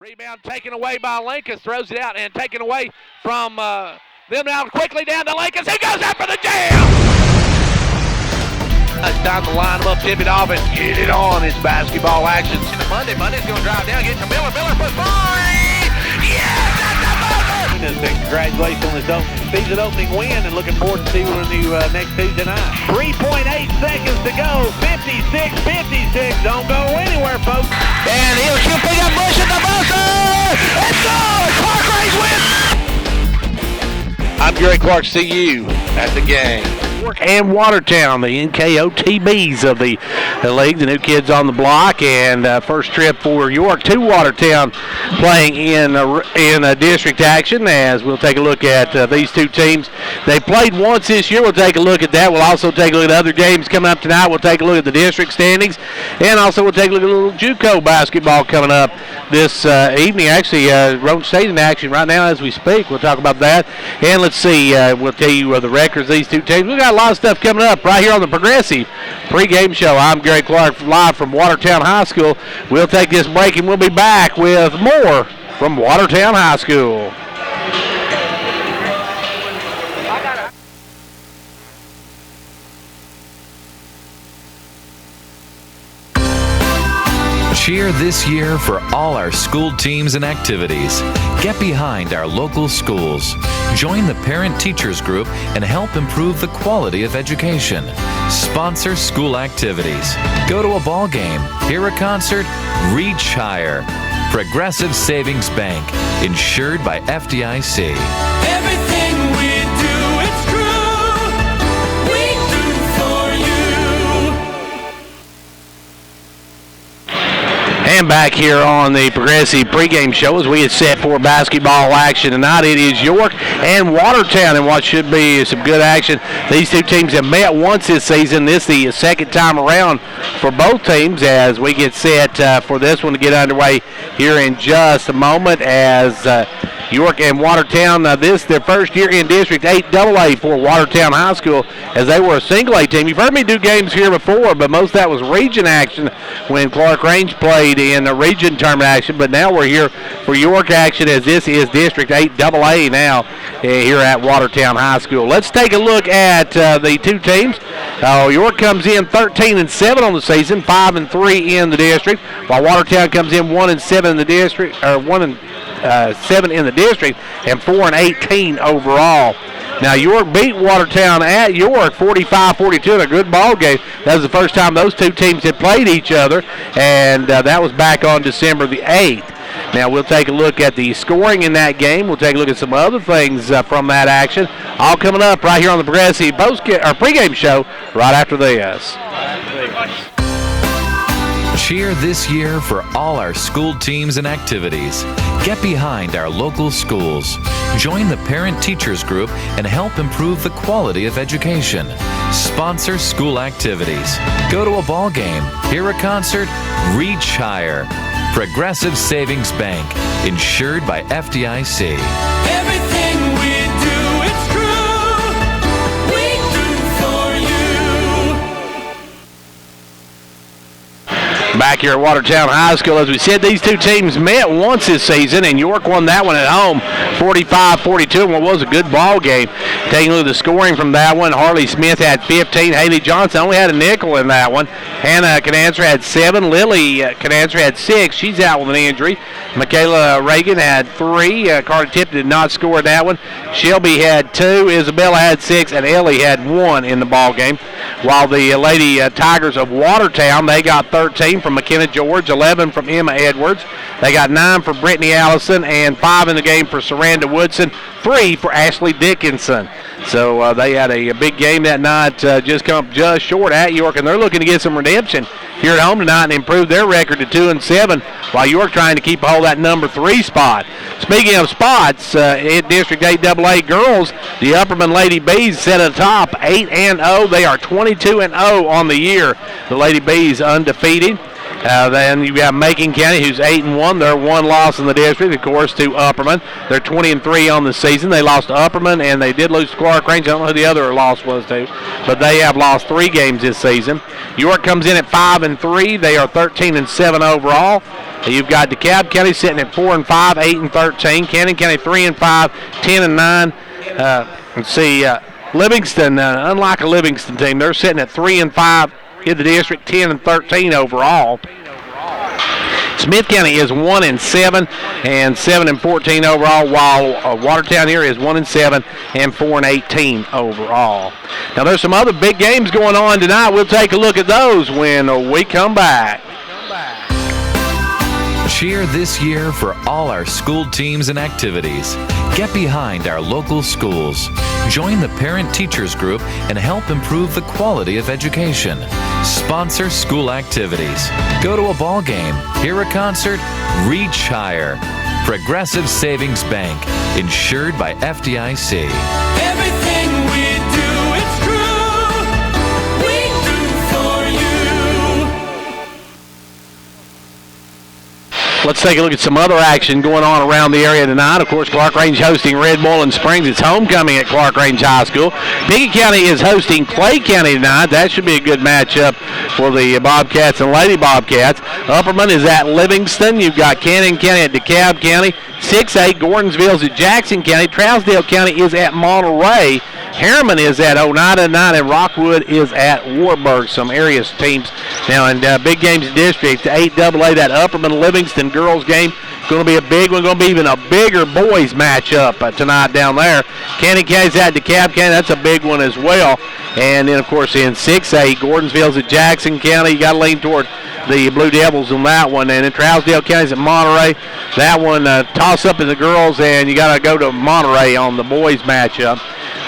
Rebound taken away by Lincoln, throws it out and taken away from them now quickly down to Lincoln. He goes after the jam! It's time to line them up, tip it off, and get it on. It's basketball action. Monday's going to drive down, get to Miller. Miller for three! Yes, that's the buzzer! And congratulations on this season opening win, and looking forward to seeing you next Tuesday night. 3.8 seconds to go. 56. Don't go anywhere, folks. And she'll pick up Bush at the buzzer! It's good! Clark Rays wins! I'm Gary Clark. See you at the game. And Watertown, the NKOTBs of the league, the new kids on the block, and first trip for York to Watertown, playing in district action. As we'll take a look at these two teams, they played once this year. We'll take a look at that. We'll also take a look at other games coming up tonight. We'll take a look at the district standings, and also we'll take a look at a little JUCO basketball coming up this evening. Actually, Roach State in action right now as we speak. We'll talk about that, and let's see. We'll tell you the records of these two teams. We've got a lot of stuff coming up right here on the Progressive pregame show. I'm Gary Clark, live from Watertown High School. We'll take this break and we'll be back with more from Watertown High School. Cheer this year for all our school teams and activities. Get behind our local schools. Join the parent-teachers group and help improve the quality of education. Sponsor school activities. Go to a ball game, hear a concert, reach higher. Progressive Savings Bank, insured by FDIC. Everything we do, it's true. We do for you. And back here on the Progressive pregame show as we get set for basketball action tonight. It is York and Watertown in what should be some good action. These two teams have met once this season. This is the second time around for both teams as we get set for this one to get underway here in just a moment as York and Watertown, this their first year in District 8 AA for Watertown High School as they were a single A team. You've heard me do games here before, but most of that was region action when Clark Range played in the region tournament action, but now we're here for York action as this is District 8 AA now here at Watertown High School. Let's take a look at the two teams. York comes in 13-7 on the season, 5-3 in the district, while Watertown comes in 1-7 in the district, or 1-7 in the district, and 4-18 overall. Now, York beat Watertown at York 45-42 in a good ball game. That was the first time those two teams had played each other, and that was back on December the 8th. Now, we'll take a look at the scoring in that game. We'll take a look at some other things from that action. All coming up right here on the Progressive pregame show right after this. Cheer this year for all our school teams and activities. Get behind our local schools. Join the parent-teachers group and help improve the quality of education. Sponsor school activities. Go to a ball game, hear a concert, reach higher. Progressive Savings Bank, insured by FDIC. Everything we do, it's true. We do for you. Back here at Watertown High School, as we said, these two teams met once this season, and York won that one at home, 45-42, in what was a good ball game. Taking a look at the scoring from that one, Harley Smith had 15. Haley Johnson only had a nickel in that one. Hannah Canancer had 7. Lily Canancer had 6. She's out with an injury. Michaela Reagan had 3. Carter Tipton did not score that one. Shelby had 2. Isabella had 6. And Ellie had 1 in the ball game. While the Lady Tigers of Watertown, they got 13 from McKenna George, 11 from Emma Edwards. They got 9 for Brittany Allison and 5 in the game for Saranda Woodson, 3 for Ashley Dickinson. So they had a big game that night, just come just short at York, and they're looking to get some redemption here at home tonight and improve their record to 2-7, while York trying to keep a hold of that number 3 spot. Speaking of spots, in District 8 AA girls, the Upperman Lady Bees set at the top, 8-0. They are 22-0 on the year. The Lady Bees undefeated. Then you got Macon County, who's 8-1. They're one loss in the district, of course, to Upperman. They're 20-3 on the season. They lost to Upperman, and they did lose to Clark Range. I don't know who the other loss was to, but they have lost 3 games this season. York comes in at 5-3. They are 13-7 overall. You've got DeKalb County sitting at 4-5, 8-13. Cannon County 3-5, 10-9. Let's see, Livingston, unlike a Livingston team, they're sitting at 3-5 in the district, 10-13 overall. Smith County is 1-7 and 7-14 overall, while Watertown here is 1-7 and 4-18 overall. Now there's some other big games going on tonight. We'll take a look at those when we come back. Cheer this year for all our school teams and activities. Get behind our local schools. Join the parent-teachers group and help improve the quality of education. Sponsor school activities. Go to a ball game, hear a concert, reach higher. Progressive Savings Bank, insured by FDIC. Everything we do, it's true. We do for you. Let's take a look at some other action going on around the area tonight. Of course, Clark Range hosting Red Moreland Springs. It's homecoming at Clark Range High School. Pickett County is hosting Clay County tonight. That should be a good matchup for the Bobcats and Lady Bobcats. Upperman is at Livingston. You've got Cannon County at DeKalb County. 6A, Gordonsville's at Jackson County. Trousdale County is at Monterey. Harriman is at Oneida 9, and Rockwood is at Warburg. Some area teams now in big games district. 8AA, that Upperman Livingston girls game, going to be a big one. Going to be even a bigger boys matchup tonight down there. Cannon County's at DeKalb County. That's a big one as well. And then of course in 6A, Gordonsville's at Jackson County. You got to lean toward the Blue Devils on that one. And then Trousdale County's at Monterey. That one toss up in the girls, and you got to go to Monterey on the boys matchup.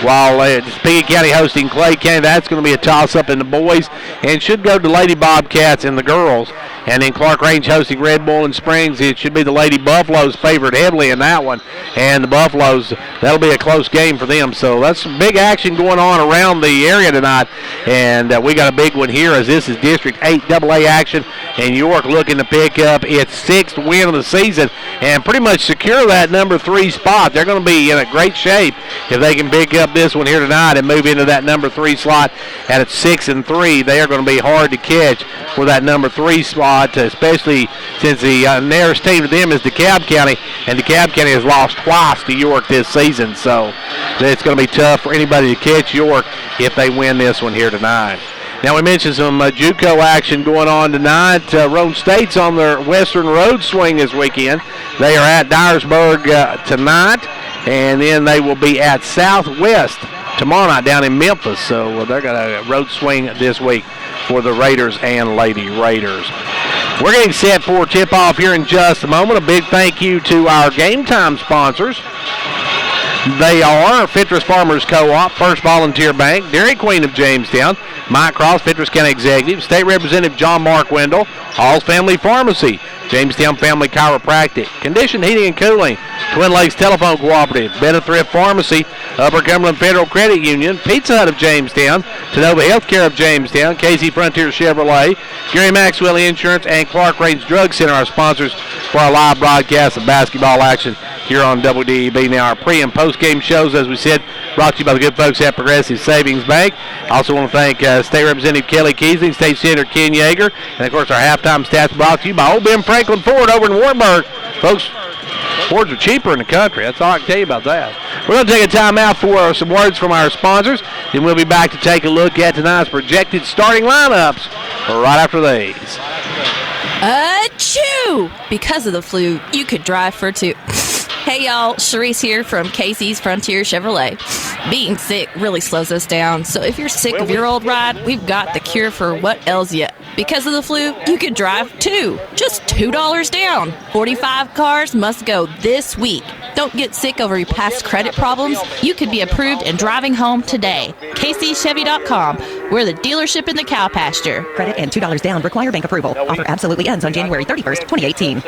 While Pickett County hosting Clay County, that's going to be a toss-up in the boys and should go to Lady Bobcats and the girls. And then Clark Range hosting Red Moreland Springs. It should be the Lady Buffaloes favored heavily in that one. And the Buffaloes, that'll be a close game for them. So that's some big action going on around the area tonight. And we got a big one here as this is District 8AA action. And York looking to pick up its 6th win of the season and pretty much secure that number 3 spot. They're going to be in a great shape if they can pick up this one here tonight and move into that number 3 slot at its 6-3. They are going to be hard to catch for that number 3 spot, especially since the nearest team to them is DeKalb County, and DeKalb County has lost twice to York this season. So it's going to be tough for anybody to catch York if they win this one here tonight. Now we mentioned some JUCO action going on tonight. Rome State's on their Western Road swing this weekend. They are at Dyersburg tonight, and then they will be at Southwest tomorrow night down in Memphis. So they're going to road swing this week for the Raiders and Lady Raiders. We're getting set for tip-off here in just a moment. A big thank you to our game time sponsors. They are Fittress Farmers Co-op, First Volunteer Bank, Dairy Queen of Jamestown, Mike Cross, Fittress County Executive, State Representative John Mark Wendell, Hall's Family Pharmacy, Jamestown Family Chiropractic, Condition Heating and Cooling, Twin Lakes Telephone Cooperative, Better Thrift Pharmacy, Upper Cumberland Federal Credit Union, Pizza Hut of Jamestown, Tenova Healthcare of Jamestown, Casey Frontier Chevrolet, Gary Maxwell Insurance, and Clark Range Drug Center are sponsors for our live broadcast of basketball action here on WDEB. Now our pre- and post-game shows, as we said, brought to you by the good folks at Progressive Savings Bank. I also want to thank State Representative Kelly Keesling, State Senator Ken Yeager, and of course our halftime stats brought to you by Old Ben Franklin Ford over in Warburg. Folks, Fords are cheaper in the country. That's all I can tell you about that. We're going to take a time out for some words from our sponsors, and we'll be back to take a look at tonight's projected starting lineups right after these. Achoo! Because of the flu, you could drive for 2. Hey y'all, Sharice here from Casey's Frontier Chevrolet. Being sick really slows us down, so if you're sick of your old ride, we've got the cure for what ails you. Because of the flu, you could drive 2. Just $2 down. 45 cars must go this week. Don't get sick over your past credit problems. You could be approved and driving home today. KCChevy.com. We're the dealership in the cow pasture. Credit and $2 down require bank approval. Offer absolutely ends on January 31st, 2018.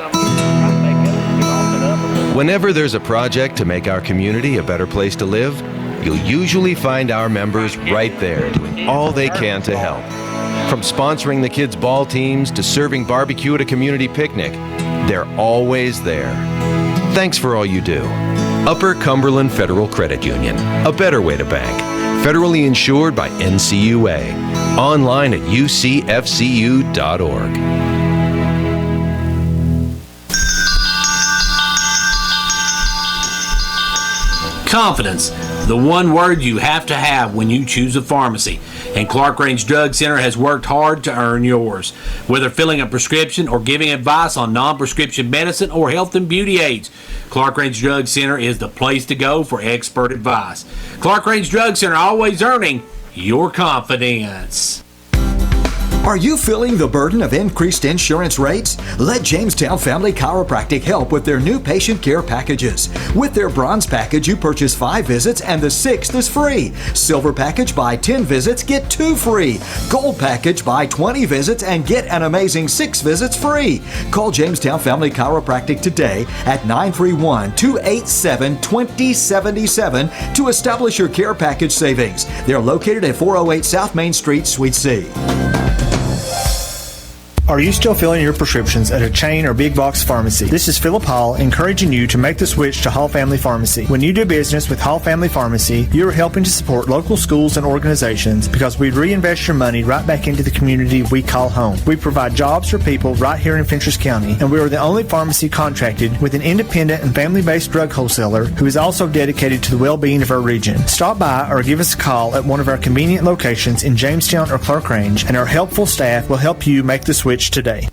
Whenever there's a project to make our community a better place to live, you'll usually find our members right there doing all they can to help. From sponsoring the kids' ball teams to serving barbecue at a community picnic, they're always there. Thanks for all you do. Upper Cumberland Federal Credit Union, a better way to bank. Federally insured by NCUA. Online at ucfcu.org. Confidence, the one word you have to have when you choose a pharmacy. And Clark Range Drug Center has worked hard to earn yours. Whether filling a prescription or giving advice on non-prescription medicine or health and beauty aids, Clark Range Drug Center is the place to go for expert advice. Clark Range Drug Center, always earning your confidence. Are you feeling the burden of increased insurance rates? Let Jamestown Family Chiropractic help with their new patient care packages. With their bronze package, you purchase 5 visits and the 6th is free. Silver package, buy 10 visits, get 2 free. Gold package, buy 20 visits and get an amazing 6 visits free. Call Jamestown Family Chiropractic today at 931-287-2077 to establish your care package savings. They're located at 408 South Main Street, Suite C. Are you still filling your prescriptions at a chain or big box pharmacy? This is Philip Hall encouraging you to make the switch to Hall Family Pharmacy. When you do business with Hall Family Pharmacy, you are helping to support local schools and organizations because we reinvest your money right back into the community we call home. We provide jobs for people right here in Fentress County, and we are the only pharmacy contracted with an independent and family-based drug wholesaler who is also dedicated to the well-being of our region. Stop by or give us a call at one of our convenient locations in Jamestown or Clark Range, and our helpful staff will help you make the switch today.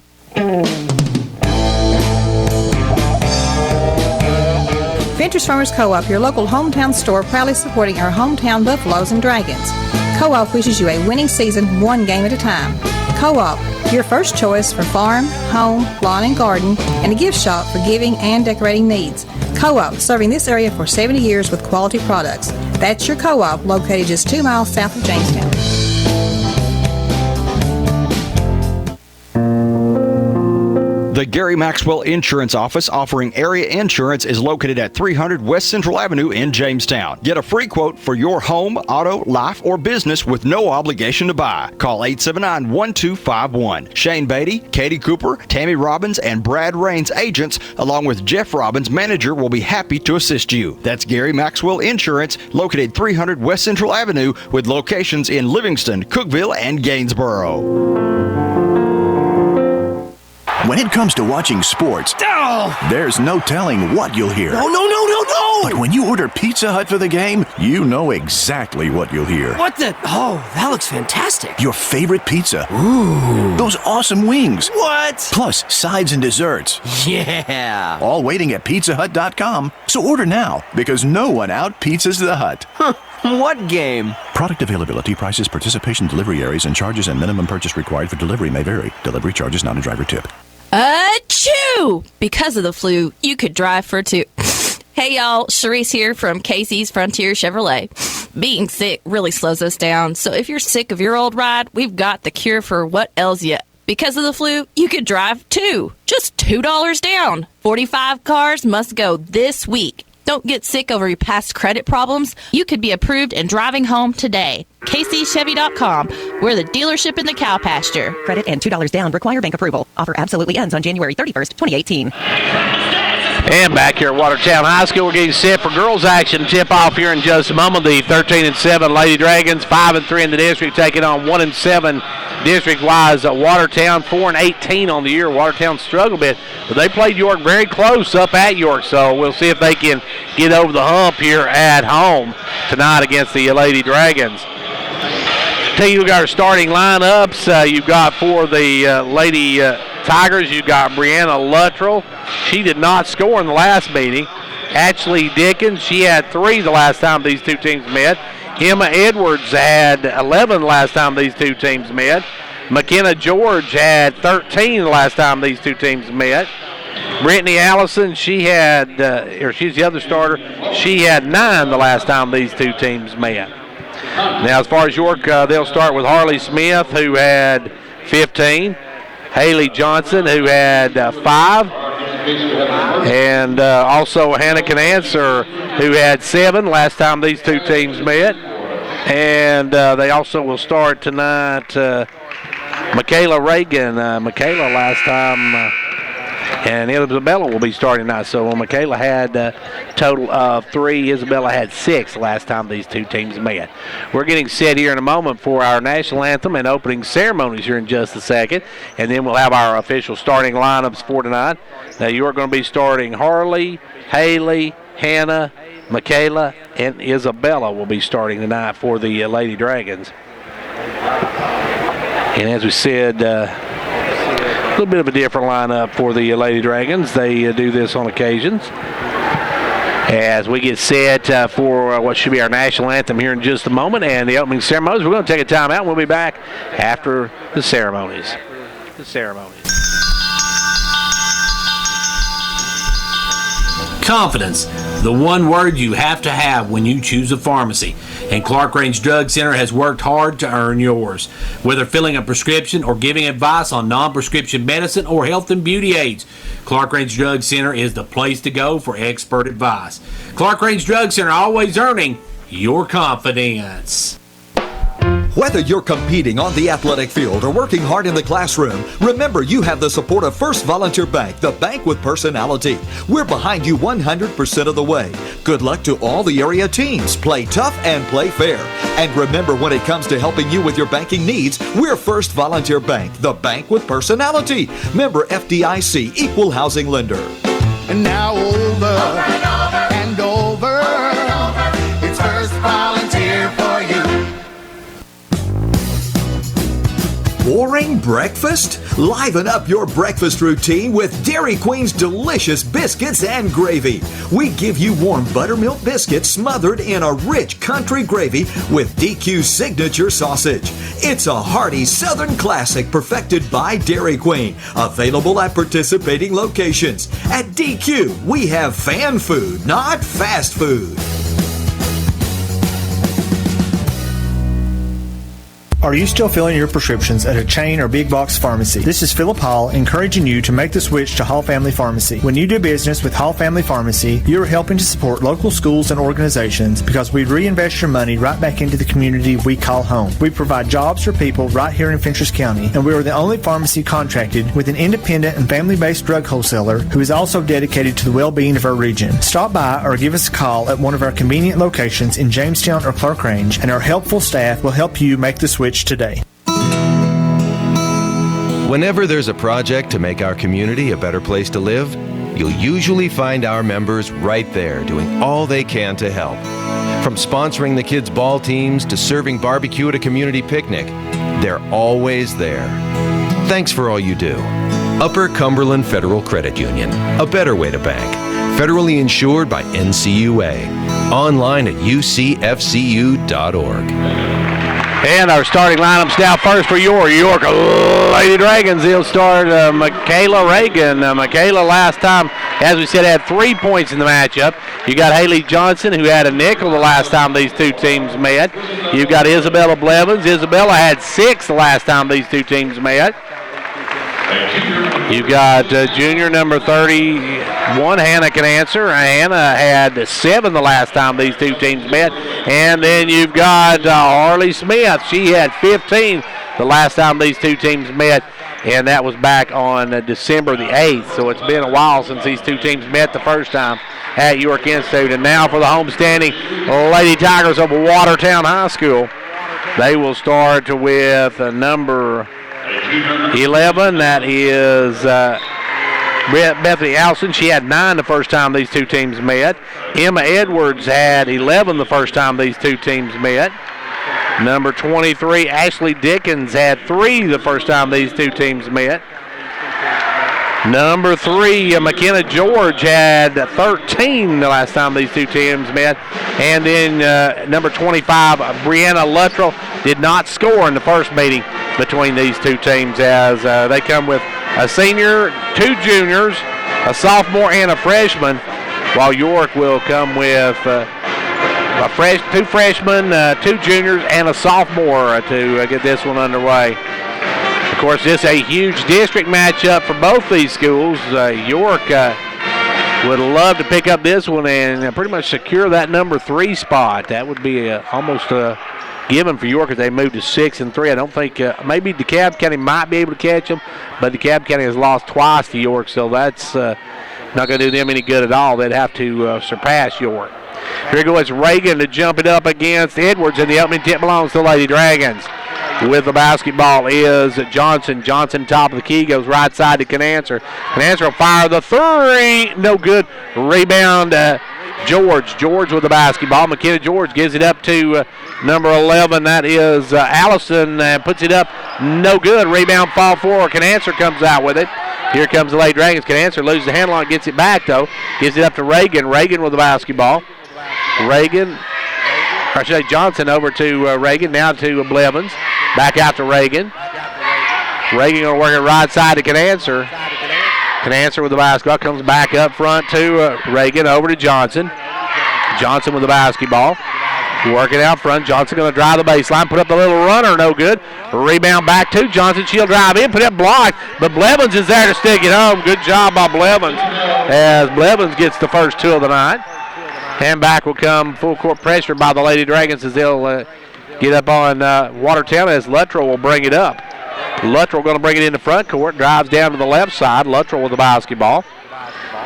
Fentress Farmers Co-op, your local hometown store, proudly supporting our hometown Buffaloes and Dragons. Co-op wishes you a winning season, one game at a time. Co-op, your first choice for farm, home, lawn and garden, and a gift shop for giving and decorating needs. Co-op, serving this area for 70 years with quality products. That's your Co-op, located just 2 miles south of Jamestown. The Gary Maxwell Insurance Office offering area insurance is located at 300 West Central Avenue in Jamestown. Get a free quote for your home, auto, life, or business with no obligation to buy. Call 879-1251. Shane Beatty, Katie Cooper, Tammy Robbins, and Brad Raines agents, along with Jeff Robbins, manager, will be happy to assist you. That's Gary Maxwell Insurance, located 300 West Central Avenue with locations in Livingston, Cookeville, and Gainsboro. When it comes to watching sports, there's no telling what you'll hear. No! But when you order Pizza Hut for the game, you know exactly what you'll hear. What the? Oh, that looks fantastic. Your favorite pizza. Ooh. Those awesome wings. What? Plus sides and desserts. Yeah. All waiting at pizzahut.com. So order now, because no one out-pizzas the Hut. What game? Product availability, prices, participation, delivery areas, and charges and minimum purchase required for delivery may vary. Delivery charge is not a driver tip. Achoo! Because of the flu, you could drive for 2. Hey y'all, Sharice here from Casey's Frontier Chevrolet. Being sick really slows us down, so if you're sick of your old ride, we've got the cure for what ails you. Because of the flu, you could drive 2. Just $2 down. 45 cars must go this week. Don't get sick over your past credit problems. You could be approved and driving home today. KCChevy.com. We're the dealership in the cow pasture. Credit and $2 down require bank approval. Offer absolutely ends on January 31st, 2018. And back here at Watertown High School, we're getting set for girls action. Tip off here in just a moment. The 13-7 Lady Dragons, 5-3 in the district, taking on 1-7 district-wise Watertown, 4-18 on the year. Watertown struggled a bit, but they played York very close up at York, so we'll see if they can get over the hump here at home tonight against the Lady Dragons. Tell you, we got our starting lineups. You've got for the Lady Tigers, you've got Brianna Luttrell. She did not score in the last meeting. Ashley Dickens, she had 3 the last time these two teams met. Emma Edwards had 11 the last time these two teams met. McKenna George had 13 the last time these two teams met. Brittany Allison, she had, she's the other starter, she had 9 the last time these two teams met. Now, as far as York, they'll start with Harley Smith, who had 15. Haley Johnson, who had 5. And also Hannah Canancer, who had 7 last time these two teams met. And they also will start tonight Michaela Reagan. Michaela last time, and Isabella will be starting tonight. So Michaela had a total of 3. Isabella had 6 last time these two teams met. We're getting set here in a moment for our national anthem and opening ceremonies here in just a second. And then we'll have our official starting lineups for tonight. Now, you are going to be starting Harley, Haley, Hannah, Michaela, and Isabella will be starting tonight for the Lady Dragons. And as we said, a little bit of a different lineup for the Lady Dragons. They do this on occasions. As we get set for what should be our national anthem here in just a moment and the opening ceremonies, we're going to take a timeout and we'll be back after the ceremonies. Confidence, the one word you have to have when you choose a pharmacy. And Clark Range Drug Center has worked hard to earn yours. Whether filling a prescription or giving advice on non-prescription medicine or health and beauty aids, Clark Range Drug Center is the place to go for expert advice. Clark Range Drug Center, always earning your confidence. Whether you're competing on the athletic field or working hard in the classroom, remember you have the support of First Volunteer Bank, the bank with personality. We're behind you 100% of the way. Good luck to all the area teams. Play tough and play fair. And remember, when it comes to helping you with your banking needs, we're First Volunteer Bank, the bank with personality. Member FDIC, Equal Housing Lender. And now over and over. It's First Volunteer for you. Boring breakfast? Liven up your breakfast routine with Dairy Queen's delicious biscuits and gravy. We give you warm buttermilk biscuits smothered in a rich country gravy with DQ's signature sausage. It's a hearty Southern classic perfected by Dairy Queen. Available at participating locations. At DQ, we have fan food, not fast food. Are you still filling your prescriptions at a chain or big box pharmacy? This is Philip Hall encouraging you to make the switch to Hall Family Pharmacy. When you do business with Hall Family Pharmacy, you are helping to support local schools and organizations because we reinvest your money right back into the community we call home. We provide jobs for people right here in Fentress County, and we are the only pharmacy contracted with an independent and family-based drug wholesaler who is also dedicated to the well-being of our region. Stop by or give us a call at one of our convenient locations in Jamestown or Clark Range, and our helpful staff will help you make the switch today. Whenever there's a project to make our community a better place to live, you'll usually find our members right there doing all they can to help. From sponsoring the kids' ball teams to serving barbecue at a community picnic, they're always there. Thanks for all you do. Upper Cumberland Federal Credit Union, a better way to bank. Federally insured by NCUA. Online at ucfcu.org. And our starting lineups now first for York Lady Dragons. He'll start Michaela Reagan. Michaela last time, as we said, had 3 points in the matchup. You got Haley Johnson, who had a nickel the last time these two teams met. You've got Isabella Blevins. Isabella had 6 the last time these two teams met. You've got junior number 31, Hannah can answer. Hannah had 7 the last time these two teams met. And then you've got Harley Smith. She had 15 the last time these two teams met, and that was back on December the 8th. So it's been a while since these two teams met the first time at York Institute. And now for the homestanding Lady Tigers of Watertown High School. They will start with number 11, that is Bethany Allison. She had 9 the first time these two teams met. Emma Edwards had 11 the first time these two teams met. Number 23, Ashley Dickens, had 3 the first time these two teams met. Number 3, McKenna George, had 13 the last time these two teams met. And then number 25, Brianna Luttrell, did not score in the first meeting between these two teams, as they come with a senior, 2 juniors, a sophomore, and a freshman, while York will come with 2 freshmen, 2 juniors, and a sophomore to get this one underway. Of course, this is a huge district matchup for both these schools. York would love to pick up this one and pretty much secure that number 3 spot. That would be almost a given for York if they moved to 6-3. I don't think maybe DeKalb County might be able to catch them, but DeKalb County has lost twice to York, so that's not going to do them any good at all. They'd have to surpass York. Here goes Reagan to jump it up against Edwards, and the opening tip belongs to the Lady Dragons. With the basketball is Johnson. Johnson, top of the key, goes right side to Canancer. Canancer will fire the three. No good. Rebound, George. George with the basketball. McKenna George gives it up to number 11. That is Allison. Puts it up. No good. Rebound, fall forward. Canancer comes out with it. Here comes the Lady Dragons. Canancer loses the handle on it. Gets it back, though. Gives it up to Reagan. Reagan with the basketball. Reagan. Or I should say Johnson over to Reagan. Now to Blevins. Back out to Reagan. Reagan going to work it right side to Canancer. Canancer with the basketball. Comes back up front to Reagan. Over to Johnson. Johnson with the basketball. Working out front. Johnson going to drive the baseline. Put up the little runner. No good. Rebound back to Johnson. She'll drive in. Put up block. But Blevins is there to stick it home. Good job by Blevins. As Blevins gets the first two of the night. And back will come full court pressure by the Lady Dragons as they'll get up on Watertown as Luttrell will bring it up. Luttrell going to bring it into front court. Drives down to the left side. Luttrell with the basketball.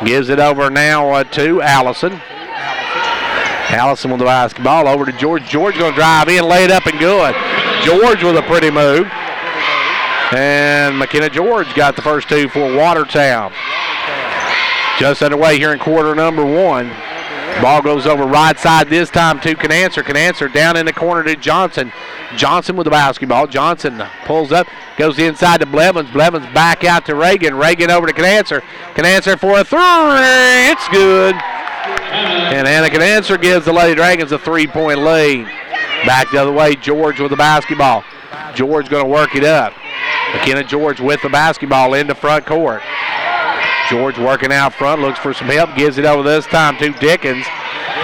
Gives it over now to Allison. Allison with the basketball. Over to George. George going to drive in, lay it up and good. George with a pretty move. And McKenna George got the first two for Watertown. Just underway here in quarter number one. Ball goes over right side this time to Canancer. Canancer down in the corner to Johnson. Johnson with the basketball. Johnson pulls up, goes inside to Blevins. Blevins back out to Reagan. Reagan over to Canancer. Canancer for a three. It's good. And Anna Canancer gives the Lady Dragons a 3-point lead. Back the other way, George with the basketball. George going to work it up. McKenna George with the basketball into front court. George working out front, looks for some help, gives it over this time to Dickens.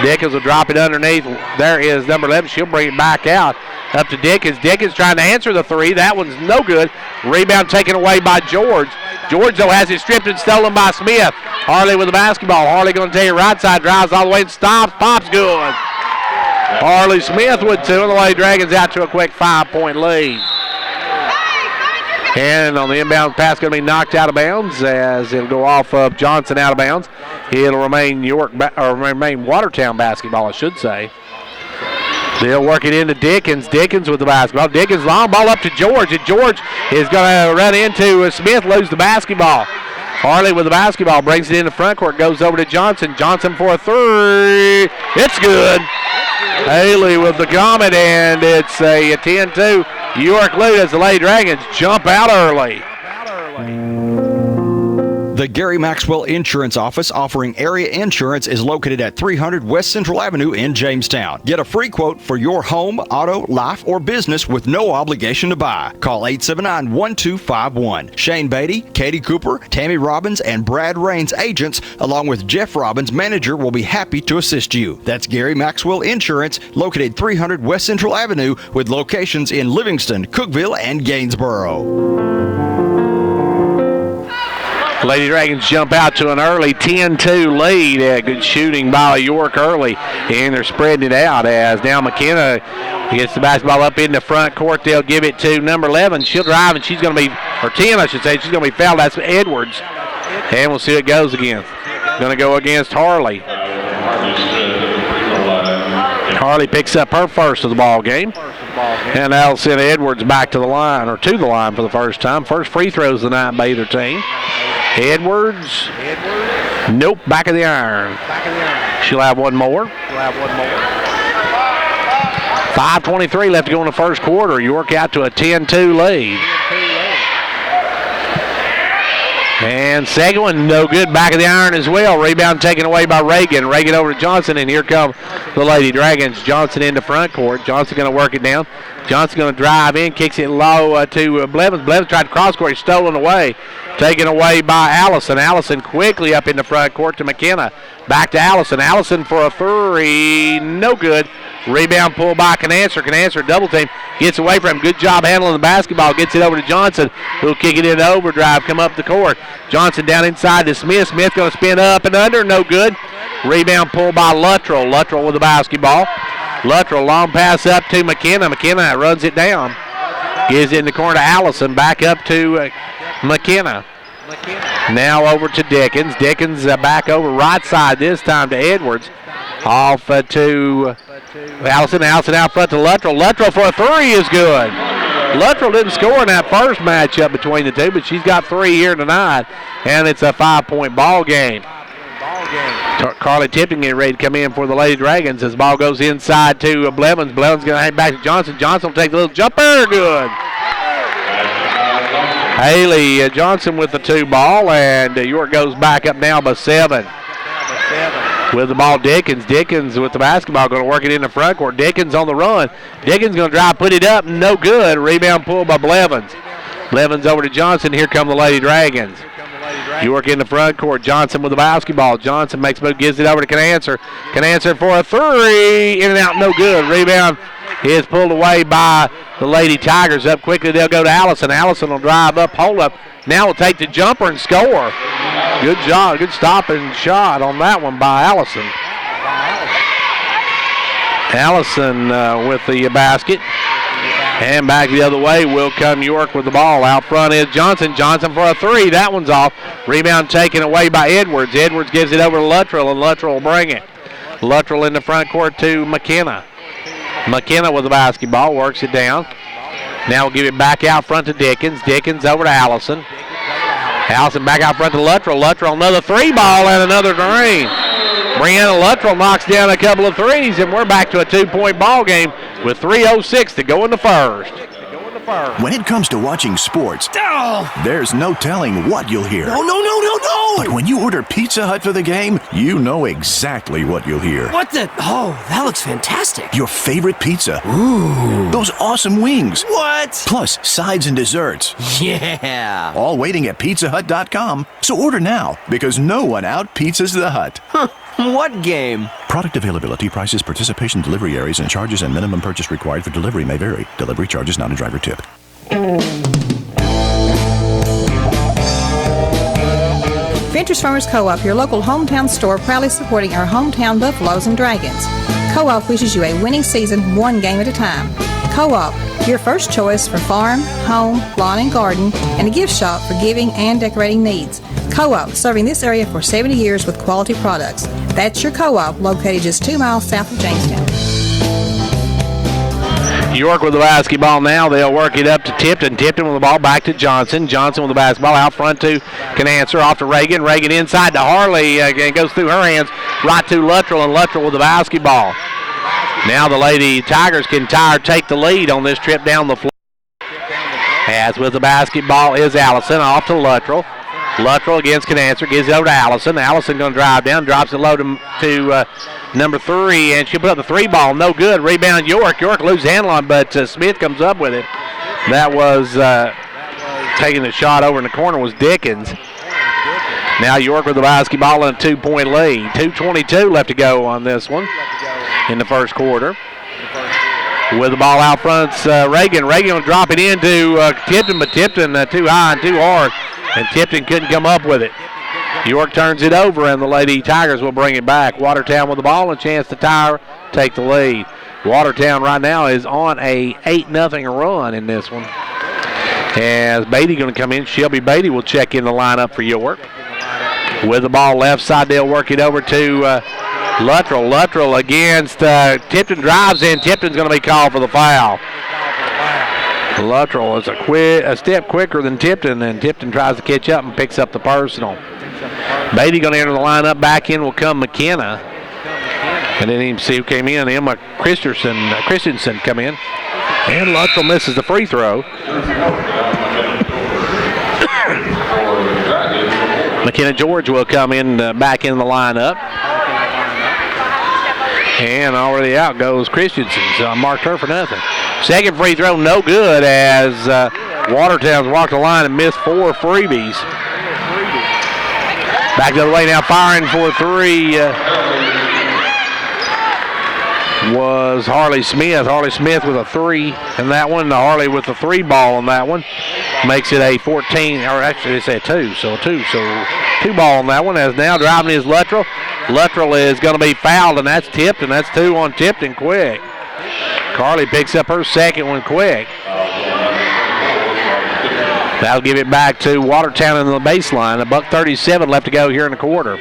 Dickens will drop it underneath. There is number 11. She'll bring it back out up to Dickens. Dickens trying to answer the three. That one's no good. Rebound taken away by George. George, though, has it stripped and stolen by Smith. Harley with the basketball. Harley going to take it right side, drives all the way and stops. Pops good. Harley Smith with two, and the Lady Dragons out to a quick 5-point lead. And on the inbound pass, going to be knocked out of bounds as it'll go off of Johnson out of bounds. It'll remain remain Watertown basketball, I should say. They'll work it into Dickens. Dickens with the basketball. Dickens long ball up to George, and George is going to run into Smith, lose the basketball. Harley with the basketball brings it into front court, goes over to Johnson. Johnson for a three. It's good. Haley with the comment, and it's a 10-2 York lead as the Lady Dragons jump out early. The Gary Maxwell Insurance Office offering area insurance is located at 300 West Central Avenue in Jamestown. Get a free quote for your home, auto, life, or business with no obligation to buy. Call 879-1251. Shane Beatty, Katie Cooper, Tammy Robbins, and Brad Raines agents, along with Jeff Robbins, manager, will be happy to assist you. That's Gary Maxwell Insurance, located 300 West Central Avenue with locations in Livingston, Cookeville, and Gainesboro. Lady Dragons jump out to an early 10-2 lead. Good shooting by York early, and they're spreading it out as now McKenna gets the basketball up in the front court. They'll give it to number 11. She'll drive, and she's going to be, or 10, I should say, she's going to be fouled. That's Edwards. And we'll see who it goes against. Going to go against Harley. Harley picks up her first of the ball game. And that'll send Edwards back to the line, or to the line for the first time. First free throws of the night by either team. Edwards. Nope, back of the iron. She'll have one more. 5:23 left to go in the first quarter. York out to a 10-2 lead. And second one, no good. Back of the iron as well. Rebound taken away by Reagan. Reagan over to Johnson, and here come the Lady Dragons. Johnson into front court. Johnson going to work it down. Johnson going to drive in, kicks it low to Blevins. Blevins tried to cross court. He's stolen away. Taken away by Allison. Allison quickly up in the front court to McKenna. Back to Allison. Allison for a three. No good. Rebound pulled by Canancer. Canancer double team. Gets away from him. Good job handling the basketball. Gets it over to Johnson, who'll kick it into overdrive. Come up the court. Johnson down inside to Smith. Smith going to spin up and under. No good. Rebound pulled by Luttrell. Luttrell with the basketball. Luttrell, long pass up to McKenna. McKenna runs it down. Gives it in the corner to Allison. Back up to McKenna. Now over to Dickens. Dickens back over right side this time to Edwards. Off to Allison. Allison out front to Luttrell. Luttrell for a three is good. Luttrell didn't score in that first matchup between the two, but she's got 3 here tonight, and it's a 5-point ball game. Carly Tipton getting ready to come in for the Lady Dragons as the ball goes inside to Blevins. Blevins going to hang back to Johnson. Johnson will take the little jumper. Good. Haley Johnson with the 2 ball, and York goes back up now by 7. With the ball, Dickens. Dickens with the basketball, going to work it in the front court. Dickens on the run. Dickens going to drive, put it up, no good. Rebound pulled by Blevins. Blevins over to Johnson. Here come the Lady Dragons. York in the front court. Johnson with the basketball. Johnson makes a move, gives it over to Canancer. Canancer for a three. In and out, no good. Rebound is pulled away by the Lady Tigers. Up quickly, they'll go to Allison. Allison will drive up, hold up. Now will take the jumper and score. Good job, good stopping shot on that one by Allison. Allison with the basket. And back the other way will come York with the ball. Out front is Johnson. Johnson for a three. That one's off. Rebound taken away by Edwards. Edwards gives it over to Luttrell, and Luttrell will bring it. Luttrell in the front court to McKenna. McKenna with the basketball, works it down. Now we'll give it back out front to Dickens. Dickens over to Allison. Allison back out front to Luttrell. Luttrell another 3 ball and another drain. Brianna Luttrell knocks down a couple of threes, and we're back to a 2-point ball game with 3:06 to go in the first. When it comes to watching sports, there's no telling what you'll hear. No. But when you order Pizza Hut for the game, you know exactly what you'll hear. What the? Oh, that looks fantastic. Your favorite pizza. Ooh. Those awesome wings. What? Plus sides and desserts. Yeah. All waiting at pizzahut.com. So order now, because no one out-pizzas the Hut. Huh. What game? Product availability, prices, participation, delivery areas, and charges and minimum purchase required for delivery may vary. Delivery charges not a driver tip. Ventures Farmers Co-op, your local hometown store, proudly supporting our hometown Buffaloes and Dragons. Co-op wishes you a winning season, 1 game at a time. Co-op, your first choice for farm, home, lawn and garden, and a gift shop for giving and decorating needs. Co-op, serving this area for 70 years with quality products. That's your Co-op, located just 2 miles south of Jamestown. York with the basketball now. They'll work it up to Tipton. Tipton with the ball back to Johnson. Johnson with the basketball out front to Canancer. Off to Reagan. Reagan inside to Harley. Again, goes through her hands right to Luttrell, and Luttrell with the basketball. Now the Lady Tigers can take the lead on this trip down the floor. As with the basketball is Allison. Off to Luttrell. Luttrell against Canancer. Gives it over to Allison. Allison going to drive down. Drops it low to number 3, and she'll put up the 3 ball. No good. Rebound York. York loses handle on, but Smith comes up with it. That was taking the shot over in the corner was Dickens. Now York with the basketball and a 2-point lead. 2:22 left to go on this one in the first quarter. With the ball out front, Reagan. Reagan will drop it into Tipton, but Tipton too high and too hard, and Tipton couldn't come up with it. York turns it over, and the Lady Tigers will bring it back. Watertown with the ball and a chance to take the lead. Watertown right now is on a 8-0 run in this one. As Beatty going to come in, Shelby Beatty will check in the lineup for York. With the ball left side, they'll work it over to Luttrell. Luttrell against Tipton, drives in. Tipton's going to be called for the foul. Luttrell is a step quicker than Tipton, and Tipton tries to catch up and picks up the personal. Beatty going to enter the lineup. Back in will come McKenna. And then you see who came in. Emma Christensen come in. And Luttrell misses the free throw. McKenna George will come in back in the lineup. And already out goes Christensen. So I marked her for nothing. Second free throw, no good, as Watertown's walked the line and missed 4 freebies. Back the other way now, firing for 3 was Harley Smith. Harley Smith with a 3 in that one. Harley with the 3 ball on that one. Makes it a 14, or actually they say 2, so 2. So 2 ball on that one, as now driving is Luttrell. Luttrell is going to be fouled, and that's tipped, and that's 2 on Tipton quick. Carly picks up her second one quick. That'll give it back to Watertown in the baseline. $1:37 left to go here in the quarter.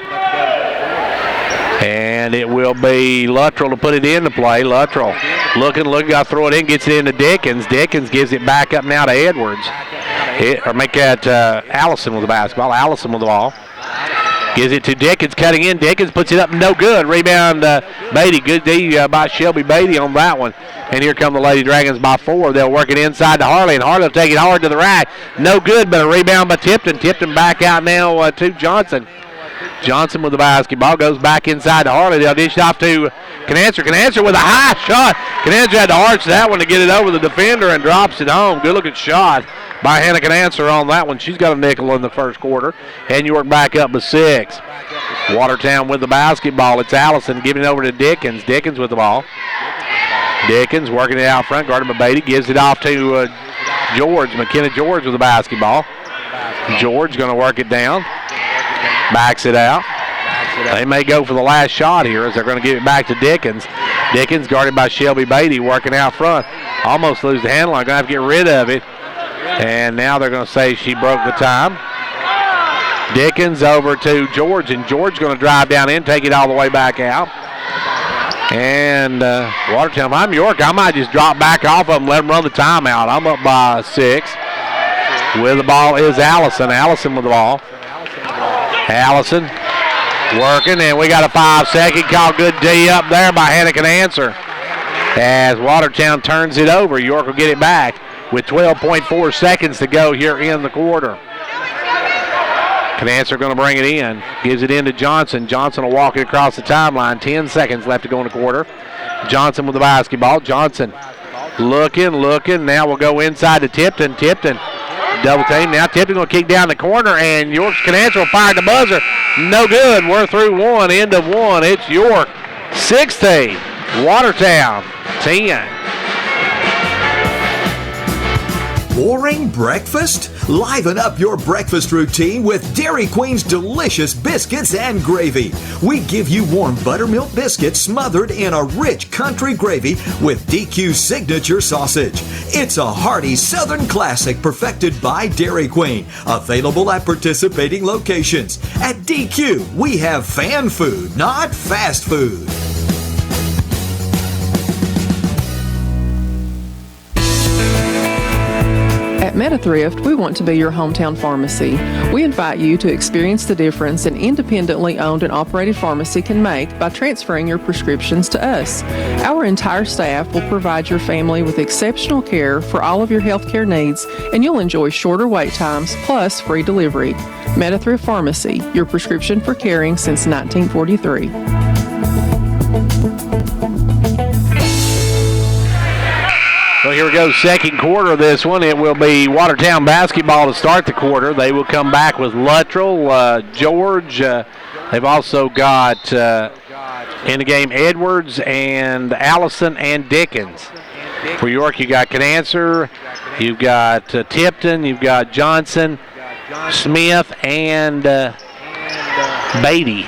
And it will be Luttrell to put it into play. Luttrell looking, got to throw it in, gets it into Dickens. Dickens gives it back up now to Edwards. Make that Allison with the basketball. Allison with the ball. Gives it to Dickens, cutting in. Dickens puts it up, no good. Rebound, Beatty. Good D by Shelby Beatty on that one. And here come the Lady Dragons by 4. They'll work it inside to Harley, and Harley will take it hard to the rack. No good, but a rebound by Tipton. Tipton back out now to Johnson. Johnson with the basketball, goes back inside to Harley. They'll dish it off to Canancer. Canancer with a high shot. Canancer had to arch that one to get it over the defender and drops it home. Good looking shot by Hannah Canancer on that one. She's got a nickel in the first quarter. And York back up with 6. Watertown with the basketball. It's Allison giving it over to Dickens. Dickens with the ball. Dickens working it out front, guarded by Beatty. Gives it off to George. McKenna George with the basketball. George going to work it down. Backs it out. They may go for the last shot here as they're going to give it back to Dickens. Dickens guarded by Shelby Beatty working out front. Almost lose the handle. I'm going to have to get rid of it. And now they're going to say she broke the time. Dickens over to George, and George going to drive down in, take it all the way back out. And Watertown, if I'm York, I might just drop back off of them, let them run the timeout. I'm up by 6. With the ball is Allison. Allison with the ball. Allison working, and we got a 5-second call. Good D up there by Hannah Canancer. As Watertown turns it over, York will get it back with 12.4 seconds to go here in the quarter. Canancer going to bring it in. Gives it in to Johnson. Johnson will walk it across the timeline. 10 seconds left to go in the quarter. Johnson with the basketball. Johnson looking. Now we'll go inside to Tipton. Tipton double team. Now Tipton going to kick down the corner, and York's Canancer will fire the buzzer. No good. We're through 1. End of 1. It's York 16. Watertown 10. Boring breakfast? Liven up your breakfast routine with Dairy Queen's delicious biscuits and gravy. We give you warm buttermilk biscuits smothered in a rich country gravy with DQ's signature sausage. It's a hearty Southern classic perfected by Dairy Queen. Available at participating locations. At DQ, we have fan food, not fast food. At MetaThrift, we want to be your hometown pharmacy. We invite you to experience the difference an independently owned and operated pharmacy can make by transferring your prescriptions to us. Our entire staff will provide your family with exceptional care for all of your healthcare needs, and you'll enjoy shorter wait times plus free delivery. MetaThrift Pharmacy, your prescription for caring since 1943. Well, here we go, second quarter of this one. It will be Watertown basketball to start the quarter. They will come back with Luttrell, George. They've also got in the game Edwards and Allison and Dickens. For York, you got Canancer, you've got Tipton, you've got Johnson, Smith, and Beatty.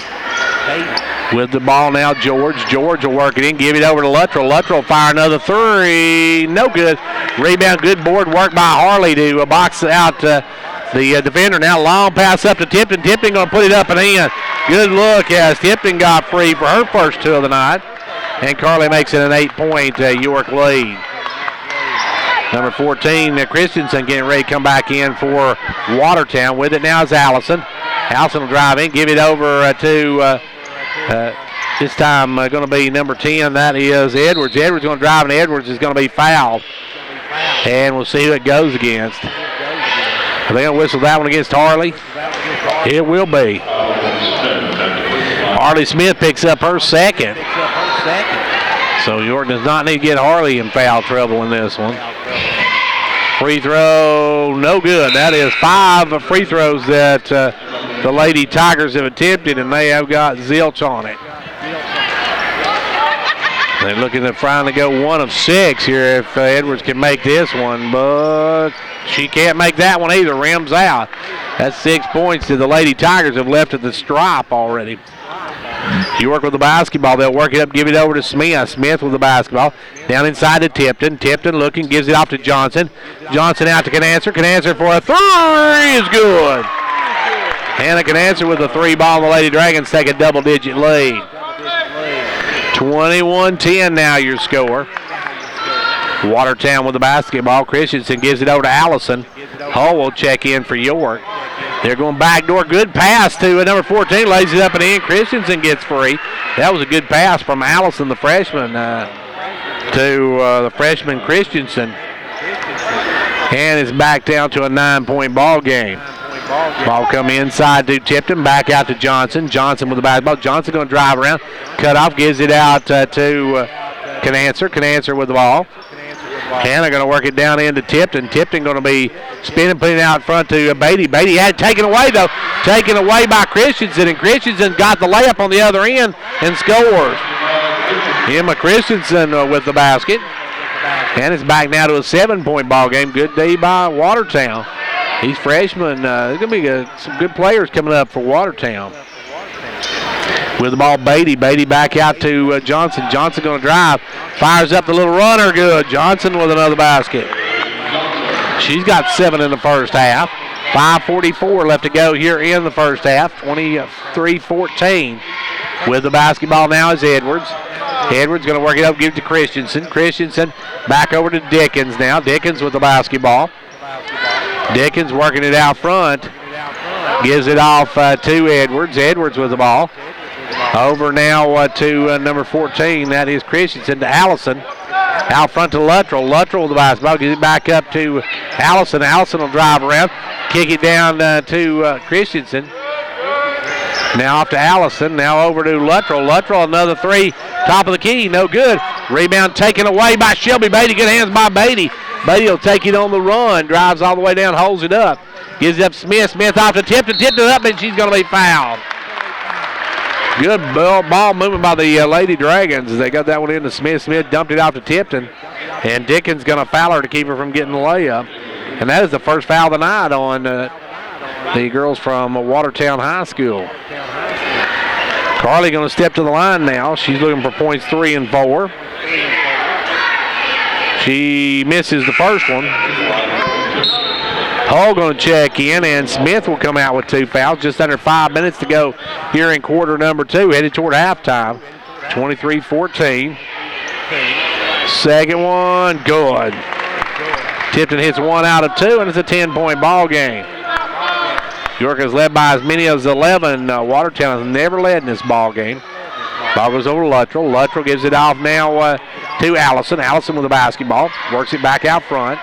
With the ball now, George. George will work it in, give it over to Luttrell. Luttrell fire another 3. No good. Rebound, good board work by Harley to box out the defender. Now long pass up to Tipton. Tipton going to put it up and in. Good look as Tipton got free for her first 2 of the night. And Carly makes it an 8-point York lead. Number 14, Christensen getting ready to come back in for Watertown. With it now is Allison. Allison will drive in, give it over to... this time going to be number 10. That is Edwards. Edwards going to drive, and Edwards is going to be fouled. And we'll see who it goes against. Are they going to whistle that one against Harley? It will be. Harley Smith picks up her second. So York does not need to get Harley in foul trouble in this one. Free throw, no good. That is 5 free throws that the Lady Tigers have attempted, and they have got zilch on it. They're looking at trying to go 1 of 6 here if Edwards can make this one, but she can't make that one either. Rims out. That's 6 points that the Lady Tigers have left at the stripe already. York with the basketball. They'll work it up, give it over to Smith. Smith with the basketball. Down inside to Tipton. Tipton looking, gives it off to Johnson. Johnson out to Canancer. Canancer for a three is good. Hannah Canancer with the three ball. The Lady Dragons take a double-digit lead. 21-10 now your score. Watertown with the basketball. Christensen gives it over to Allison. Hull will check in for York. They're going backdoor. Good pass to number 14. Lays it up and in. Christensen gets free. That was a good pass from Allison, the freshman, to the freshman Christensen. And it's back down to a 9-point ball game. Ball coming inside to Tipton. Back out to Johnson. Johnson with the basketball. Johnson going to drive around. Cut off. Gives it out to Canancer. Canancer with the ball. Hannah going to work it down into Tipton. Tipton going to be spinning, putting it out front to Beatty. Beatty had it taken away, though. Taken away by Christensen, and Christensen got the layup on the other end and scores. Emma Christensen with the basket. And it's back now to a 7-point ball game. Good day by Watertown. These freshmen, there's going to be some good players coming up for Watertown. With the ball, Beatty. Beatty back out to Johnson. Johnson going to drive. Fires up the little runner. Good. Johnson with another basket. She's got 7 in the first half. 5:44 left to go here in the first half. 23-14. With the basketball now is Edwards. Edwards going to work it up, give it to Christensen. Christensen back over to Dickens now. Dickens with the basketball. Dickens working it out front. Gives it off to Edwards. Edwards with the ball. Over now to number 14. That is Christensen to Allison. Out front to Luttrell. Luttrell with the basketball. Gives it back up to Allison. Allison will drive around. Kick it down to Christensen. Now off to Allison. Now over to Luttrell. Luttrell another three. Top of the key. No good. Rebound taken away by Shelby Beatty. Good hands by Beatty. Beatty will take it on the run. Drives all the way down. Holds it up. Gives it up Smith. Smith off to Tipton. Tipton up, and she's going to be fouled. Good ball movement by the Lady Dragons. They got that one into Smith. Smith dumped it off to Tipton. And Dickens going to foul her to keep her from getting the layup. And that is the first foul of the night on the girls from Watertown High School. Carly going to step to the line now. She's looking for points 3 and 4. She misses the first one. Hull going to check in, and Smith will come out with 2 fouls. Just under 5 minutes to go here in quarter number 2, headed toward halftime. 23-14. Second one, good. Tipton hits 1 out of 2, and it's a 10-point ball game. York is led by as many as 11. Watertown has never led in this ball game. Ball goes over to Luttrell. Luttrell gives it off now to Allison. Allison with the basketball. Works it back out front.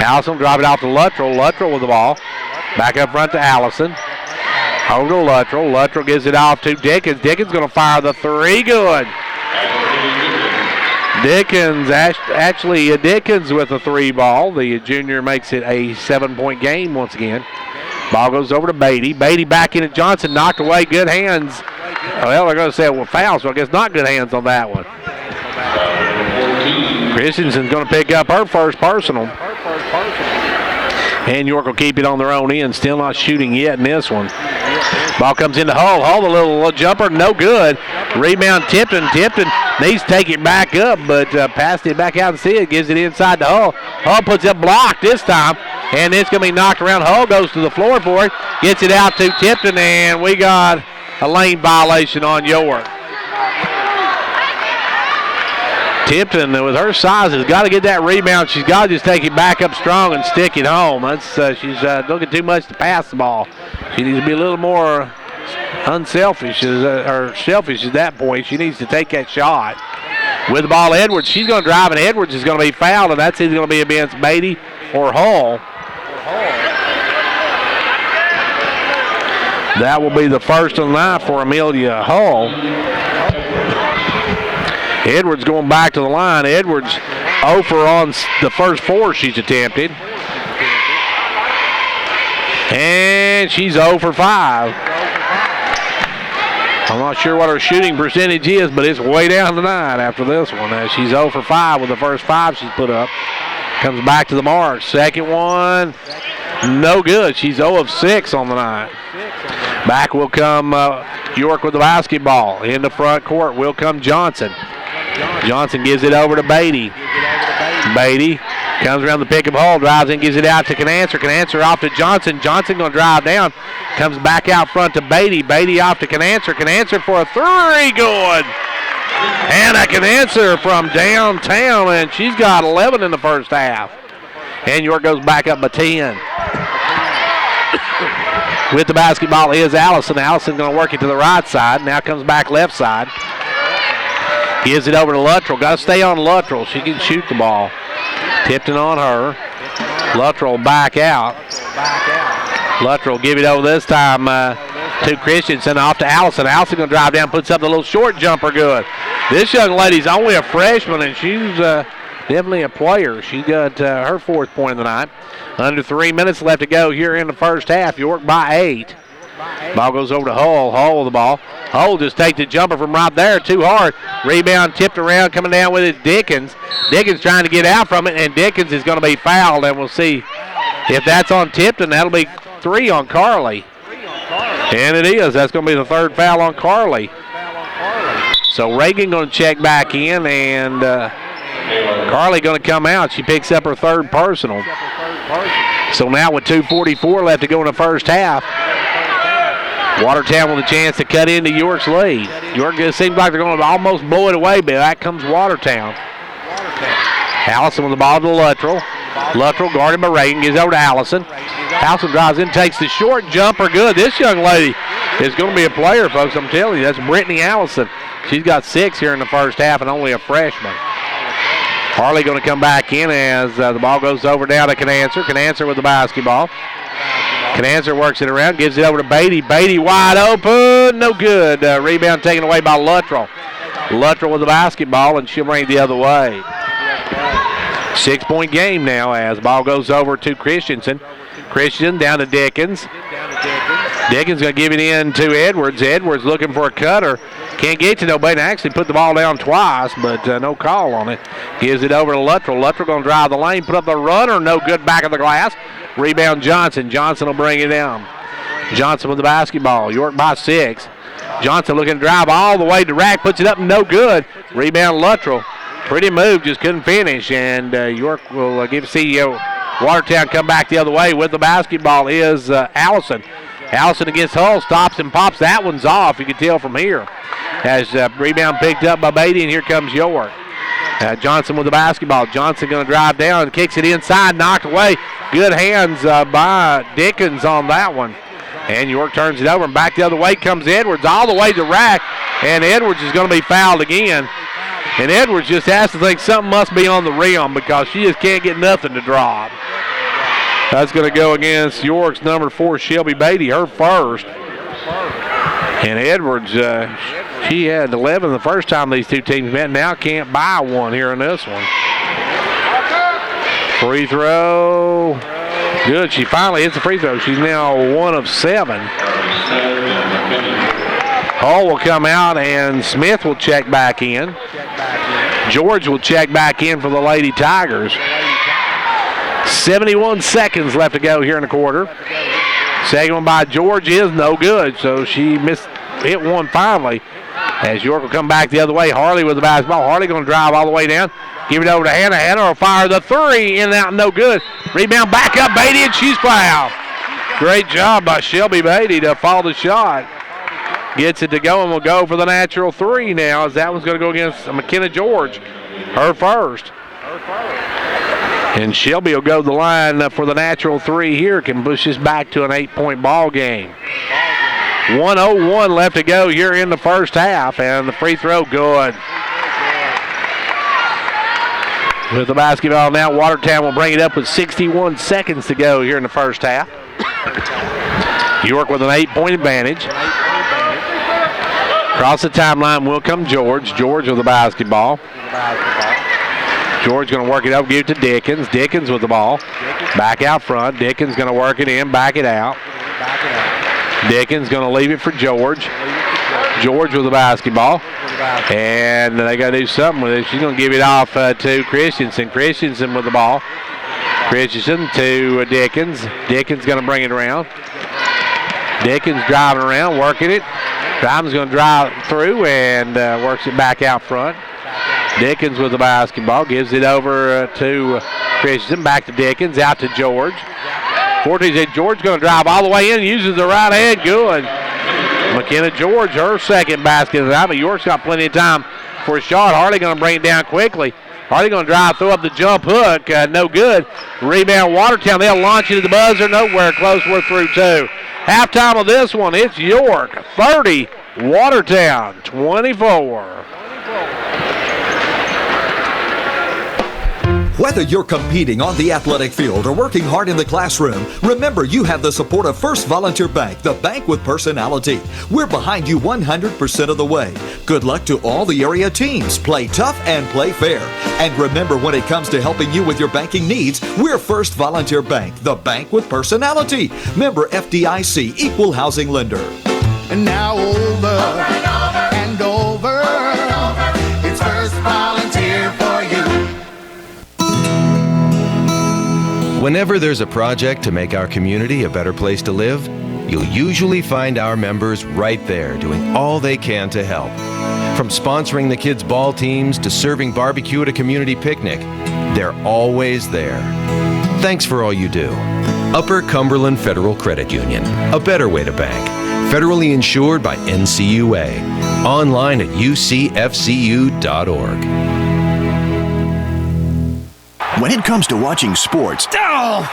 Allison will drive it off to Luttrell. Luttrell with the ball. Back up front to Allison. Over to Luttrell. Luttrell gives it off to Dickens. Dickens going to fire the 3. Good. Dickens, actually Dickens with a 3 ball. The junior makes it a 7-point game once again. Ball goes over to Beatty. Beatty back into Johnson. Knocked away. Good hands. Well, they're going to say it was foul, so I guess not good hands on that one. Christensen's going to pick up her first personal. And York will keep it on their own end. Still not shooting yet in this one. Ball comes into Hull. Hull, the little jumper, no good. Rebound Tipton. Tipton needs to take it back up, but passed it back out instead. Gives it inside to Hull. Hull puts it blocked this time, and it's going to be knocked around. Hull goes to the floor for it. Gets it out to Tipton, and we got a lane violation on York. Tipton, with her size, has got to get that rebound. She's got to just take it back up strong and stick it home. She's looking too much to pass the ball. She needs to be a little more unselfish or selfish at that point. She needs to take that shot. With the ball, Edwards. She's going to drive, and Edwards is going to be fouled, and that's either going to be against Beatty or Hull. That will be the first of the night for Amelia Hull. Edwards going back to the line. Edwards 0 for on the first 4 she's attempted. And she's 0 for 5. I'm not sure what her shooting percentage is, but it's way down tonight after this one. She's 0 for 5 with the first 5 she's put up. Comes back to the mark. Second one, no good. She's 0 of 6 on the night. Back will come York with the basketball. In the front court will come Johnson. Johnson gives it over to Beatty. Beatty comes around the pick and roll, drives in, gives it out to Canancer. Canancer off to Johnson. Johnson going to drive down. Comes back out front to Beatty. Beatty off to Canancer. Canancer for a three, good. Hannah Canancer from downtown, and she's got 11 in the first half. And York goes back up by 10. With the basketball is Allison. Allison going to work it to the right side. Now comes back left side. Gives it over to Luttrell. Got to stay on Luttrell. She can shoot the ball. Tipton on her. Luttrell back out. Luttrell give it over this time to Christensen. Off to Allison. Allison going to drive down, puts up the little short jumper good. This young lady's only a freshman, and she's definitely a player. She got her 4th point of the night. Under 3 minutes left to go here in the first half. York by 8. Ball goes over to Hull. Hull with the ball. Hull just take the jumper from right there. Too hard. Rebound tipped around. Coming down with it, Dickens. Dickens trying to get out from it, and Dickens is going to be fouled. And we'll see if that's on Tipton. That'll be 3 on Carly. And it is. That's going to be the 3rd foul on Carly. So Reagan going to check back in, and Carly going to come out. She picks up her 3rd personal. So now with 2:44 left to go in the first half, Watertown with a chance to cut into York's lead. York just seems like they're going to almost blow it away, but back comes Watertown. Allison with the ball to Luttrell. Luttrell guarded by Reagan, gives over to Allison. Allison drives in, takes the short jumper good. This young lady is going to be a player, folks. I'm telling you, that's Brittany Allison. She's got 6 here in the first half and only a freshman. Harley going to come back in as the ball goes over down to Canancer. Canancer with the basketball. Canancer works it around, gives it over to Beatty. Beatty wide open, no good. Rebound taken away by Luttrell. Luttrell with the basketball, and she'll bring it the other way. 6-point game now as the ball goes over to Christensen. Christensen down to Dickens. Dickens going to give it in to Edwards. Edwards looking for a cutter. Can't get to nobody. Actually put the ball down twice, but no call on it. Gives it over to Luttrell. Luttrell going to drive the lane, put up the runner. No good, back of the glass. Rebound Johnson. Johnson will bring it down. Johnson with the basketball. York by 6. Johnson looking to drive all the way to rack. Puts it up, no good. Rebound Luttrell. Pretty move, just couldn't finish. And York will give CEO Watertown come back the other way with the basketball is Allison. Allison against Hull, stops and pops. That one's off, you can tell from here. As rebound picked up by Beatty, and here comes York. Johnson with the basketball. Johnson going to drive down, kicks it inside, knocked away. Good hands by Dickens on that one. And York turns it over, and back the other way comes Edwards, all the way to rack. And Edwards is going to be fouled again. And Edwards just has to think something must be on the rim because she just can't get nothing to drop. That's going to go against York's number 4, Shelby Beatty, her first. And Edwards, she had 11 the first time these two teams met. Now can't buy one here in this one. Free throw. Good. She finally hits the free throw. She's now 1 of 7. Hall will come out, and Smith will check back in. George will check back in for the Lady Tigers. 71 seconds left to go here in the quarter. Second one by George is no good, so she hit one finally. As York will come back the other way. Harley with the basketball. Harley going to drive all the way down. Give it over to Hannah. Hannah will fire the 3, in and out, no good. Rebound back up, Beatty, and she's fouled. Great job by Shelby Beatty to follow the shot. Gets it to go, and will go for the natural 3 now, as that one's going to go against McKenna George, her first. And Shelby will go to the line for the natural 3 here. Can push this back to an 8-point ball game. 1:01 left to go here in the first half, and the free throw good. With the basketball now, Watertown will bring it up with 61 seconds to go here in the first half. York with an 8-point advantage. Across the timeline will come George. George with the basketball. George going to work it up, give it to Dickens. Dickens with the ball. Back out front. Dickens going to work it in, back it out. Dickens going to leave it for George. George with the basketball. And they got to do something with it. She's going to give it off to Christensen. Christensen with the ball. Christensen to Dickens. Dickens going to bring it around. Dickens driving around, working it. Diamond's going to drive through and works it back out front. Dickens with the basketball, gives it over to Christensen, back to Dickens, out to George. Forte said George going to drive all the way in, uses the right hand, good. McKenna George, her second basket of the night, but York's got plenty of time for a shot. Harley going to bring it down quickly. Harley going to drive, throw up the jump hook, no good. Rebound Watertown, they'll launch it to the buzzer, nowhere close, we're through two. Halftime of this one, it's York 30, Watertown 24. Whether you're competing on the athletic field or working hard in the classroom, remember you have the support of First Volunteer Bank, the bank with personality. We're behind you 100% of the way. Good luck to all the area teams. Play tough and play fair. And remember, when it comes to helping you with your banking needs, we're First Volunteer Bank, the bank with personality. Member FDIC, equal housing lender. And now over and over. It's First Volunteer for you. Whenever there's a project to make our community a better place to live, you'll usually find our members right there doing all they can to help. From sponsoring the kids' ball teams to serving barbecue at a community picnic, they're always there. Thanks for all you do. Upper Cumberland Federal Credit Union, a better way to bank. Federally insured by NCUA. Online at ucfcu.org. When it comes to watching sports,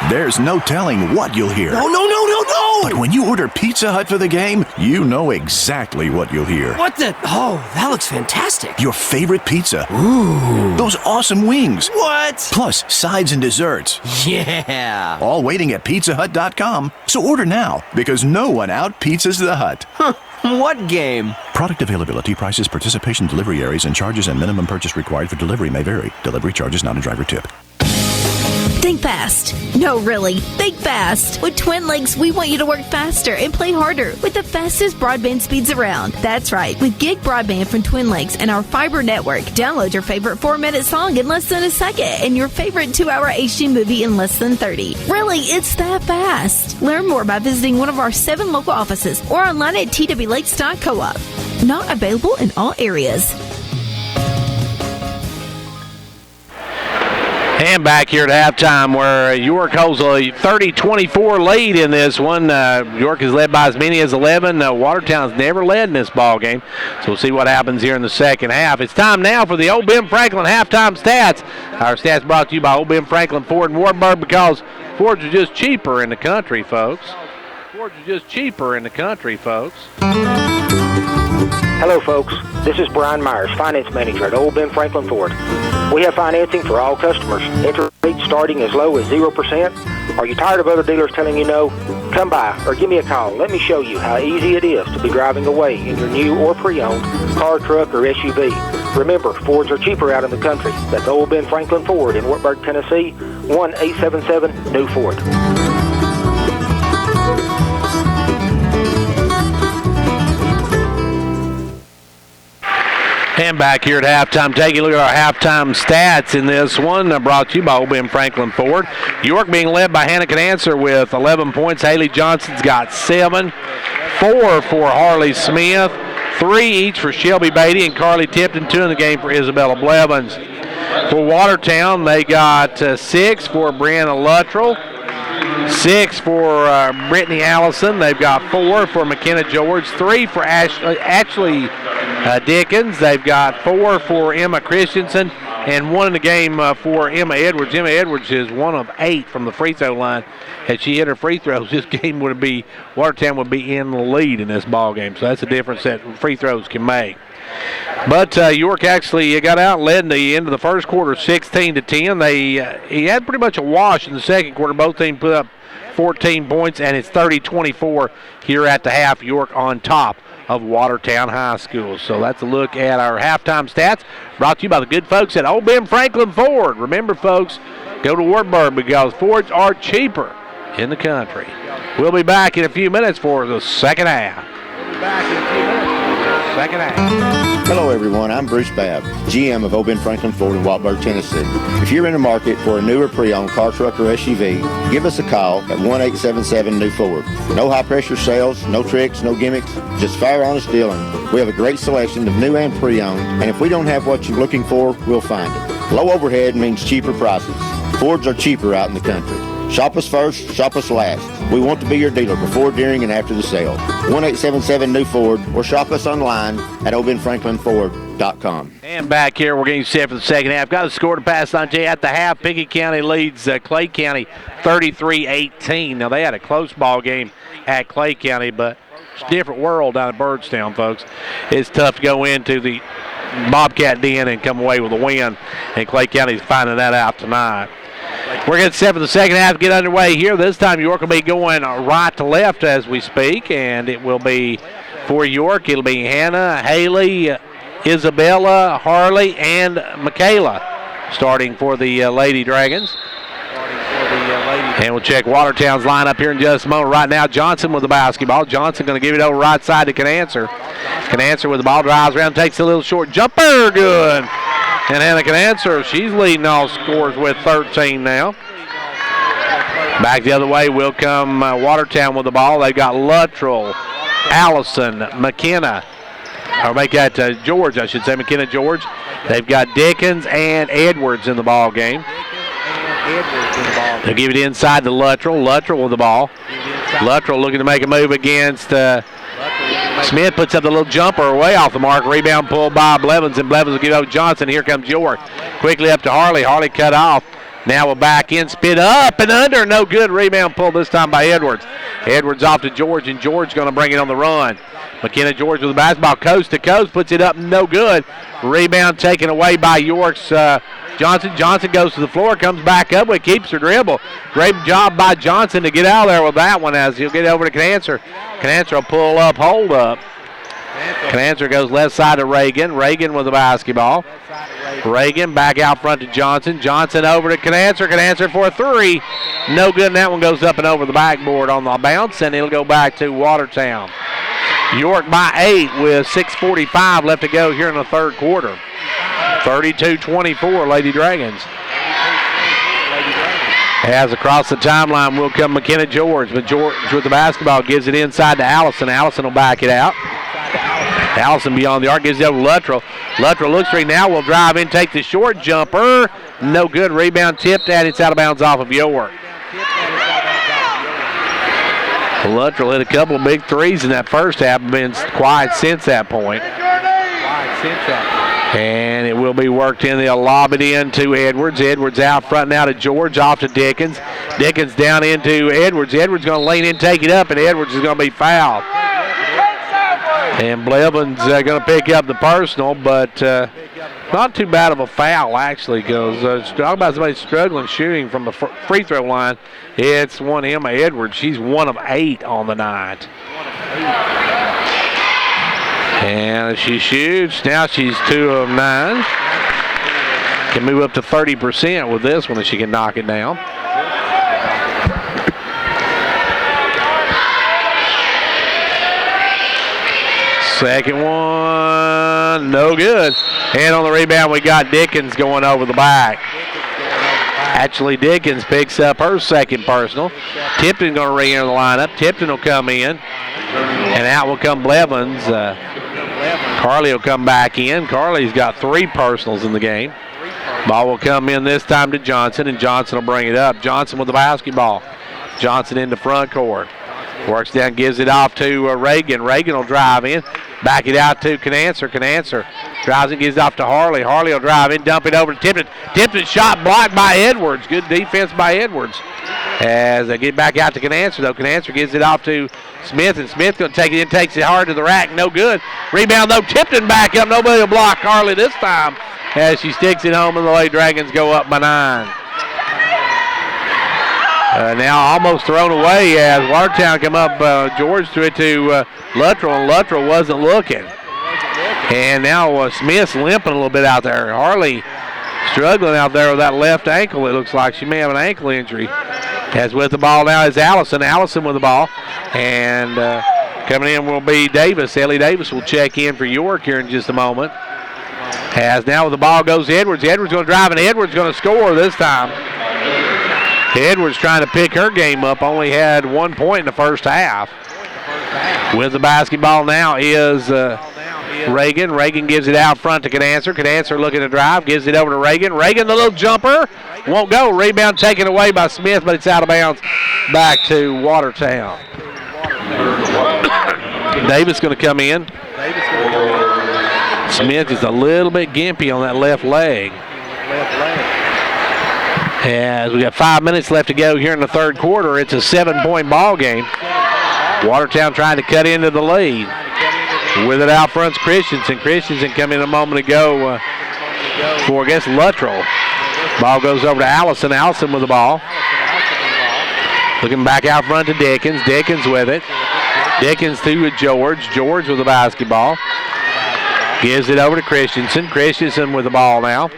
there's no telling what you'll hear. No! But when you order Pizza Hut for the game, you know exactly what you'll hear. What the? Oh, that looks fantastic. Your favorite pizza. Ooh. Those awesome wings. What? Plus sides and desserts. Yeah. All waiting at pizzahut.com. So order now, because no one out-pizzas the Hut. Huh. What game? Product availability, prices, participation, delivery areas, and charges and minimum purchase required for delivery may vary. Delivery charges not a driver tip. Think fast. No, really. Think fast. With Twin Lakes, we want you to work faster and play harder with the fastest broadband speeds around. That's right. With gig broadband from Twin Lakes and our fiber network, download your favorite 4-minute song in less than a second and your favorite 2-hour HD movie in less than 30. Really, it's that fast. Learn more by visiting one of our 7 local offices or online at twlakes.coop. Not available in all areas. And back here at halftime where York holds a 30-24 lead in this one. York is led by as many as 11. Watertown's never led in this ball game. So we'll see what happens here in the second half. It's time now for the Old Ben Franklin halftime stats. Our stats brought to you by Old Ben Franklin Ford in Wartburg, because Fords are just cheaper in the country, folks. Fords are just cheaper in the country, folks. Hello, folks. This is Brian Myers, Finance Manager at Old Ben Franklin Ford. We have financing for all customers. Interest rates starting as low as 0%. Are you tired of other dealers telling you no? Come by or give me a call. Let me show you how easy it is to be driving away in your new or pre-owned car, truck, or SUV. Remember, Fords are cheaper out in the country. That's Old Ben Franklin Ford in Wartburg, Tennessee, 1-877-NEW-FORD. And back here at halftime, taking a look at our halftime stats in this one, brought to you by Old Ben Franklin Ford. York being led by Hannah Canancer with 11 points. Haley Johnson's got 7. 4 for Harley Smith. 3 each for Shelby Beatty and Carly Tipton. 2 in the game for Isabella Blevins. For Watertown, they got 6 for Brianna Luttrell. 6 for Brittany Allison. They've got 4 for McKenna George. 3 for Ashley Dickens. They've got 4 for Emma Christensen and 1 in the game for Emma Edwards. Emma Edwards is 1 of 8 from the free throw line. Had she hit her free throws, this game would be, Watertown would be in the lead in this ball game. So that's a difference that free throws can make. But York actually got out and led in the end of the first quarter 16-10. He had pretty much a wash in the second quarter. Both teams put up 14 points, and it's 30-24 here at the half. York on top of Watertown High School. So that's a look at our halftime stats, brought to you by the good folks at Old Ben Franklin Ford. Remember, folks, go to Wartburg because Fords are cheaper in the country. We'll be back in a few minutes for the second half. second half. Hello, everyone. I'm Bruce Babb, GM of Oben Franklin Ford in Wattsburg, Tennessee. If you're in the market for a newer pre-owned car, truck, or SUV, give us a call at 1-877-NEW-FORD. No high-pressure sales, no tricks, no gimmicks, just fair, honest dealing. We have a great selection of new and pre-owned, and if we don't have what you're looking for, we'll find it. Low overhead means cheaper prices. Fords are cheaper out in the country. Shop us first, shop us last. We want to be your dealer before, during, and after the sale. 1-877-NEW-FORD or shop us online at ObenFranklinFord.com. And back here, we're getting set for the second half. Got a score to pass on to you at the half. Pickett County leads Clay County 33-18. Now, they had a close ball game at Clay County, but it's a different world down at Byrdstown, folks. It's tough to go into the Bobcat Den and come away with a win, and Clay County's finding that out tonight. We're getting set for the second half to get underway here. This time York will be going right to left as we speak, and it will be for York. It'll be Hannah, Haley, Isabella, Harley, and Michaela starting for the Lady Dragons. And we'll check Watertown's lineup here in just a moment. Right now, Johnson with the basketball. Johnson going to give it over right side to Canancer. Canancer with the ball, drives around, takes a little short jumper. Good. And Hannah Canancer, she's leading all scores with 13 now. Back the other way will come Watertown with the ball. They've got Luttrell, Allison, McKenna. Or make that George, I should say, McKenna George. They've got Dickens and Edwards in the ball game. They'll give it inside to Luttrell. Luttrell with the ball. Luttrell looking to make a move against Smith. Puts up the little jumper way off the mark. Rebound pulled by Blevins, and Blevins will give it over Johnson. Here comes York. Quickly up to Harley. Harley cut off. Now we'll back in, spit up and under. No good. Rebound pulled this time by Edwards. Edwards off to George, and George going to bring it on the run. McKenna George with the basketball, coast to coast, puts it up, no good. Rebound taken away by York's Johnson. Johnson goes to the floor, comes back up with, keeps her dribble. Great job by Johnson to get out of there with that one as he'll get over to Canancer. Canancer will pull up, hold up. Canancer goes left side to Reagan. Reagan with the basketball. Reagan back out front to Johnson. Johnson over to Canancer. Canancer for a three. No good, and that one goes up and over the backboard on the bounce, and it'll go back to Watertown. York by 8 with 6:45 left to go here in the third quarter. 32-24, Lady Dragons. As across the timeline will come McKenna George, but George with the basketball gives it inside to Allison. Allison will back it out. Allison beyond the arc, gives it over to Luttrell. Luttrell looks for it now, will drive in, take the short jumper. No good, rebound tipped at, it's out of bounds off of York. Luttrell hit a couple of big threes in that first half, been quiet since that point. And it will be worked in. They'll lob it in to Edwards. Edwards out front now to George, off to Dickens. Dickens down into Edwards. Edwards going to lean in, take it up, and Edwards is going to be fouled. And Blevins going to pick up the personal, but not too bad of a foul, actually, because talking about somebody struggling shooting from the free throw line. It's one Emma Edwards. She's 1 of 8 on the night. And she shoots. Now she's 2 of 9. Can move up to 30% with this one if she can knock it down. Second one, no good. And on the rebound, we got Dickens going over the back. Actually, Dickens picks up her second personal. Tipton going to re-enter the lineup. Tipton will come in, and out will come Blevins. Carly will come back in. Carly's got 3 personals in the game. Ball will come in this time to Johnson, and Johnson will bring it up. Johnson with the basketball. Johnson in the front court. Works down, gives it off to Reagan. Reagan will drive in. Back it out to Canancer. Canancer drives and gives it off to Harley. Harley will drive in, dump it over to Tipton. Tipton shot blocked by Edwards. Good defense by Edwards. As they get back out to Canancer, though. Canancer gives it off to Smith, and Smith going to take it in, takes it hard to the rack. No good. Rebound, though. Tipton back up. Nobody will block Harley this time as she sticks it home, and the Lady Dragons go up by 9. Now almost thrown away as Watertown come up. George threw it to Luttrell, and Luttrell wasn't looking. And now Smith's limping a little bit out there. Harley struggling out there with that left ankle. It looks like she may have an ankle injury. As with the ball now is Allison. Allison with the ball. And Coming in will be Davis. Ellie Davis will check in for York here in just a moment. As now the ball goes to Edwards. Edwards going to drive, and Edwards going to score this time. Edwards trying to pick her game up. Only had 1 point in the first half. With the basketball now is Reagan. Reagan gives it out front to Canancer. Canancer looking to drive. Gives it over to Reagan. Reagan, the little jumper. Won't go. Rebound taken away by Smith, but it's out of bounds. Back to Watertown. Davis going to come in. Smith is a little bit gimpy on that left leg. As we got 5 minutes left to go here in the third quarter, it's a 7-point ball game. Watertown trying to cut into the lead. With it out front's Christensen. Christensen come in a moment ago for, I guess, Luttrell. Ball goes over to Allison. Allison with the ball. Looking back out front to Dickens. Dickens with it. Dickens to George. George with the basketball. Gives it over to Christensen. Christensen with the ball now.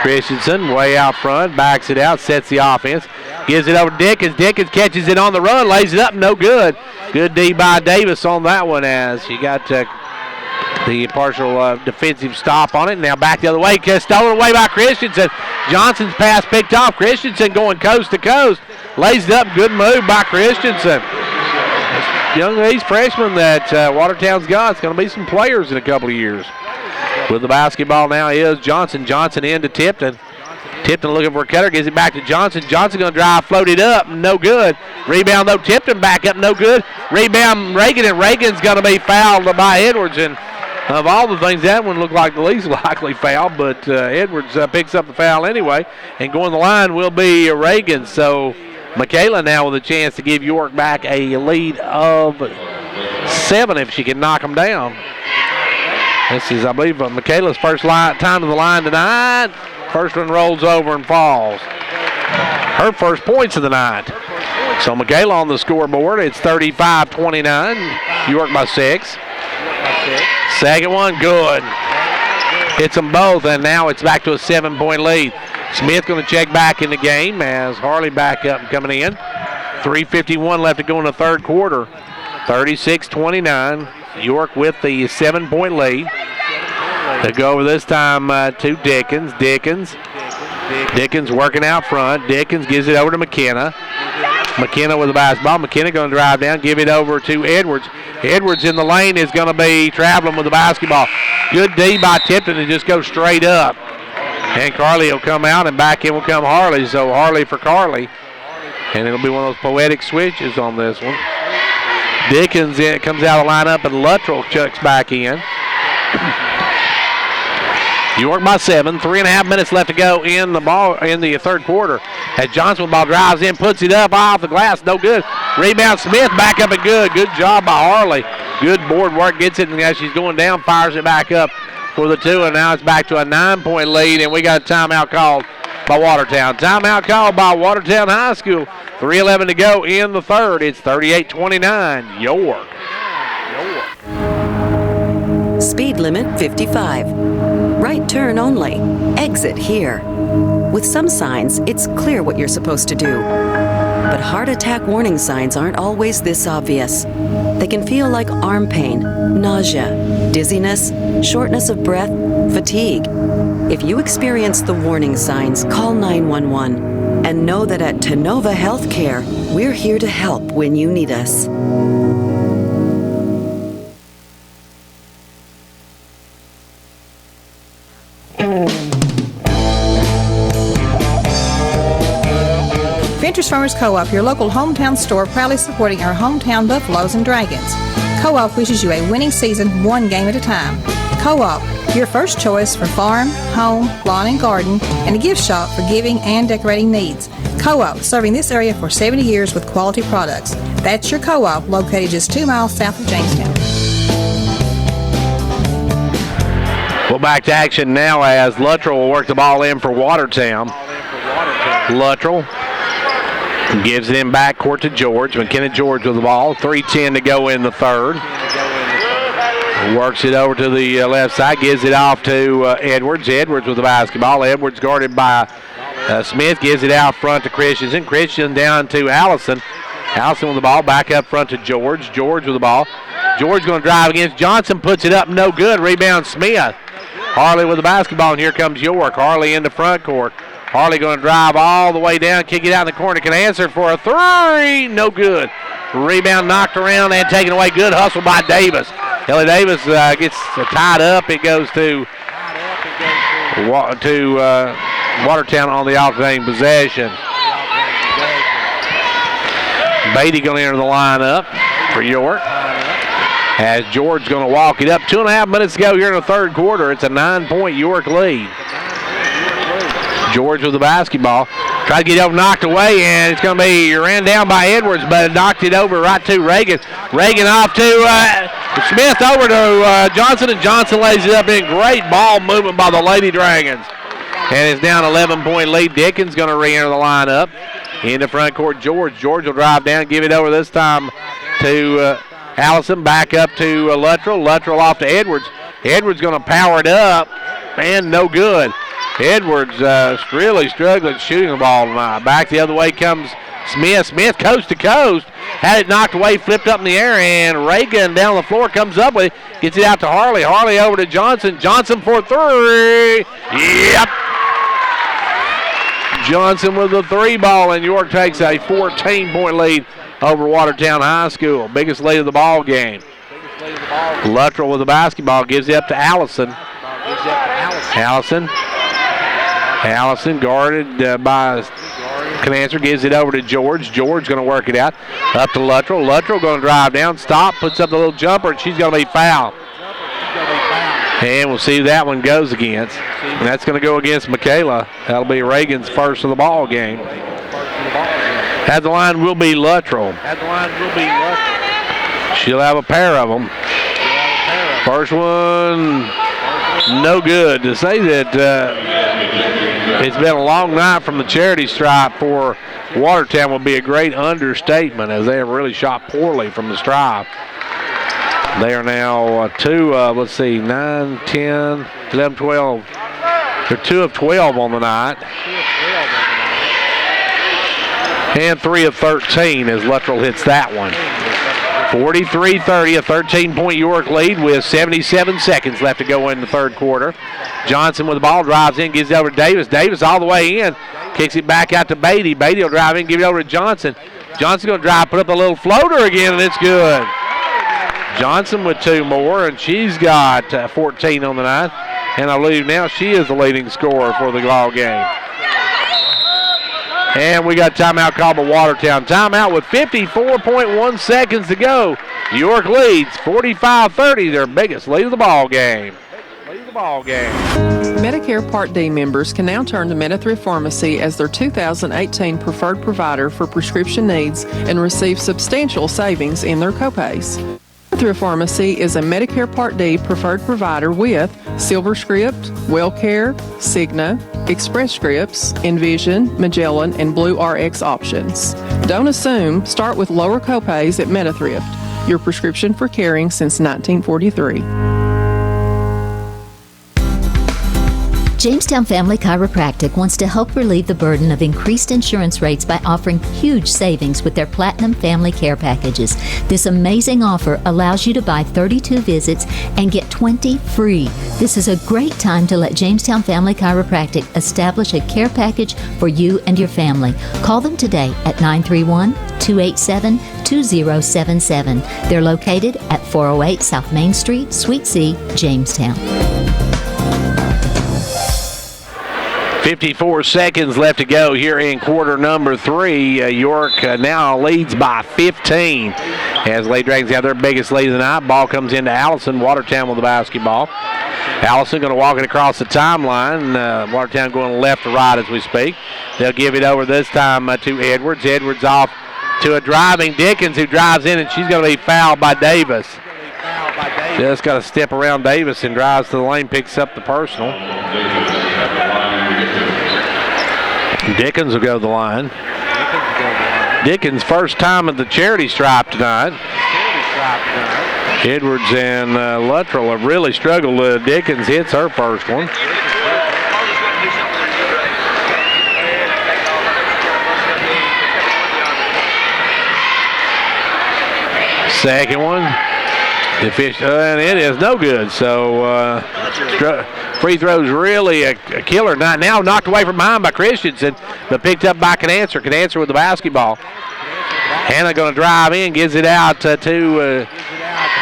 Christensen way out front. Backs it out. Sets the offense. Gives it over to Dickens. Dickens catches it on the run. Lays it up. No good. Good D by Davis on that one as she got the partial defensive stop on it. Now back the other way. Stolen away by Christensen. Johnson's pass picked off. Christensen going coast to coast. Lays it up. Good move by Christensen. These freshmen that Watertown's got, it's going to be some players in a couple of years. With the basketball now is Johnson. Johnson into Tipton. Tipton looking for a cutter. Gives it back to Johnson. Johnson going to drive, float it up. No good. Rebound, though. Tipton back up. No good. Rebound, Reagan. And Reagan's going to be fouled by Edwards. And of all the things, that one looked like the least likely foul. But Edwards picks up the foul anyway. And going the line will be Reagan. So Michaela now with a chance to give York back a lead of 7 if she can knock them down. This is, I believe, Michaela's first time to the line tonight. First one rolls over and falls. Her first points of the night. So Michaela on the scoreboard. It's 35-29. York by 6. Second one, good. Hits them both, and now it's back to a 7-point lead. Smith going to check back in the game as Harley back up and coming in. 3:51 left to go in the third quarter. 36-29. York with the 7-point lead. They go over this time to Dickens. Dickens working out front. Dickens gives it over to McKenna. McKenna with the basketball. McKenna going to drive down, give it over to Edwards. Edwards in the lane is going to be traveling with the basketball. Good D by Tipton to just go straight up. And Carly will come out, and back in will come Harley. So Harley for Carly. And it'll be one of those poetic switches on this one. Dickens comes out of the lineup, and Luttrell chucks back in. York by 7. 3.5 minutes left to go in the third quarter. As Johnson with the ball drives in, puts it up off the glass, no good. Rebound Smith, back up and good. Good job by Harley. Good board work, gets it, and as she's going down, fires it back up for the 2, and now it's back to a 9-point lead, and we got a timeout called by Watertown. Timeout called by Watertown High School. 3:11 to go in the third. It's 38-29. York. Speed limit 55. Right turn only. Exit here. With some signs, it's clear what you're supposed to do. But heart attack warning signs aren't always this obvious. They can feel like arm pain, nausea, dizziness, shortness of breath, fatigue. If you experience the warning signs, call 911 and know that at Tenova Healthcare, we're here to help when you need us. Ventures Farmers Co-op, your local hometown store, proudly supporting our hometown Buffaloes and Dragons. Co-op wishes you a winning season, one game at a time. Co-op, your first choice for farm, home, lawn and garden, and a gift shop for giving and decorating needs. Co-op, serving this area for 70 years with quality products. That's your Co-op, located just 2 miles south of Jamestown. Well, back to action now as Luttrell will work the ball in for Watertown. Luttrell gives it in back court to George. McKenna George with the ball. 3:10 to go in the third. Works it over to the left side. Gives it off to Edwards. Edwards with the basketball. Edwards guarded by Smith. Gives it out front to Christensen. Christensen down to Allison. Allison with the ball, back up front to George. George with the ball. George going to drive against Johnson, puts it up, no good. Rebound Smith. Harley with the basketball, and here comes York. Harley in the front court. Harley going to drive all the way down, kick it out in the corner, can answer for a three, no good. Rebound knocked around and taken away. Good hustle by Davis. Ellie Davis gets tied up. It goes to Watertown on the alternating possession. Beatty going to enter the lineup for York. As George going to walk it up. 2.5 minutes to go here in the third quarter. It's a 9-point York lead. George with the basketball. Try to get it over, knocked away, and it's going to be ran down by Edwards, but it knocked it over right to Reagan. Reagan off to Smith, over to Johnson, and Johnson lays it up in. Great ball movement by the Lady Dragons. And it's down 11-point lead. Dickens going to re-enter the lineup. In the front court, George. George will drive down, give it over this time to Allison. Back up to Luttrell. Luttrell off to Edwards. Edwards going to power it up, and no good. Edwards really struggling shooting the ball tonight. Back the other way comes Smith. Smith coast to coast. Had it knocked away, flipped up in the air, and Reagan down the floor comes up with it. Gets it out to Harley. Harley over to Johnson. Johnson for three. Yep. Johnson with the three ball, and York takes a 14-point lead over Watertown High School. Biggest lead of the ball game. Luttrell with the basketball, gives it up to Allison. Allison guarded by Canancer, gives it over to George. George going to work it out. Up to Luttrell. Luttrell going to drive down, stop, puts up the little jumper, and she's going to be fouled. And we'll see who that one goes against. And that's going to go against Michaela. That'll be Reagan's first of the ball game. At the line will be Luttrell. She'll have a pair of them. First one, no good. To say that it's been a long night from the charity stripe for Watertown would be a great understatement, as they have really shot poorly from the stripe. They are now 2 of, 9, 10, 11, 12. They're 2 of 12 on the night. And 3 of 13 as Luttrell hits that one. 43-30, a 13-point York lead with 77 seconds left to go in the third quarter. Johnson with the ball, drives in, gives it over to Davis. Davis all the way in, kicks it back out to Beatty. Beatty will drive in, give it over to Johnson. Johnson going to drive, put up a little floater again, and it's good. Johnson with 2 more, and she's got 14 on the night. And I believe now she is the leading scorer for the ball game. And we got timeout called by Watertown. Timeout with 54.1 seconds to go. York leads 45-30, their biggest lead of the ball game. Medicare Part D members can now turn to MetaThrift Pharmacy as their 2018 preferred provider for prescription needs and receive substantial savings in their copays. MetaThrift Pharmacy is a Medicare Part D preferred provider with SilverScript, WellCare, Cigna, Express Scripts, Envision, Magellan, and Blue RX options. Don't assume. Start with lower copays at MetaThrift, your prescription for caring since 1943. Jamestown Family Chiropractic wants to help relieve the burden of increased insurance rates by offering huge savings with their Platinum Family Care Packages. This amazing offer allows you to buy 32 visits and get 20 free. This is a great time to let Jamestown Family Chiropractic establish a care package for you and your family. Call them today at 931-287-2077. They're located at 408 South Main Street, Suite C, Jamestown. 54 seconds left to go here in quarter number 3. York now leads by 15 as Lady Dragons have their biggest lead of the night. Ball comes into Allison. Watertown with the basketball. Allison going to walk it across the timeline. Watertown going left to right as we speak. They'll give it over this time to Edwards. Edwards off to a driving Dickens, who drives in, and she's going to be fouled by Davis. Just got to step around Davis and drives to the lane, picks up the personal. Dickens will go to the line. Dickens' first time at the charity stripe tonight. Edwards and Luttrell have really struggled. Dickens hits her first one. Second one. And it is no good. So free throws really a killer. Now knocked away from behind by Christensen, but picked up by Canancer. Canancer with the basketball. Hannah going to drive in, gives it out to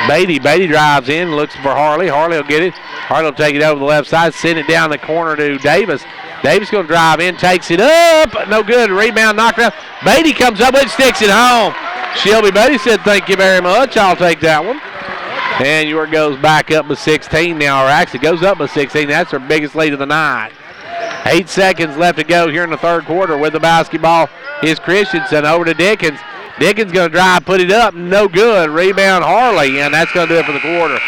Beatty. Beatty drives in, looks for Harley. Harley will get it. Harley will take it over the left side, send it down the corner to Davis. Davis going to drive in, takes it up. No good. Rebound knocked out. Beatty comes up with it, sticks it home. Shelby Beatty said, thank you very much. I'll take that one. And York goes back up with 16 now, or actually goes up with 16. That's their biggest lead of the night. 8 seconds left to go here in the third quarter. With the basketball is Christensen over to Dickens. Dickens going to drive, put it up, no good. Rebound Harley, and that's going to do it for the quarter.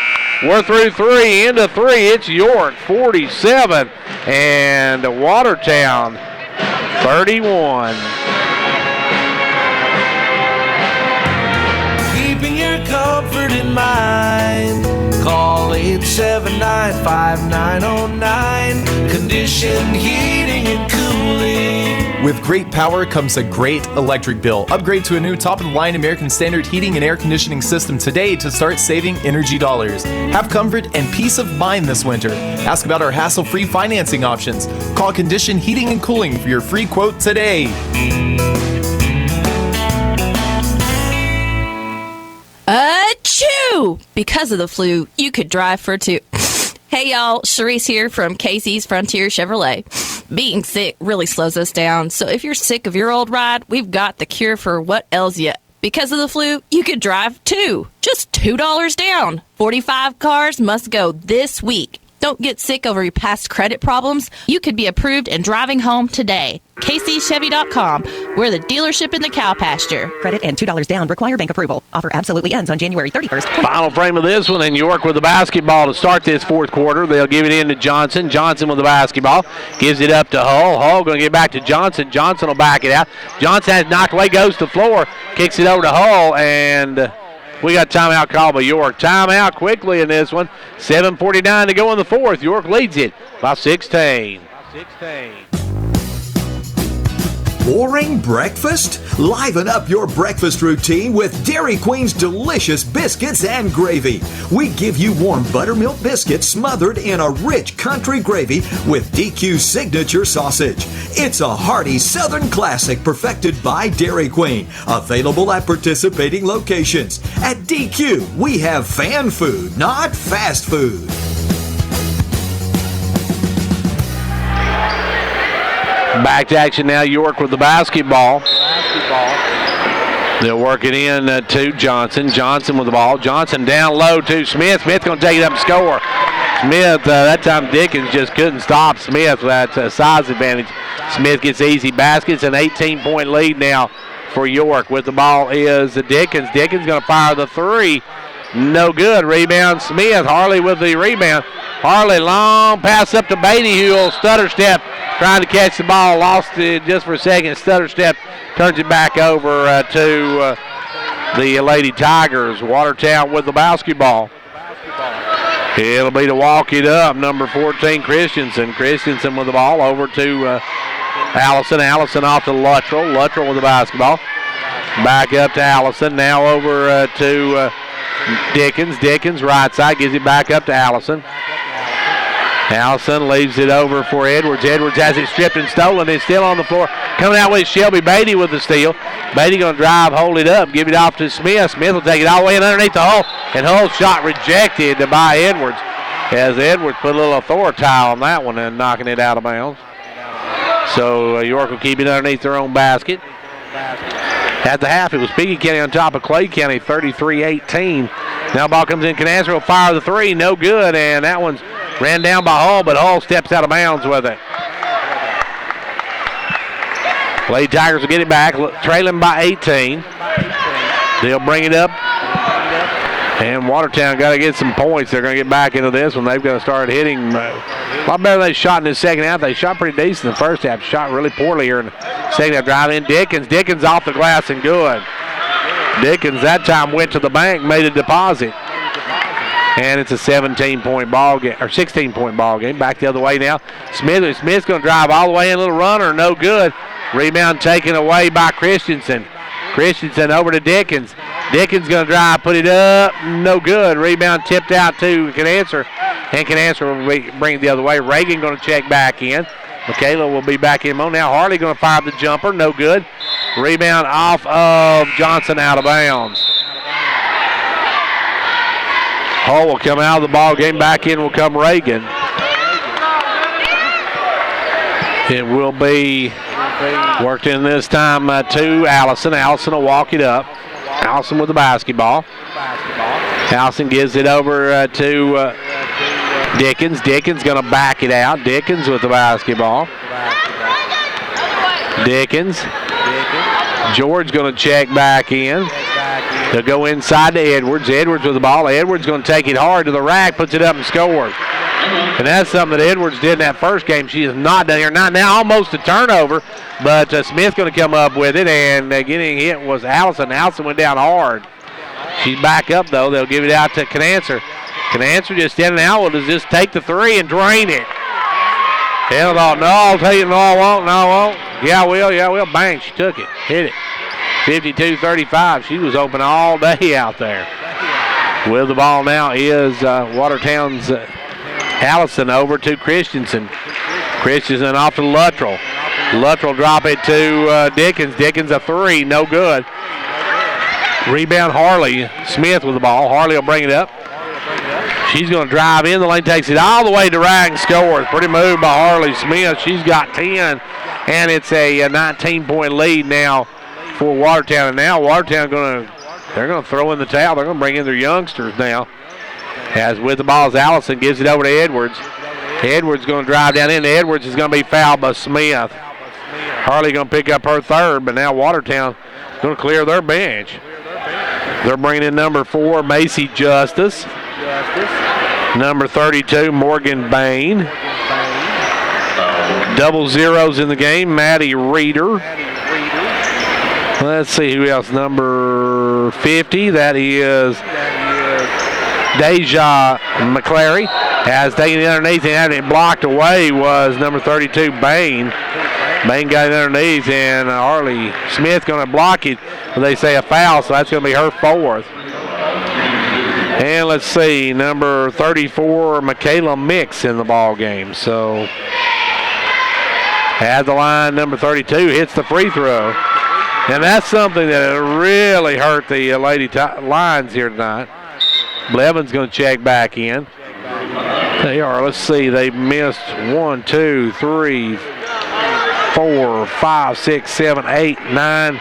We're through 3, into 3. It's York 47 and Watertown 31. Keeping your comfort in mind. Call 879-5909. Condition heating and cooling. With great power comes a great electric bill. Upgrade to a new top-of-the-line American Standard heating and air conditioning system today to start saving energy dollars. Have comfort and peace of mind this winter. Ask about our hassle-free financing options. Call Condition Heating and Cooling for your free quote today. Achoo! Because of the flu, you could drive for 2. Hey y'all, Sharice here from Casey's Frontier Chevrolet. Being sick really slows us down, so if you're sick of your old ride, we've got the cure for what ails you. Because of the flu, you could drive 2. Just $2 down. 45 cars must go this week. Don't get sick over your past credit problems. You could be approved and driving home today. KCChevy.com. We're the dealership in the cow pasture. Credit and $2 down require bank approval. Offer absolutely ends on January 31st. Final frame of this one, and York with the basketball to start this fourth quarter. They'll give it in to Johnson. Johnson with the basketball. Gives it up to Hull. Hull going to get back to Johnson. Johnson will back it out. Johnson has knocked away, goes to the floor, kicks it over to Hull, and we got timeout called by York. Timeout quickly in this one. 7:49 to go in the fourth. York leads it by 16. Boring breakfast? Liven up your breakfast routine with Dairy Queen's delicious biscuits and gravy. We give you warm buttermilk biscuits smothered in a rich country gravy with DQ's signature sausage. It's a hearty Southern classic perfected by Dairy Queen. Available at participating locations. At DQ, we have fan food, not fast food. Back to action now, York with the basketball. They'll work it in to Johnson. Johnson with the ball. Johnson down low to Smith. Smith going to take it up and score. Smith, that time Dickens just couldn't stop Smith with that size advantage. Smith gets easy baskets, an 18-point lead now for York. With the ball is Dickens. Dickens going to fire the 3. No good. Rebound Smith. Harley with the rebound. Harley, long pass up to Beatty, who will stutter step, trying to catch the ball. Lost it just for a second. Stutter step, turns it back over to the Lady Tigers. Watertown with the basketball. It'll be to walk it up. Number 14, Christensen. Christensen with the ball over to Allison. Allison off to Luttrell. Luttrell with the basketball. Back up to Allison. Now over to Dickens. Dickens, right side, gives it back up to Allison. Allison leaves it over for Edwards. Edwards has it stripped and stolen. It's still on the floor. Coming out with Shelby Beatty with the steal. Beatty going to drive, hold it up, give it off to Smith. Smith will take it all the way in underneath the Hull. And Hull's shot rejected by Edwards. As Edwards put a little authority on that one and knocking it out of bounds. So York will keep it underneath their own basket. At the half, it was Pekin County on top of Clay County, 33-18. Now ball comes in. Canasser will fire the 3. No good, and that one's ran down by Hull, but Hull steps out of bounds with it. Lady Tigers will get it back, trailing by 18. They'll bring it up. And Watertown got to get some points. They're going to get back into this one. They've got to start hitting a lot better than they shot in the second half. They shot pretty decent in the first half. Shot really poorly here in the second half. Drive in Dickens. Dickens off the glass and good. Dickens that time went to the bank, made a deposit. And it's a 17-point ball game, or 16-point ball game. Back the other way now. Smith's going to drive all the way in, a little runner, no good. Rebound taken away by Christensen. Christensen over to Dickens. Dickens going to drive, put it up, no good. Rebound tipped out to Canancer, and Canancer will bring it the other way. Reagan going to check back in. Michaela will be back in. Now Harley going to fire the jumper, no good. Rebound off of Johnson, out of bounds. Hull will come out of the ball game. Back in will come Reagan. It will be worked in this time to Allison. Allison will walk it up. Allison with the basketball. Allison gives it over to Dickens. Dickens going to back it out. Dickens with the basketball. Dickens. George going to check back in. They'll go inside to Edwards. Edwards with the ball. Edwards going to take it hard to the rack, puts it up and scores. And that's something that Edwards did in that first game. She has not done here. Not now, almost a turnover, but Smith going to come up with it, and getting hit was Allison. Allison went down hard. She's back up, though. They'll give it out to Canancer. Canancer just standing out. Will just take the three and drain it. Hell no, I'll tell you, no, I won't, no, I won't. Yeah, I will. Bang, she took it, hit it. 52-35. She was open all day out there. With the ball now is Watertown's Allison over to Christensen. Christensen off to Luttrell. Luttrell drop it to Dickens. Dickens a three, no good. Rebound Harley. Smith with the ball. Harley will bring it up. She's going to drive in the lane, takes it all the way to rack and scores. Pretty move by Harley Smith. She's got 10, and it's a 19-point lead now for Watertown. And now Watertown they're going to throw in the towel. They're going to bring in their youngsters now. As with the ball is Allison, gives it over to Edwards. Edwards going to drive down in. Edwards is going to be fouled by Smith. Harley going to pick up her third, but now Watertown going to clear their bench. They're bringing in number 4, Macy Justice. Number 32, Morgan Bain. Double zeros in the game, Maddie Reeder. Let's see who else. Number 50, that is Deja McClary. Has taken it underneath and having it blocked away was number 32, Bain. Bain got it underneath, and Harley Smith going to block it. They say a foul, so that's going to be her fourth. And let's see, number 34, Michaela Mix in the ball game. So at the line, number 32 hits the free throw. And that's something that really hurt the Lady Lions here tonight. Blevins going to check back in. They are, let's see, they missed 1, 2, 3, 4, 5, 6, 7, 8, 9.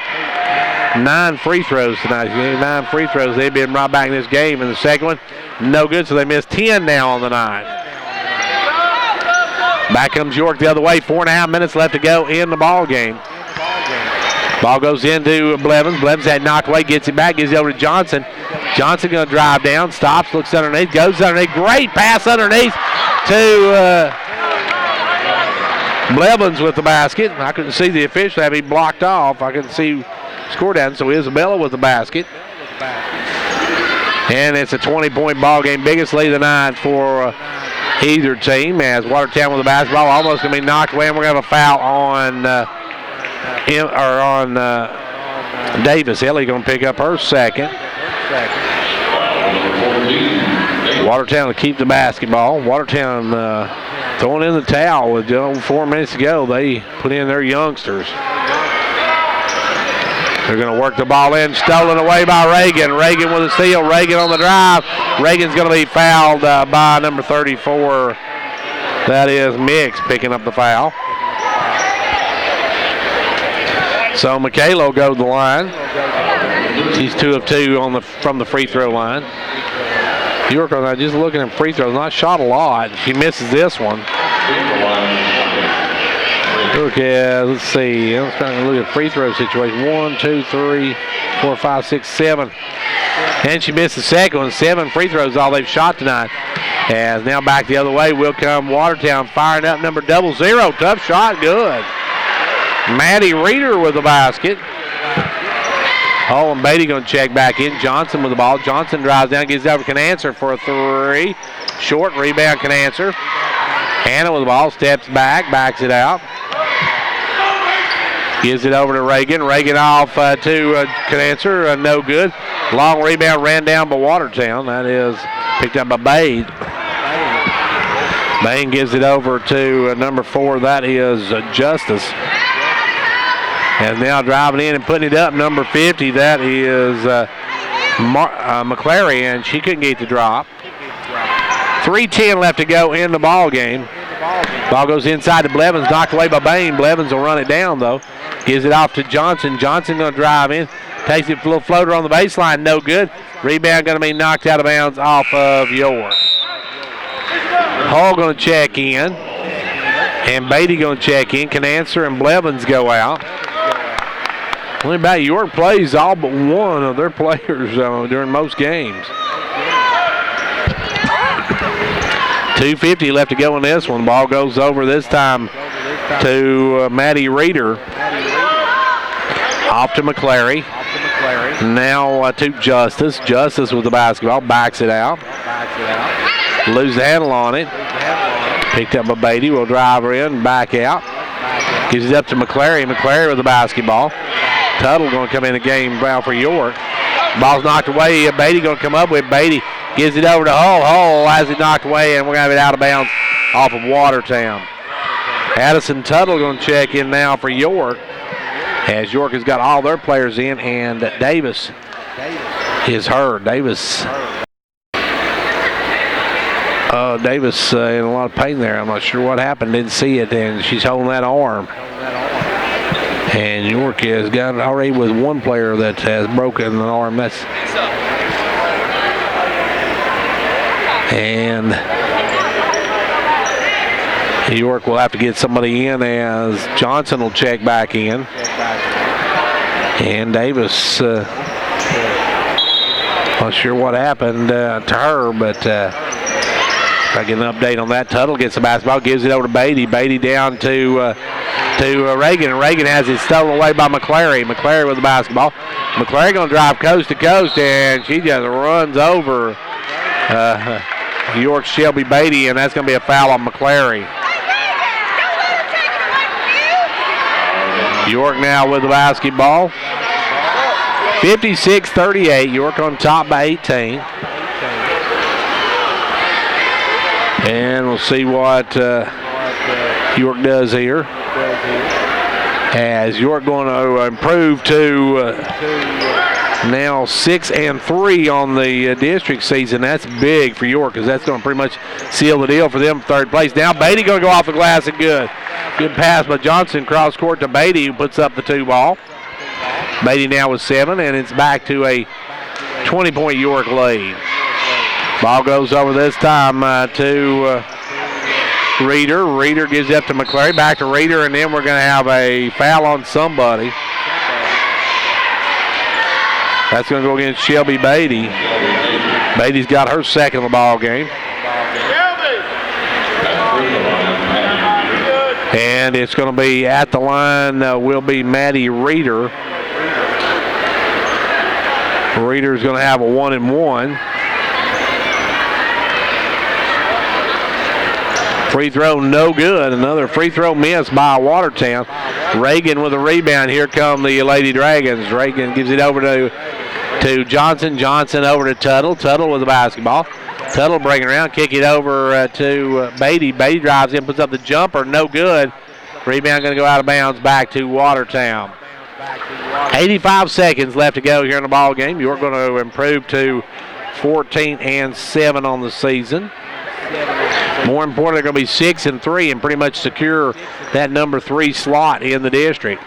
9 free throws tonight. 9 free throws. They've been right back in this game. In the second one, no good, so they missed 10 now on the night. Back comes York the other way. 4.5 minutes left to go in the ball game. Ball goes into Blevins. Blevins had knocked away, gets it back, gives it over to Johnson. Johnson going to drive down, stops, looks underneath, goes underneath. Great pass underneath to Blevins with the basket. I couldn't see the official have him blocked off. I couldn't see score down, so Isabella with the basket. And it's a 20-point ball game, biggest lead of the night for either team, as Watertown with the basketball almost going to be knocked away, and we're going to have a foul on Davis. Ellie going to pick up her second. Watertown to keep the basketball. Watertown throwing in the towel with 4 minutes to go. They put in their youngsters. They're going to work the ball in, stolen away by Reagan. Reagan with a steal. Reagan on the drive. Reagan's going to be fouled by number 34. That is Mix picking up the foul. So Michaela will go to the line. She's 2 of 2 from the free throw line. York on that, just looking at free throws, not shot a lot. She misses this one. Okay, let's see. I was trying to look at free throw situation. 1, 2, 3, 4, 5, 6, 7. And she missed the second one. 7 free throws, all they've shot tonight. As now back the other way will come Watertown firing up number 00. Tough shot, good. Maddie Reeder with the basket. Hull and Beatty going to check back in. Johnson with the ball. Johnson drives down, gives it over to Canancer for a 3. Short rebound, Canancer. Hannah with the ball, steps back, backs it out. Gives it over to Reagan. Reagan off to Canancer, no good. Long rebound ran down by Watertown. That is picked up by Bade. Bain gives it over to number 4. That is Justice. And now driving in and putting it up, number 50. That is McClary, and she couldn't get the drop. 3:10 left to go in the ball game. Ball goes inside to Blevins, knocked away by Bain. Blevins will run it down, though. Gives it off to Johnson. Johnson going to drive in. Takes it, a little floater on the baseline, no good. Rebound going to be knocked out of bounds off of York. Hall going to check in, and Beatty going to check in. Canancer and Blevins go out. Only about York plays all but one of their players during most games. 2:50 left to go in this one. Ball goes over this time to Maddie Reeder. Off to McClary. Now to Justice. Justice with the basketball, backs it out. Lose the handle on it. Picked up by Beatty. Will drive her in, back out. Gives it up to McClary. McClary with the basketball. Tuttle going to come in the game now for York. Ball's knocked away. Beatty going to come up with. Beatty gives it over to Hull. Hull has it knocked away, and we're going to have it out of bounds off of Watertown. Addison Tuttle going to check in now for York, as York has got all their players in, and Davis is hurt. Davis in a lot of pain there. I'm not sure what happened. Didn't see it, and she's holding that arm. And York has got already with one player that has broken an arm. And York will have to get somebody in, as Johnson will check back in. And Davis, not sure what happened to her, but if I get an update on that. Tuttle gets the basketball, gives it over to Beatty. Beatty down to Reagan, and Reagan has it stolen away by McClary. McClary with the basketball. McClary going to drive coast to coast, and she just runs over York Shelby Beatty, and that's going to be a foul on McClary. York now with the basketball. 56-38. York on top by 18. And we'll see what York does here. As York going to improve to now 6-3 on the district season. That's big for York, because that's going to pretty much seal the deal for them, third place. Now Beatty going to go off the glass and good. Good pass by Johnson, cross court to Beatty, who puts up the 2 ball. Beatty now with 7, and it's back to a 20-point York lead. Ball goes over this time to Reeder. Reeder gives it up to McClary. Back to Reeder, and then we're going to have a foul on somebody. That's going to go against Shelby Beatty. Beatty's got her second of the ball game. And it's going to be at the line will be Maddie Reeder. Reeder's going to have a 1-and-1. Free throw no good. Another free throw miss by Watertown. Reagan with a rebound. Here come the Lady Dragons. Reagan gives it over to Johnson. Johnson over to Tuttle. Tuttle with the basketball. Tuttle breaking around. Kick it over to Beatty. Beatty drives in, puts up the jumper. No good. Rebound going to go out of bounds back to Watertown. 85 seconds left to go here in the ball game. You're going to improve to 14-7 on the season. More important, they're going to be 6-3 and pretty much secure that number 3 slot in the district.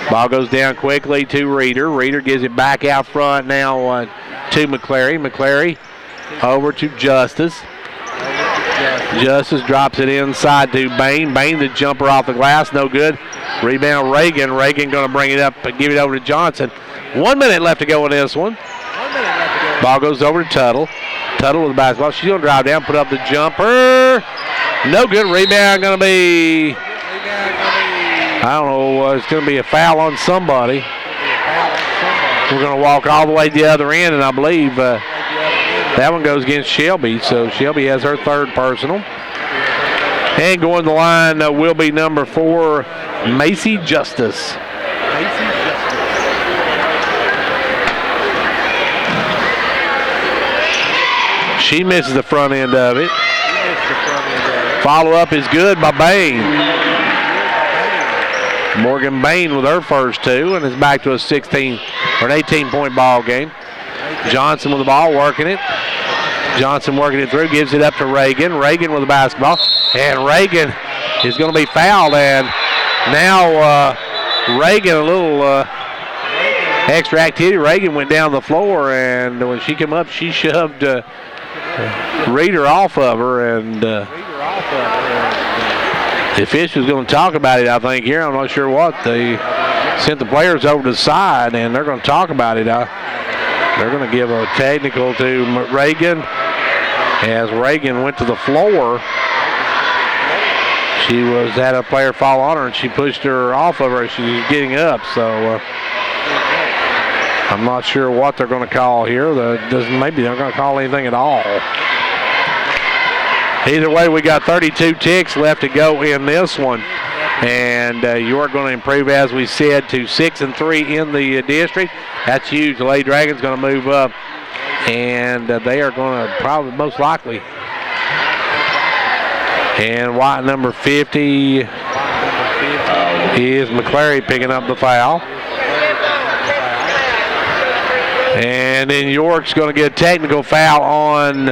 Ball goes down quickly to Reeder. Reeder gives it back out front now to McClary. McClary over to Justice. Justice drops it inside to Bain. Bain, the jumper off the glass, no good. Rebound Reagan. Reagan going to bring it up and give it over to Johnson. 1 minute left to go in this one. Ball goes over to Tuttle. Tuttle with the basketball. She's going to drive down, put up the jumper. No good. Rebound going to be, I don't know, it's going to be a foul on somebody. We're going to walk all the way to the other end, and I believe that one goes against Shelby. So Shelby has her third personal. And going to the line will be number 4, Macy Justice. She misses the front end of it. Follow-up is good by Bain. Morgan Bain with her first two, and it's back to a 16 or an 18-point ball game. Johnson with the ball, working it. Johnson working it through, gives it up to Reagan. Reagan with the basketball, and Reagan is going to be fouled. And now Reagan, a little extra activity. Reagan went down the floor, and when she came up, she shoved Reader off of her, and the official's going to talk about it, I think, here. I'm not sure what. They sent the players over to the side, and they're going to talk about it. They're going to give a technical to Reagan as Reagan went to the floor. She had a player fall on her, and she pushed her off of her as she was getting up. So I'm not sure what they're going to call here. Maybe they're going to call anything at all. Either way, we got 32 ticks left to go in this one. And you're going to improve, as we said, to 6-3 in the district. That's huge. The Lady Dragons going to move up, and they are going to probably most likely. And White number 50 is McClary picking up the foul. And then York's going to get a technical foul on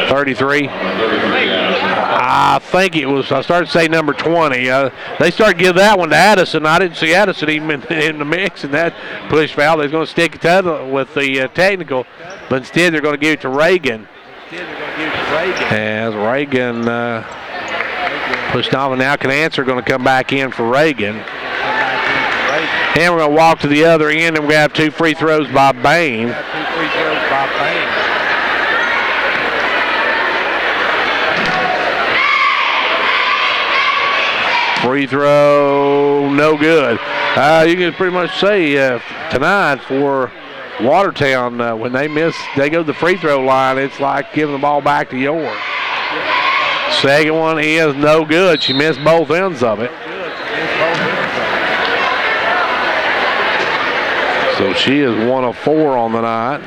33. I think it was, I started to say number 20. They started to give that one to Addison. I didn't see Addison even in the mix, and that push foul. They're going to stick it with the technical, but instead they're going to give it to Reagan. As Reagan pushed off, and now Canancer going to come back in for Reagan. And we're going to walk to the other end, and we're going to have two free throws by Bain. Free throw, no good. You can pretty much say tonight for Watertown, when they go to the free throw line, it's like giving the ball back to York. Second one is no good. She missed both ends of it. So she is 1 of 4 on the night.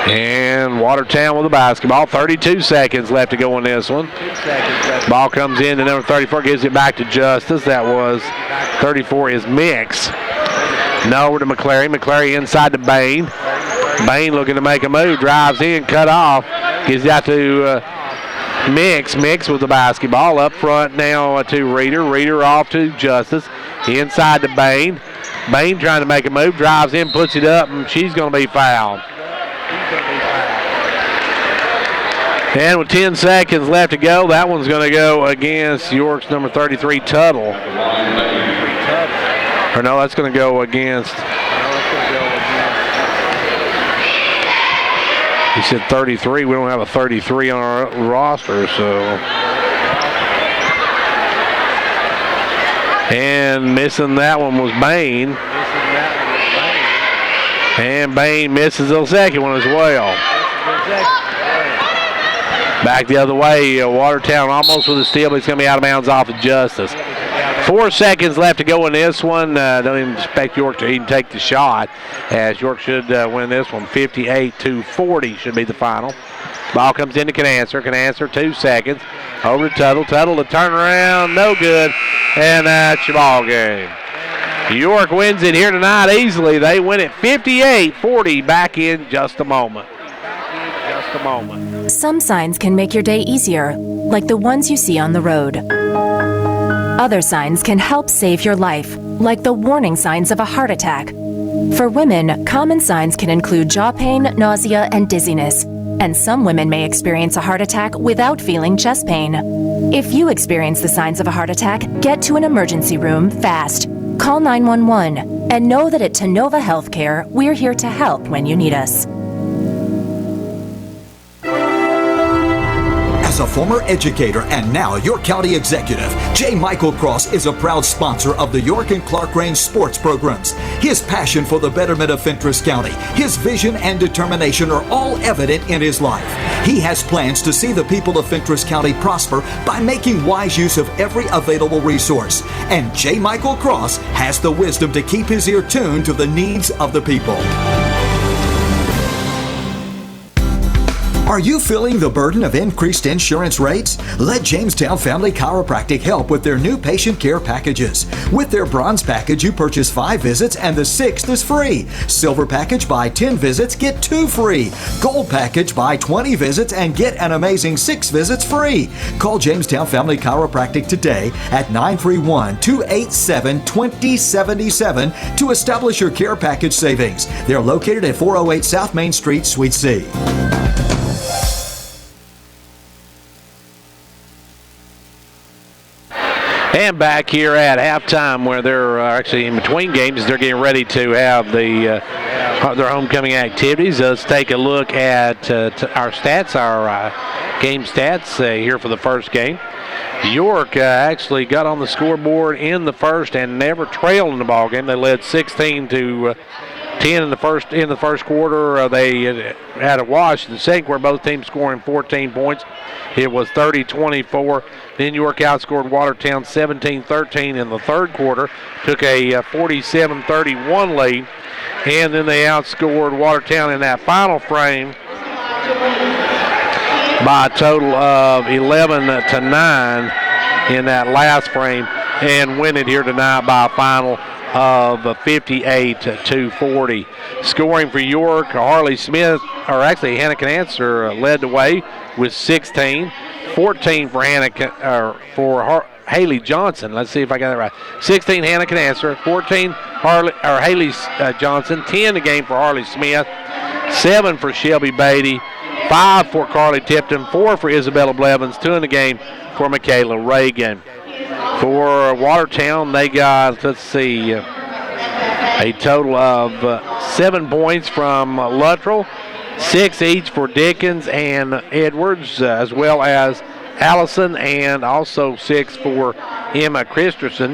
And Watertown with the basketball. 32 seconds left to go in this one. Ball comes in to number 34, gives it back to Justice. That was 34 is Mix. Now over to McClary. McClary inside to Bain. Bain looking to make a move. Drives in, cut off. Gives it out to Mix. Mix with the basketball. Up front now to Reader. Reader off to Justice. Inside to Bain. Bain trying to make a move. Drives in, puts it up, and she's going to be fouled. And with 10 seconds left to go, that one's going to go against York's number 33, Tuttle. Or no, that's going to go against. He said 33. We don't have a 33 on our roster, so. And missing that one was Bain. And Bain misses the second one as well. Back the other way, Watertown almost with a steal, but it's going to be out of bounds off of Justice. 4 seconds left to go in this one. Don't even expect York to even take the shot, as York should win this one. 58-40 should be the final. Ball comes into Canancer. Canancer, 2 seconds. Over to Tuttle. Tuttle to turn around, no good. And that's your ball game. York wins it here tonight easily. They win it 58-40. Back in just a moment. Some signs can make your day easier, like the ones you see on the road. Other signs can help save your life, like the warning signs of a heart attack. For women, common signs can include jaw pain, nausea, and dizziness. And some women may experience a heart attack without feeling chest pain. If you experience the signs of a heart attack, get to an emergency room fast. Call 911 and know that at Tenova Healthcare, we're here to help when you need us. As As a former educator and now York County executive, J. Michael Cross is a proud sponsor of the York and Clark Range sports programs. His passion for the betterment of Fentress County, his vision and determination are all evident in his life. He has plans to see the people of Fentress County prosper by making wise use of every available resource. And J. Michael Cross has the wisdom to keep his ear tuned to the needs of the people. Are you feeling the burden of increased insurance rates? Let Jamestown Family Chiropractic help with their new patient care packages. With their bronze package, you purchase 5 visits and the 6th is free. Silver package, buy 10 visits, get 2 free. Gold package, buy 20 visits and get an amazing 6 visits free. Call Jamestown Family Chiropractic today at 931-287-2077 to establish your care package savings. They're located at 408 South Main Street, Suite C. And back here at halftime, where they're actually in between games, they're getting ready to have their homecoming activities. Let's take a look at our stats, our game stats here for the first game. York actually got on the scoreboard in the first and never trailed in the ball game. They led 16-10 in the first quarter. They had a wash in the second quarter, both teams scoring 14 points. It was 30-24. Then York outscored Watertown 17-13 in the third quarter, took a 47-31 lead, and then they outscored Watertown in that final frame by a total of 11-9 in that last frame, and win it here tonight by a final of 58-40. Scoring for York, Harley Smith, or actually Hannah Canancer led the way with 16. 14 for Haley Johnson. Let's see if I got that right. 16 Hannah Canancer, 14 Haley Johnson, 10 the game for Harley Smith, 7 for Shelby Beatty, 5 for Carly Tipton, 4 for Isabella Blevins, 2 in the game for Michaela Reagan. For Watertown, they got, let's see, a total of 7 points from Luttrell, 6 each for Dickens and Edwards, as well as Allison, and also 6 for Emma Christensen.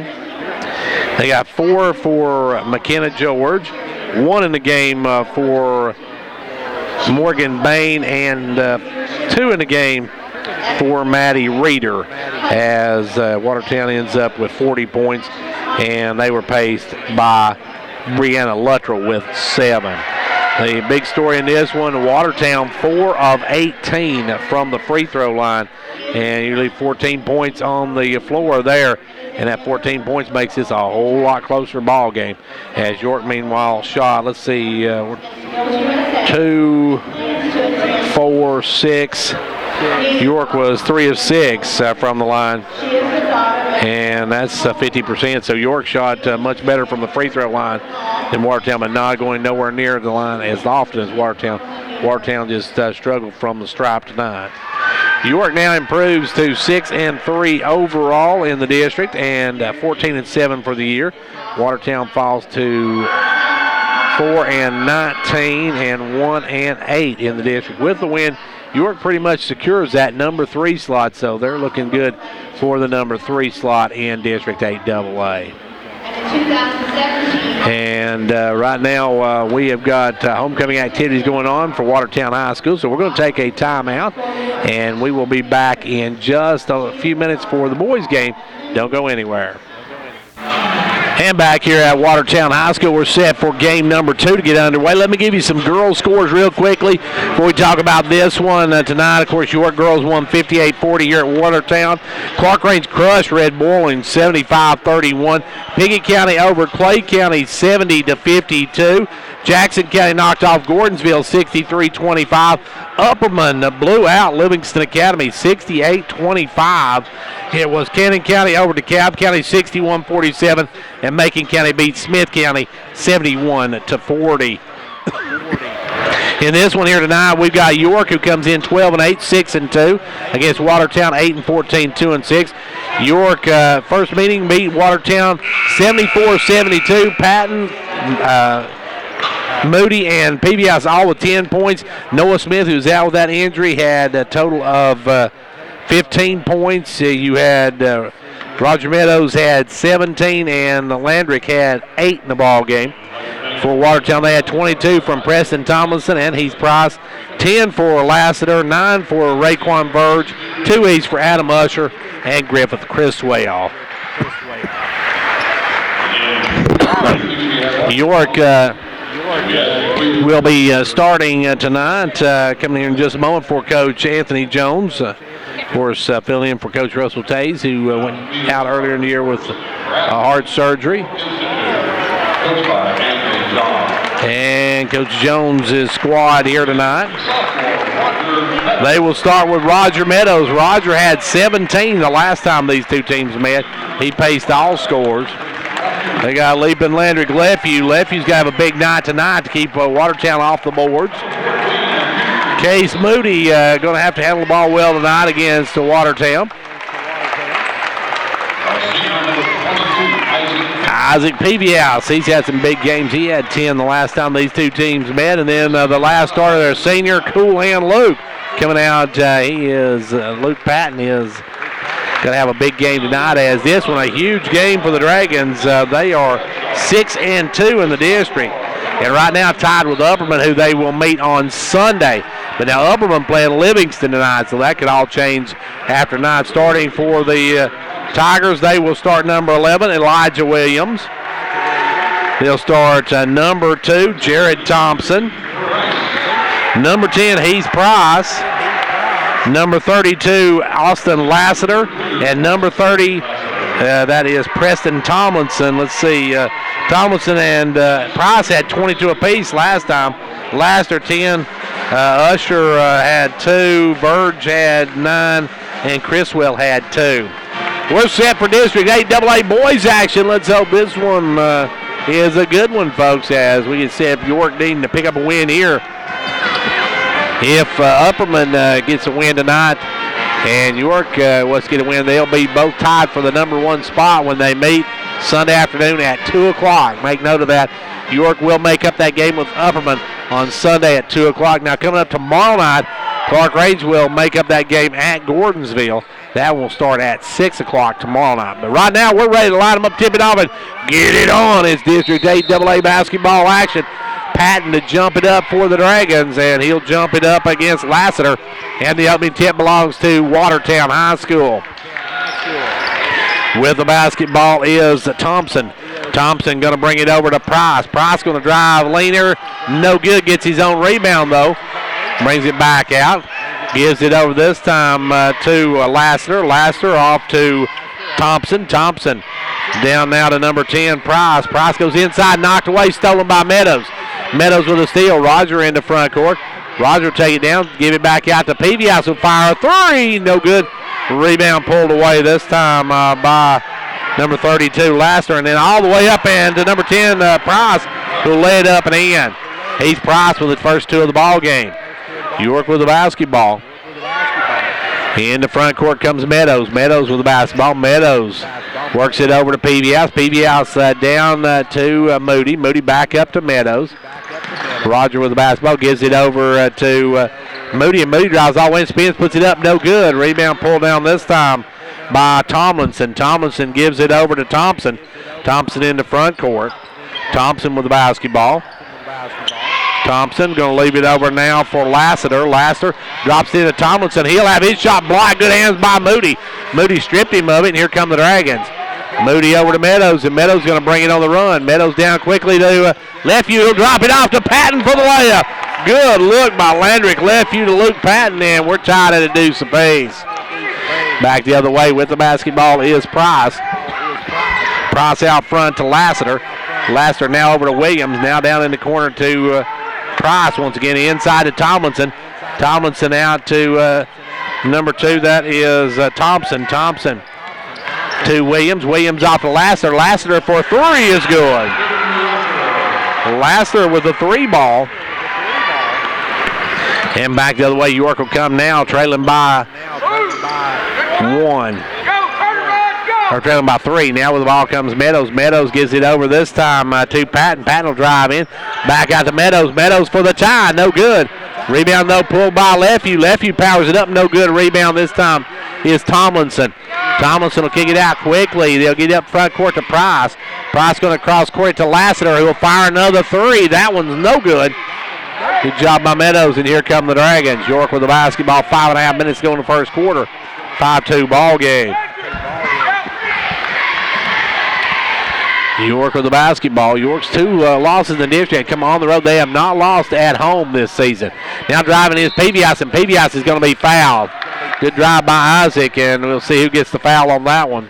They got 4 for McKenna George, 1 in the game for Morgan Bain, and 2 in the game for Maddie Reeder, as Watertown ends up with 40 points, and they were paced by Brianna Luttrell with 7. The big story in this one, Watertown 4 of 18 from the free throw line, and you leave 14 points on the floor there, and that 14 points makes this a whole lot closer ball game. As York, meanwhile, shot, let's see, 2, 4, 6. York was 3 of 6 from the line, and that's 50%. So York shot much better from the free throw line than Watertown, but not going nowhere near the line as often as Watertown. Watertown just struggled from the stripe tonight. York now improves to 6-3 overall in the district and 14-7 for the year. Watertown falls to 4-19 and 1-8 in the district. With the win, York pretty much secures that number 3 slot, so they're looking good for the number 3 slot in District 8 AA. And right now we have got homecoming activities going on for Watertown High School, so we're going to take a timeout, and we will be back in just a few minutes for the boys' game. Don't go anywhere. And back here at Watertown High School, we're set for game number 2 to get underway. Let me give you some girls' scores real quickly before we talk about this one tonight. Of course, York girls won 58-40 here at Watertown. Clark Range crushed Red Boiling 75-31. Pickett County over Clay County 70-52. Jackson County knocked off Gordonsville 63-25. Upperman blew out Livingston Academy 68-25. It was Cannon County over DeKalb County 61-47, and Macon County beat Smith County 71-40. In this one here tonight, we've got York, who comes in 12-8, 6-2 against Watertown 8-14, 2-6. York first meeting beat Watertown 74-72. Patton, Moody, and PBS all with 10 points. Noah Smith, who's out with that injury, had a total of 15 points. You had Roger Meadows had 17, and Landrick had 8 in the ball game. For Watertown, they had 22 from Preston Tomlinson and Heath Price, 10 for Lassiter, 9 for Raekwon Verge, 2 each for Adam Usher and Griffith Criswell. York will be starting tonight. Coming here in just a moment for Coach Anthony Jones. Of course, filling in for Coach Russell Tays, who went out earlier in the year with heart surgery. And Coach Jones' squad here tonight. They will start with Roger Meadows. Roger had 17 the last time these two teams met. He paced all scores. They got Leapin Landrick Lefew. Lefew's got to have a big night tonight to keep Watertown off the boards. Case Moody going to have to handle the ball well tonight against Watertown. Isaac Peavyhouse, he's had some big games. He had 10 the last time these two teams met. And then the last starter, their senior, Cool Hand Luke, coming out. Luke Patton is going to have a big game tonight, as this one, a huge game for the Dragons. They are 6-2 in the district. And right now tied with Upperman, who they will meet on Sunday. But now Upperman playing Livingston tonight, so that could all change after night. Starting for the Tigers, they will start number 11, Elijah Williams. They'll start number 2, Jared Thompson. Number 10, Heath Price. Number 32, Austin Lassiter. And number 30, that is Preston Tomlinson. Let's see, Tomlinson and Price had 22 apiece last time. Lassiter 10, Usher had 2, Verge had 9, and Criswell had 2. We're set for District 8 AA boys action. Let's hope this one is a good one, folks, as we can see if York needing to pick up a win here. If Upperman gets a win tonight and York wants to get a win, they'll be both tied for the number 1 spot when they meet Sunday afternoon at 2 o'clock. Make note of that. York will make up that game with Upperman on Sunday at 2 o'clock. Now, coming up tomorrow night, Clark Range will make up that game at Gordonsville. That will start at 6 o'clock tomorrow night. But right now, we're ready to line them up, tip it off, and get it on. It's District 8 AA basketball action. Patton to jump it up for the Dragons, and he'll jump it up against Lassiter. And the opening tip belongs to Watertown High School. With the basketball is Thompson. Thompson going to bring it over to Price. Price going to drive leaner. No good. Gets his own rebound, though. Brings it back out. Gives it over this time to Lassiter. Lassiter off to Thompson. Thompson down now to number 10, Price. Price goes inside, knocked away, stolen by Meadows. Meadows with a steal. Roger into front court. Roger take it down, give it back out to Peavyhouse will fire a 3. No good. Rebound pulled away this time by number 32, Lassiter. And then all the way up and to number 10, Price, who lay it up and in. Heath Price with the first 2 of the ball game. York with the basketball. In the front court comes Meadows. Meadows with the basketball. Meadows works it over to Peavyhouse. Peavyhouse down to Moody. Moody back up to Meadows. Roger with the basketball. Gives it over to Moody. And Moody drives all the way and spins. Puts it up. No good. Rebound pulled down this time by Tomlinson. Tomlinson gives it over to Thompson. Thompson in the front court. Thompson with the basketball. Thompson going to leave it over now for Lassiter. Lassiter drops into Tomlinson. He'll have his shot blocked. Good hands by Moody. Moody stripped him of it, and here come the Dragons. Moody over to Meadows, and Meadows going to bring it on the run. Meadows down quickly to Lefew. He'll drop it off to Patton for the layup. Good look by Landrick Lefew to Luke Patton, and we're tied at a deuce apiece. Back the other way with the basketball is Price. Price out front to Lassiter. Lassiter now over to Williams. Now down in the corner to Price once again inside to Tomlinson. Tomlinson out to number 2. That is Thompson. Thompson to Williams. Williams off to Lassiter. Lassiter for a 3 is good. Lassiter with a 3 ball. And back the other way, York will come now, trailing by 1. Or trailing by 3. Now with the ball comes Meadows. Meadows gives it over this time to Patton. Patton will drive in. Back out to Meadows. Meadows for the tie. No good. Rebound, though, pulled by Lefew. Lefew powers it up. No good. Rebound this time is Tomlinson. Tomlinson will kick it out quickly. They'll get up front court to Price. Price going to cross court to Lassiter, who will fire another three. That one's no good. Good job by Meadows, and here come the Dragons. York with the basketball, 5.5 minutes to go in the first quarter. 5-2 ball game. York with the basketball. York's 2 losses in the district. Come on the road. They have not lost at home this season. Now driving is Pevias, and Pevias is going to be fouled. Good drive by Isaac, and we'll see who gets the foul on that one.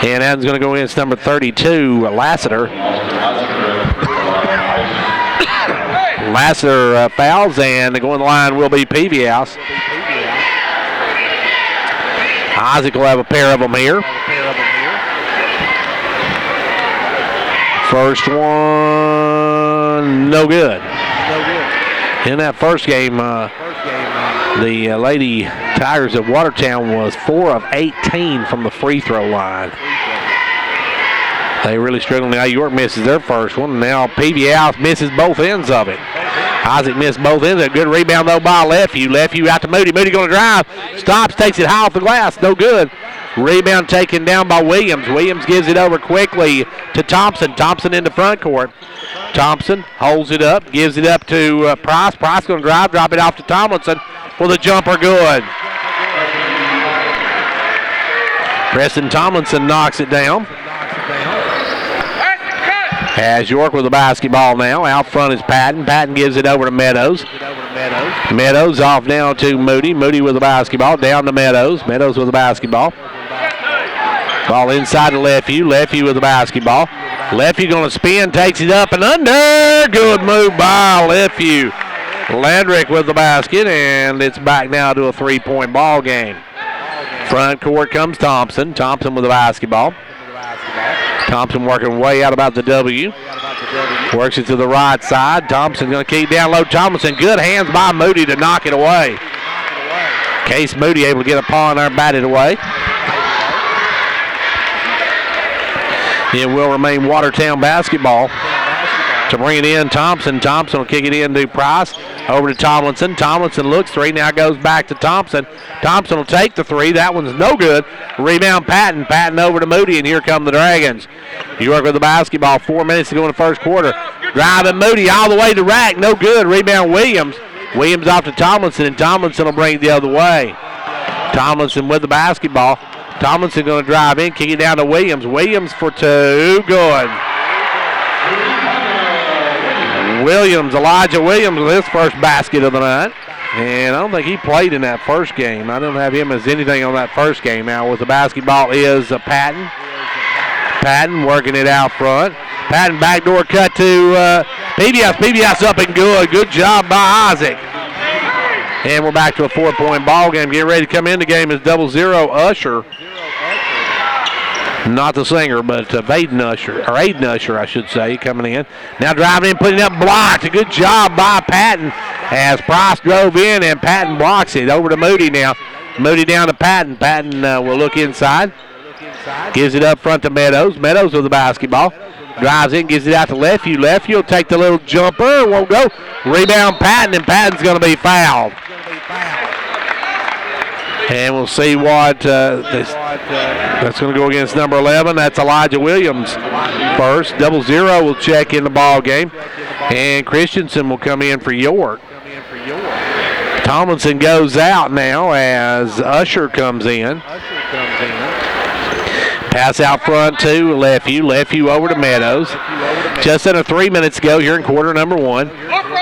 And that's going to go against number 32, Lassiter. Lassiter fouls, and the going to the line will be Pevias. Isaac will have a pair of them here. First one, no good. In that first game, the Lady Tigers of Watertown was 4 of 18 from the free throw line. They really struggled. Now York misses their first one. Now PBS misses both ends of it. Isaac missed both ends. A good rebound, though, by Lefevue. Lefevue out to Moody. Moody going to drive. Stops, takes it high off the glass. No good. Rebound taken down by Williams. Williams gives it over quickly to Thompson. Thompson into front court. Thompson holds it up, gives it up to Price. Price going to drive, drop it off to Tomlinson for the jumper. Good. Preston Tomlinson knocks it down. Has York with the basketball now. Out front is Patton. Patton gives it over to Meadows. Meadows off now to Moody. Moody with the basketball. Down to Meadows. Meadows with the basketball. Ball inside to Lefevue. Lefevue with the basketball. Lefevue going to spin. Takes it up and under. Good move by Lefevue. Landrick with the basket, and it's back now to a 3-point ball game. Front court comes Thompson. Thompson with the basketball. Thompson working way out about the W. Works it to the right side. Thompson going to keep down low. Tomlinson, good hands by Moody to knock it away. Case Moody able to get a paw in there and bat it away. It will remain Watertown basketball. To bring it in, Thompson. Thompson will kick it in to Price. Over to Tomlinson. Tomlinson looks three. Now goes back to Thompson. Thompson will take the three. That one's no good. Rebound Patton. Patton over to Moody, and here come the Dragons. York with the basketball. 4 minutes to go in the first quarter. Driving Moody all the way to rack. No good. Rebound Williams. Williams off to Tomlinson, and Tomlinson will bring it the other way. Tomlinson with the basketball. Tomlinson going to drive in, kick it down to Williams. Williams for two. Good. Williams, Elijah Williams with his first basket of the night. And I don't think he played in that first game. I don't have him as anything on that first game. Now with the basketball is Patton. Patton working it out front. Patton backdoor cut to PBS. PBS up and good. Good job by Isaac. And we're back to a 4-point ball game. Getting ready to come in the game is 00 Usher. Not the singer, but Aiden Usher, I should say, coming in. Now driving in, putting up blocked. A good job by Patton as Price drove in, and Patton blocks it. Over to Moody now. Moody down to Patton. Patton will look inside. Gives it up front to Meadows. Meadows with the basketball. Drives in, gives it out to Lefevue. Lefevue will take the little jumper. Won't go. Rebound Patton, and Patton's going to be fouled. And we'll see what that's going to go against number 11. That's Elijah Williams first. 00 will check in the ball game. And Christensen will come in for York. Tomlinson goes out now as Usher comes in. Pass out front to Lefevue. Lefevue over to Meadows. Just under 3 minutes to go here in quarter number 1.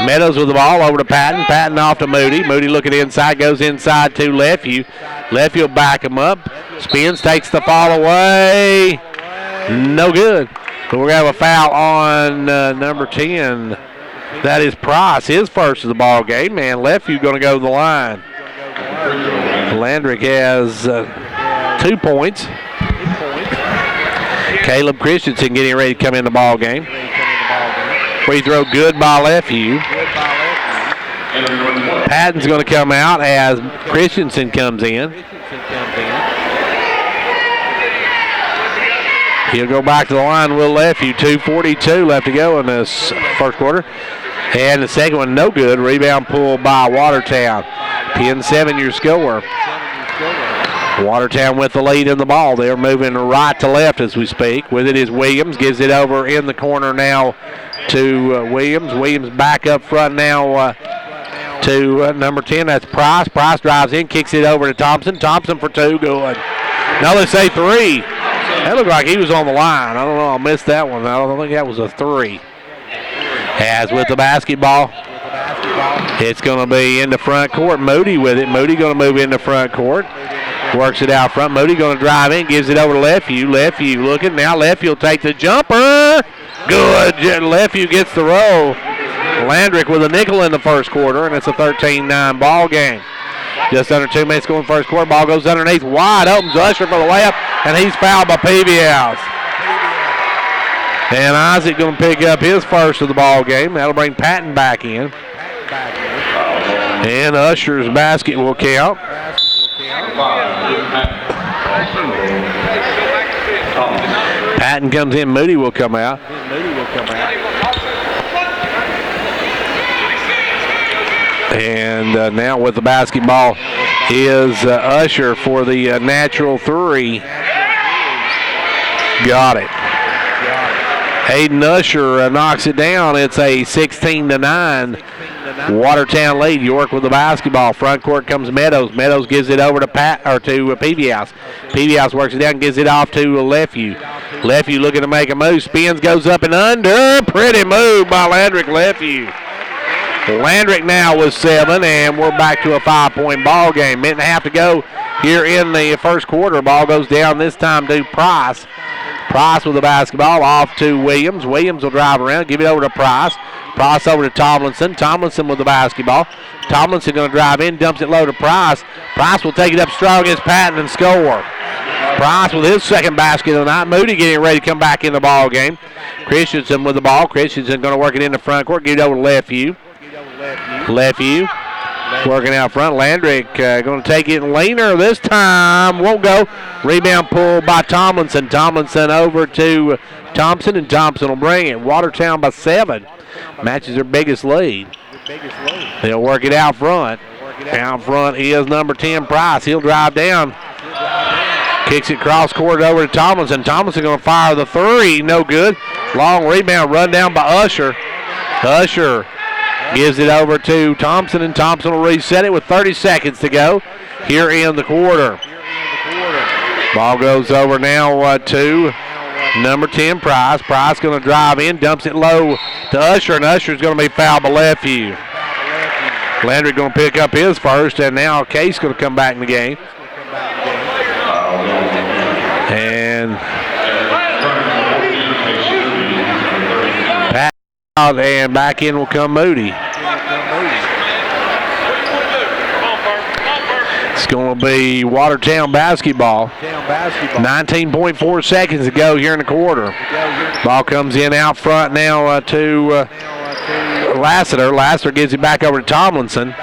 Meadows with the ball over to Patton. Patton off to Moody. Moody looking inside, goes inside to Lefevue. Lefevue will back him up. Spins, takes the fall away. No good. But we're going to have a foul on number 10. That is Price, his first of the ball game. And Lefevue going to go to the line. Landrick has 2 points. Caleb Christensen getting ready to come in the ball game. Free throw good by Lefevue. Patton's going to come out as Christensen comes in. He'll go back to the line with Lefevue. 2:42 left to go in this first quarter. And the second one, no good. Rebound pull by Watertown. 10-7 your score. Watertown with the lead in the ball. They're moving right to left as we speak. With it is Williams. Gives it over in the corner now to Williams. Williams back up front now to number 10. That's Price. Price drives in, kicks it over to Thompson. Thompson for two. Good. Now they say three. That looked like he was on the line. I don't know. I missed that one. I don't think that was a three. As with the basketball, it's going to be in the front court. Moody with it. Moody going to move into front court. Works it out front. Moody going to drive in. Gives it over to Lefevue. Lefevue looking. Now Lefevue will take the jumper. Good. Lefevue gets the roll. Landrick with a nickel in the first quarter, and it's a 13-9 ball game. Just under 2 minutes going first quarter. Ball goes underneath. Wide open. Usher for the layup, and he's fouled by Peavy-House. And Isaac going to pick up his first of the ball game. That'll bring Patton back in. And Usher's basket will count. Patton comes in. Moody will come out. And now with the basketball is Usher for the natural three. Got it. Hayden Usher knocks it down. It's a 16-9 Watertown lead. York with the basketball. Front court comes Meadows. Meadows gives it over to Peavy-House. Peavy-House works it down, gives it off to Lefevue. Lefevue looking to make a move. Spins, goes up and under. Pretty move by Landrick Lefevue. Landrick now with 7, and we're back to a 5-point ball game. Minute and a half to go here in the first quarter. Ball goes down this time to Price. Price with the basketball off to Williams. Williams will drive around, give it over to Price. Price over to Tomlinson. Tomlinson with the basketball. Tomlinson going to drive in, dumps it low to Price. Price will take it up strong against Patton and score. Price with his second basket of the night. Moody getting ready to come back in the ball game. Christensen with the ball. Christensen going to work it in the front court, give it over to Lefevue. Lefevue working out front. Landrick going to take it. Leaner this time. Won't go. Rebound pull by Tomlinson. Tomlinson over to Thompson, and Thompson will bring it. Watertown by 7. Matches their biggest lead. They'll work it out front. Out front is number 10, Price. He'll drive down. Kicks it cross court over to Tomlinson. Tomlinson going to fire the three. No good. Long rebound run down by Usher. Usher gives it over to Thompson, and Thompson will reset it with 30 seconds to go here in the quarter. Ball goes over now to number 10, Price. Price going to drive in, dumps it low to Usher, and Usher's going to be fouled by Lefevue. Landry going to pick up his first, and now Case going to come back in the game. And Pat out, and back in will come Moody. It's going to be Watertown basketball. 19.4 seconds to go here in the quarter. Ball comes in out front now to Lassiter. Lassiter gives it back over to Tomlinson.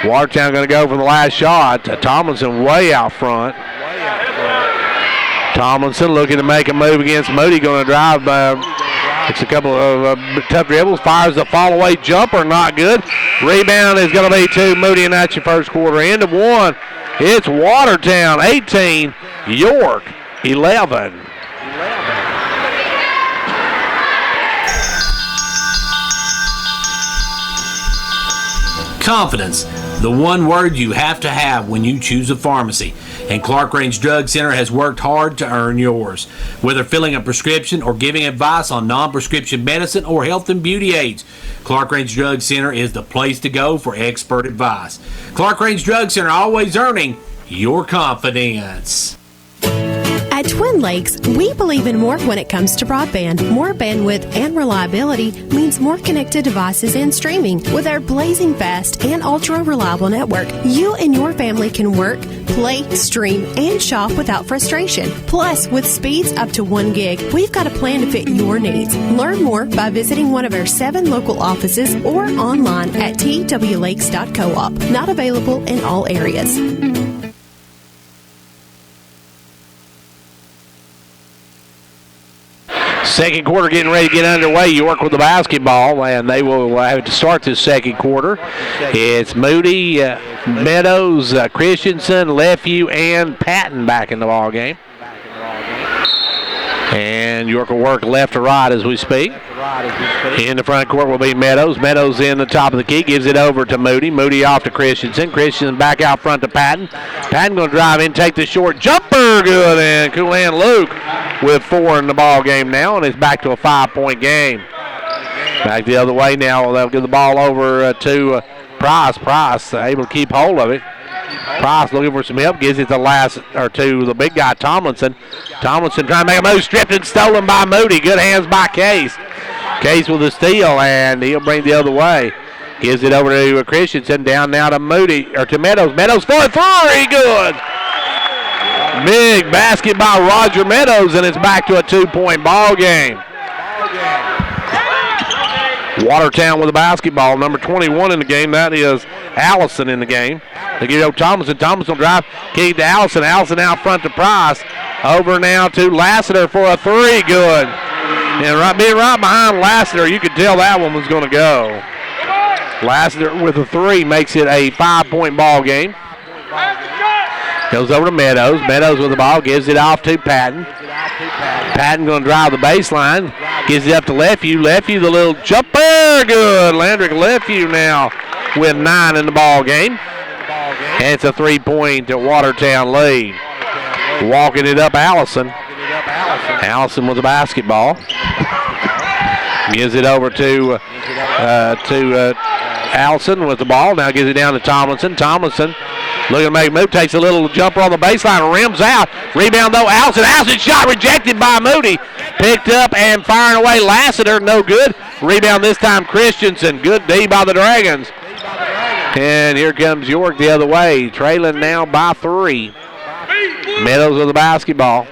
Watertown going to go for the last shot. Tomlinson way out front. Tomlinson looking to make a move against Moody. Going to drive. It's a couple of tough dribbles. Fires the fall-away jumper. Not good. Rebound is going to be to Moody, and that's your first quarter. End of one. It's Watertown 18, York 11. Confidence, the one word you have to have when you choose a pharmacy. And Clark Range Drug Center has worked hard to earn yours. Whether filling a prescription or giving advice on non-prescription medicine or health and beauty aids, Clark Range Drug Center is the place to go for expert advice. Clark Range Drug Center, always earning your confidence. At Twin Lakes, we believe in more when it comes to broadband. More bandwidth and reliability means more connected devices and streaming. With our blazing fast and ultra-reliable network, you and your family can work, play, stream, and shop without frustration. Plus, with speeds up to 1 gig, we've got a plan to fit your needs. Learn more by visiting one of our 7 local offices or online at twlakes.coop. Not available in all areas. Second quarter getting ready to get underway. York with the basketball, and they will have to start this second quarter. It's Moody, Meadows, Christensen, Lefevue, and Patton back in the ball game. And York will work left to right as we speak. In the front court will be Meadows. Meadows in the top of the key, gives it over to Moody. Moody off to Christensen. Christensen back out front to Patton. Patton going to drive in, take the short jumper, good, and Coolan Luke with 4 in the ball game now, and it's back to a 5-point game. Back the other way now. They'll give the ball over to Price. Price able to keep hold of it. Price looking for some help, gives it to the big guy, Tomlinson. Tomlinson trying to make a move, stripped and stolen by Moody. Good hands by Case. Case with a steal, and he'll bring the other way. Gives it over to Christensen, down now to Meadows. Meadows for 3, good. Big basket by Roger Meadows, and it's back to a 2-point ball game. Watertown with the basketball, number 21 in the game. That is Allison in the game. They give it to Thomason. Thomason will drive, kick to Allison. Allison out front to Price. Over now to Lassiter for a 3, good. And being right behind Lassiter, you could tell that one was going to go. Lassiter with a 3 makes it a 5-point ball game. Goes over to Meadows. Meadows with the ball, gives it off to Patton. Patton going to drive the baseline. Gives it up to Lefevue. Lefevue, the little jumper, good. Landrick Lefevue now with 9 in the ball game. And it's a 3-point Watertown lead. Walking it up, Allison. Allison with the basketball. Gives it over to Allison with the ball. Now gives it down to Tomlinson. Tomlinson looking to make a move. Takes a little jumper on the baseline. Rims out. Rebound though. Allison. Allison shot rejected by Moody. Picked up and firing away. Lassiter. No good. Rebound this time Christensen. Good D by the Dragons. And here comes York the other way. Trailing now by 3. Meadows with the basketball.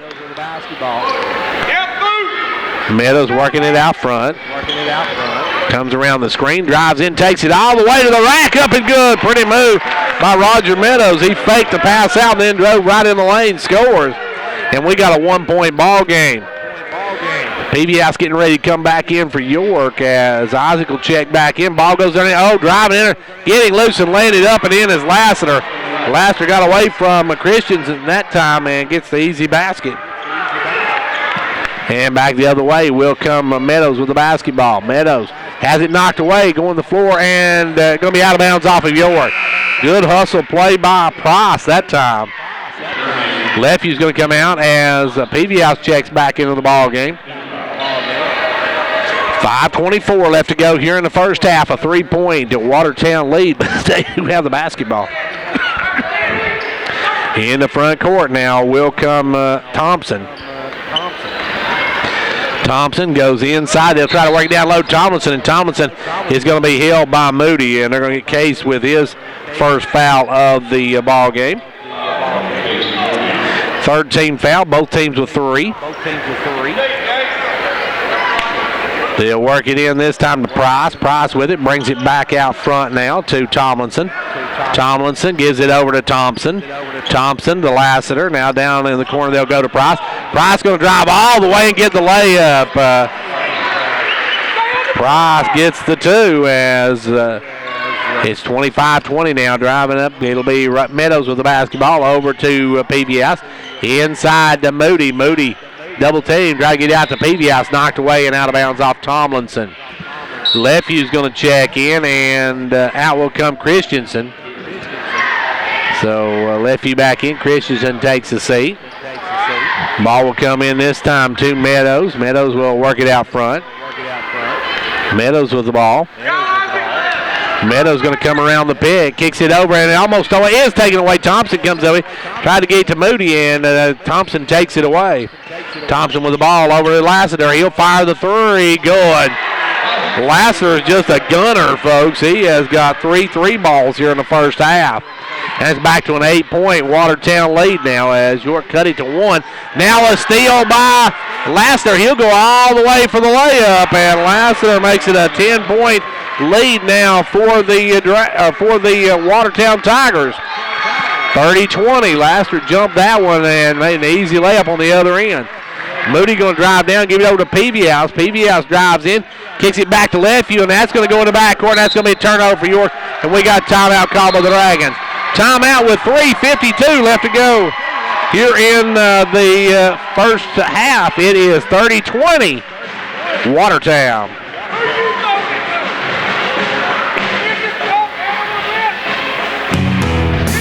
Meadows working it out front. Comes around the screen, drives in, takes it all the way to the rack, up and good. Pretty move by Roger Meadows. He faked the pass out and then drove right in the lane, scores. And we got a 1-point ball game. PBS getting ready to come back in for York as Isaac will check back in. Ball goes down. Oh, driving in, getting loose and landed up and in as Lassiter. Lassiter got away from Christensen that time and gets the easy basket. And back the other way will come Meadows with the basketball. Meadows has it knocked away, going to the floor, and going to be out of bounds off of York. Good hustle play by Price that time. Lefevue's going to come out as PBS checks back into the ball game. 5:24 left to go here in the first half. A 3-point Watertown lead, but they do have the basketball. In the front court now will come Thompson. Thompson goes inside. They'll try to work down low Tomlinson, and Tomlinson is going to be held by Moody, and they're going to get Case with his first foul of the ball game. Third team foul, both teams with 3. They'll work it in this time to Price. Price with it, brings it back out front now to Tomlinson. Tomlinson gives it over to Thompson. Thompson to Lassiter. Now down in the corner, they'll go to Price. Price going to drive all the way and get the layup. Price gets the 2 as it's 25-20 now. Driving up, it'll be Meadows with the basketball over to PBS. Inside to Moody. Moody double team, try to get out to PBS, knocked away and out of bounds off Tomlinson. Lefevue's going to check in, and out will come Christensen. So Lefevue back in. Christensen takes a seat. Ball will come in this time to Meadows. Meadows will work it out front. Meadows with the ball. Meadows going to come around the pick, kicks it over, and it almost is taken away. Thompson comes over, tried to get it to Moody, and Thompson takes it away. Thompson with the ball over to Lassiter. He'll fire the 3. Good. Lassiter is just a gunner, folks. He has got 3 balls here in the first half. And it's back to an 8-point Watertown lead now as York cut it to 1. Now a steal by Lassiter. He'll go all the way for the layup, and Lassiter makes it a 10-point lead now for the Watertown Tigers. 30-20. Lassiter jumped that one and made an easy layup on the other end. Moody going to drive down, give it over to Peavy House. Peavy House drives in, kicks it back to Lefeview, and that's going to go in the backcourt. That's going to be a turnover for York, and we got timeout called by the Dragons. Timeout with 3:52 left to go here in the first half. It is 30-20, Watertown.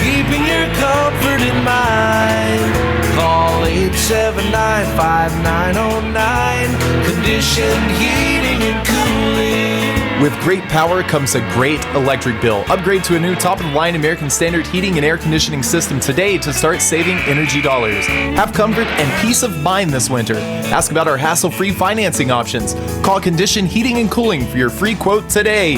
Keeping your comfort in mind. Call 879-5909. Conditioned heating and cooling. With great power comes a great electric bill. Upgrade to a new top-of-the-line American Standard heating and air conditioning system today to start saving energy dollars. Have comfort and peace of mind this winter. Ask about our hassle-free financing options. Call Condition Heating and Cooling for your free quote today.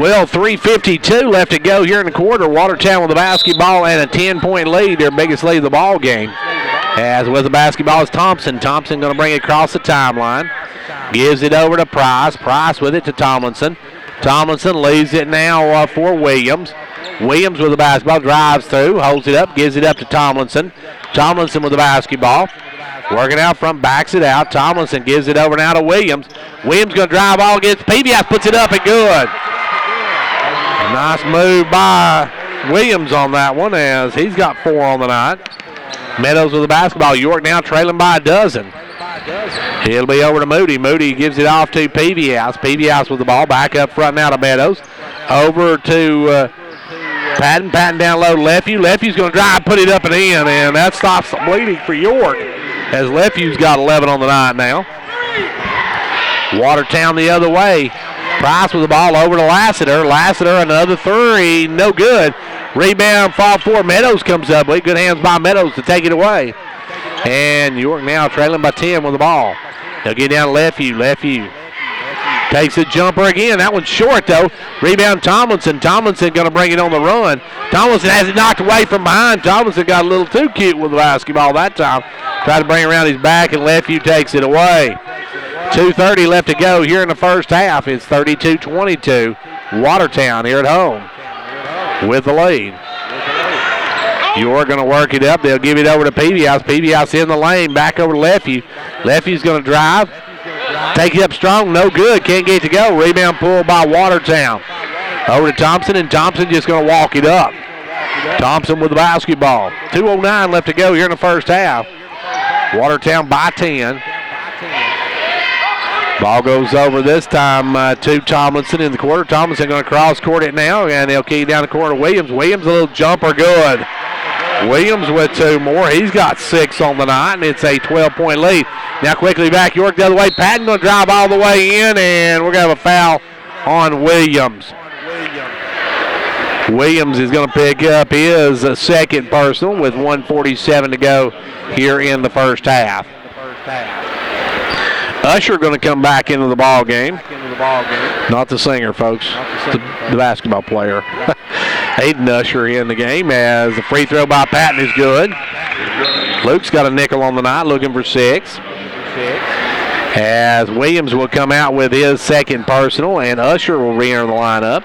Well, 3:52 left to go here in the quarter. Watertown with the basketball and a 10-point lead, their biggest lead of the ball game. As with the basketball is Thompson. Thompson going to bring it across the timeline. Gives it over to Price. Price with it to Tomlinson. Tomlinson leaves it now for Williams. Williams with the basketball, drives through, holds it up, gives it up to Tomlinson. Tomlinson with the basketball. Working out front, backs it out. Tomlinson gives it over now to Williams. Williams going to drive all against PBS, puts it up and good. Nice move by Williams on that one as he's got 4 on the night. Meadows with the basketball. York now trailing by a dozen. It'll be over to Moody. Moody gives it off to Peavy House. Peavy House with the ball back up front now to Meadows. Over to Patton. Patton down low to Lefeview. Lefeview's going to drive, put it up and in, and that stops the bleeding for York as Lefeview's got 11 on the night now. Watertown the other way. Price with the ball over to Lassiter. Lassiter, another 3, no good. Rebound, fall forward. Meadows comes up with good hands by Meadows to take it away. And York now trailing by 10 with the ball. They'll get down to Lefeview. Lefeview takes a jumper again. That one's short, though. Rebound, Tomlinson. Tomlinson going to bring it on the run. Tomlinson has it knocked away from behind. Tomlinson got a little too cute with the basketball that time. Tried to bring it around his back, and Lefeview takes it away. 2:30 left to go here in the first half. It's 32-22. Watertown here at home with the lead. You're going to work it up. They'll give it over to Peavy House. Peavy House in the lane. Back over to Lefeview. Lefeview's going to drive. Take it up strong. No good. Can't get it to go. Rebound pulled by Watertown. Over to Thompson, and Thompson just going to walk it up. Thompson with the basketball. 2:09 left to go here in the first half. Watertown by 10. Ball goes over this time to Tomlinson in the quarter. Tomlinson going to cross court it now, and they'll key down the corner to Williams. Williams, a little jumper, good. Williams with 2 more. He's got 6 on the night, and it's a 12-point lead. Now quickly back, York the other way. Patton going to drive all the way in, and we're going to have a foul on Williams. Williams is going to pick up his second personal with 1:47 to go here in the first half. Usher going to come back into the ball game. Not the singer, folks. The basketball player. Aiden Usher in the game as the free throw by Patton is good. Luke's got a nickel on the night, looking for 6. As Williams will come out with his second personal, and Usher will re-enter the lineup.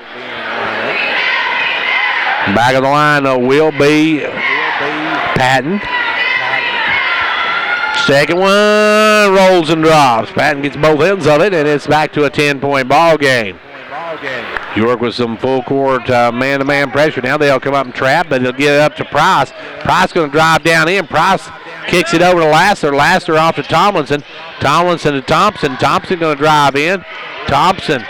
Back of the line will be Patton. Second one rolls and drops. Patton gets both ends of it, and it's back to a 10-point ball game. York with some full court man-to-man pressure. Now they'll come up and trap, but they'll get it up to Price. Price going to drive down in. Price kicks it over to Lassiter. Lassiter off to Tomlinson. Tomlinson to Thompson. Thompson going to drive in. Thompson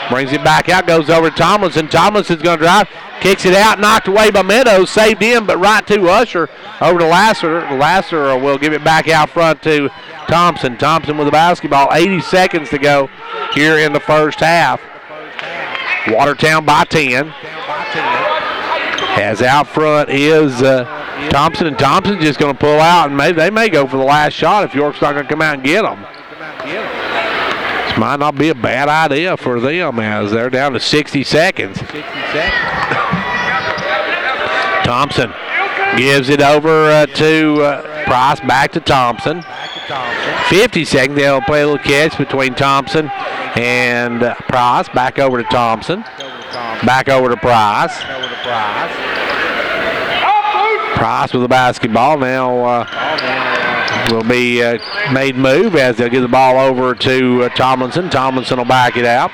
brings it back out, goes over to Tomlinson. Tomlinson's going to drive. Kicks it out, knocked away by Meadows, saved in, but right to Usher, over to Lassiter. Lassiter will give it back out front to Thompson. Thompson with the basketball, 80 seconds to go here in the first half. Watertown by 10. As out front is Thompson, and Thompson just going to pull out, and they may go for the last shot if York's not going to come out and get them. This might not be a bad idea for them as they're down to 60 seconds. Thompson gives it over to Price, back to Thompson. 50 seconds, they'll play a little catch between Thompson and Price. Back over to Thompson. Back over to Price. Price with the basketball now will be made move as they'll give the ball over to Tomlinson. Tomlinson will back it out.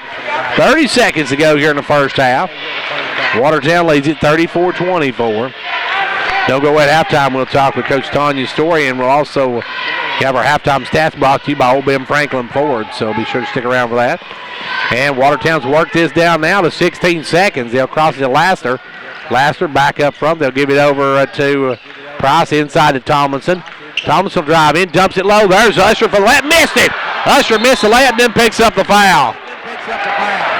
30 seconds to go here in the first half. Watertown leads it 34-24. They'll go at halftime. We'll talk with Coach Tanya Story, and we'll also have our halftime stats brought to you by Old Ben Franklin Ford, so be sure to stick around for that. And Watertown's worked this down now to 16 seconds. They'll cross it to Lassiter. Lassiter back up front. They'll give it over to Price inside to Tomlinson. Tomlinson will drive in, dumps it low. There's Usher for the layup. Missed it. Usher missed the layup, then picks up the foul.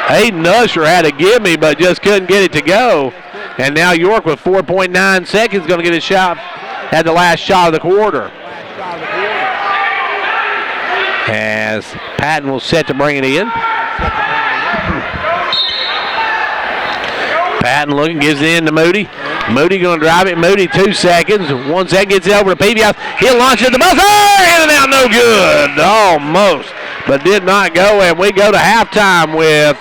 Hayden Usher had a gimme, but just couldn't get it to go. And now York with 4.9 seconds going to get a shot at the last shot of the quarter. As Patton will set to bring it in. Patton looking, gives it in to Moody. Moody going to drive it. Moody 2 seconds. 1 second, gets it over to Peavy. He'll launch it to the buzzer. In and out, no good. Almost, but did not go. And we go to halftime with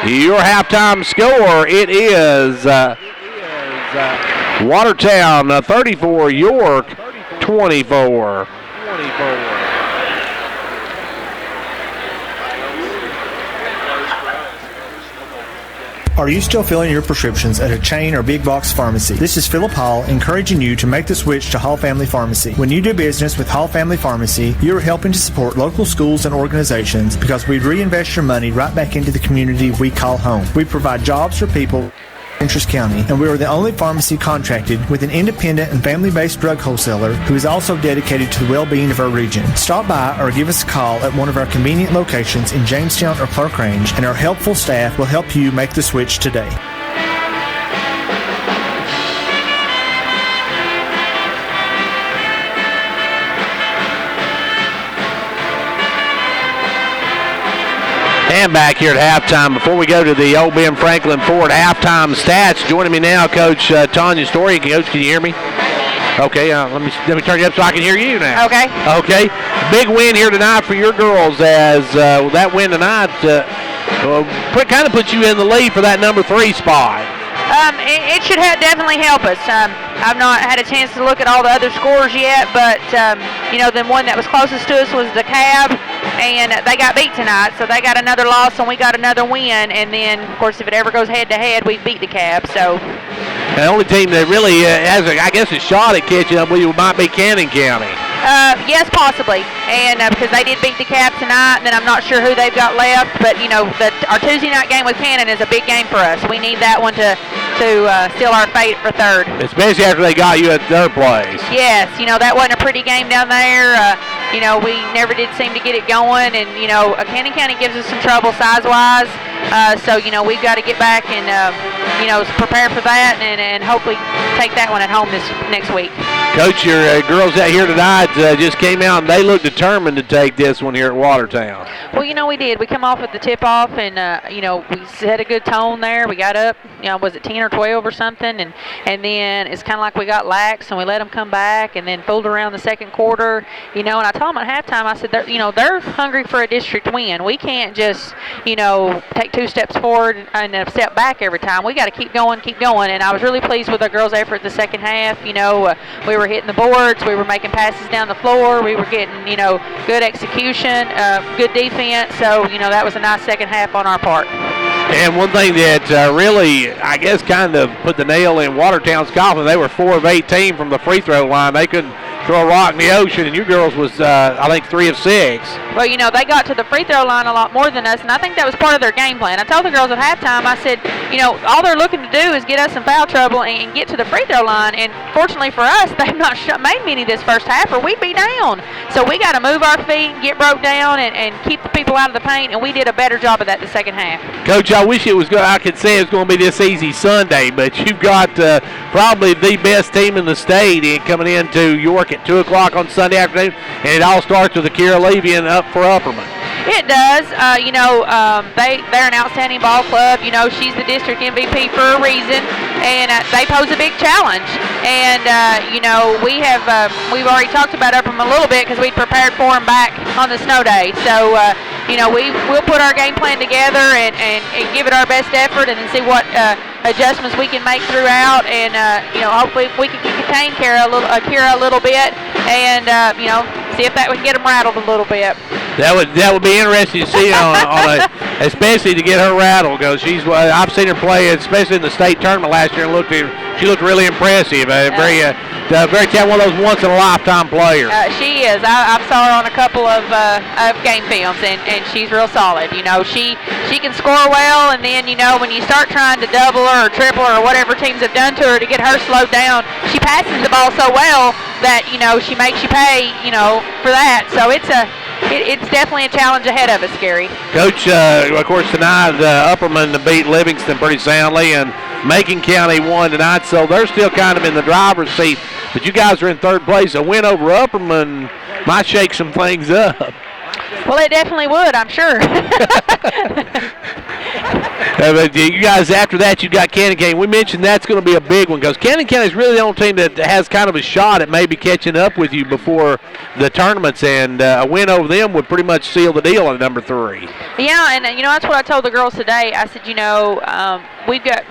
your halftime score. It is Watertown 34, York 24. Are you still filling your prescriptions at a chain or big box pharmacy? This is Philip Hall encouraging you to make the switch to Hall Family Pharmacy. When you do business with Hall Family Pharmacy, you're helping to support local schools and organizations because we reinvest your money right back into the community we call home. We provide jobs for people in Citrus County, and we are the only pharmacy contracted with an independent and family-based drug wholesaler who is also dedicated to the well-being of our region. Stop by or give us a call at one of our convenient locations in Jamestown or Clark Range, and our helpful staff will help you make the switch today. And back here at halftime, before we go to the Old Ben Franklin Ford halftime stats, joining me now, Coach Tanya Story. Coach, can you hear me? Okay, let me turn you up so I can hear you now. Okay. Okay. Big win here tonight for your girls, as that win tonight kind of puts you in the lead for that number 3 spot. It should definitely help us. I've not had a chance to look at all the other scores yet, but the one that was closest to us was the Cab, and they got beat tonight, so they got another loss and we got another win. And then, of course, if it ever goes head-to-head, we beat the Cab. So the only team that really has, a shot at catching up with you might be Cannon County. Yes, possibly, and because they did beat the Cab tonight, and then I'm not sure who they've got left. But our Tuesday night game with Cannon is a big game for us. We need that one to seal our fate for third. Especially after they got you at their place. Yes, that wasn't a pretty game down there. We never did seem to get it going, and Cannon County gives us some trouble size-wise. So we've got to get back and prepare for that, and hopefully take that one at home this next week. Coach, your girls out here tonight just came out, and they look determined to take this one here at Watertown. Well, we did. We come off with the tip-off, and, we set a good tone there. We got up, was it 10 or 12 or something? And then it's kind of like we got lax, and we let them come back, and then fooled around the second quarter. And I told them at halftime, I said, they're hungry for a district win. We can't just, take 2 steps forward and a step back every time. We got to keep going. And I was really pleased with our girls' effort the second half. We were hitting the boards. We were making passes down the floor. We were getting, good execution, good defense. So, that was a nice second half on our part. And one thing that really, kind of put the nail in Watertown's coffin, they were 4 of 18 from the free throw line. They couldn't throw a rock in the ocean, and you girls was, 3 of 6. Well, they got to the free throw line a lot more than us, and I think that was part of their game plan. I told the girls at halftime, I said, all they're looking to do is get us in foul trouble and get to the free throw line, and fortunately for us, they've not made many this first half, or we'd be down. So we got to move our feet, get broke down, and keep the people out of the paint, and we did a better job of that the second half. Coach, I wish it was good. I could say it's going to be this easy Sunday, but you've got probably the best team in the state coming into York at 2 o'clock on Sunday afternoon, and it all starts with the Carolevian up for Upperman. It does. They're an outstanding ball club. She's the district MVP for a reason, and they pose a big challenge. And we've already talked about Upperman a little bit because we prepared for them back on the snow day. So we'll put our game plan together and give it our best effort, and then see what adjustments we can make throughout, and hopefully we can contain Kira a little bit, and see if that we can get them rattled a little bit. That would be interesting to see especially to get her rattled, because I've seen her play, especially in the state tournament last year, and she looked really impressive. Very talented, one of those once in a lifetime players. She is. I saw her on a couple of game films, and she's real solid. She can score well, and then when you start trying to double her or triple her or whatever teams have done to her to get her slowed down, she passes the ball so well that she makes you pay for that. So it's definitely a challenge ahead of us, Gary. Coach, of course, tonight Upperman beat Livingston pretty soundly, and Macon County won tonight, so they're still kind of in the driver's seat. But you guys are in third place. A win over Upperman might shake some things up. Well, it definitely would, I'm sure. But you guys, after that, you got Cannon County. We mentioned that's going to be a big one, because Cannon County is really the only team that has kind of a shot at maybe catching up with you before the tournaments, and a win over them would pretty much seal the deal at number 3. Yeah, and that's what I told the girls today. I said,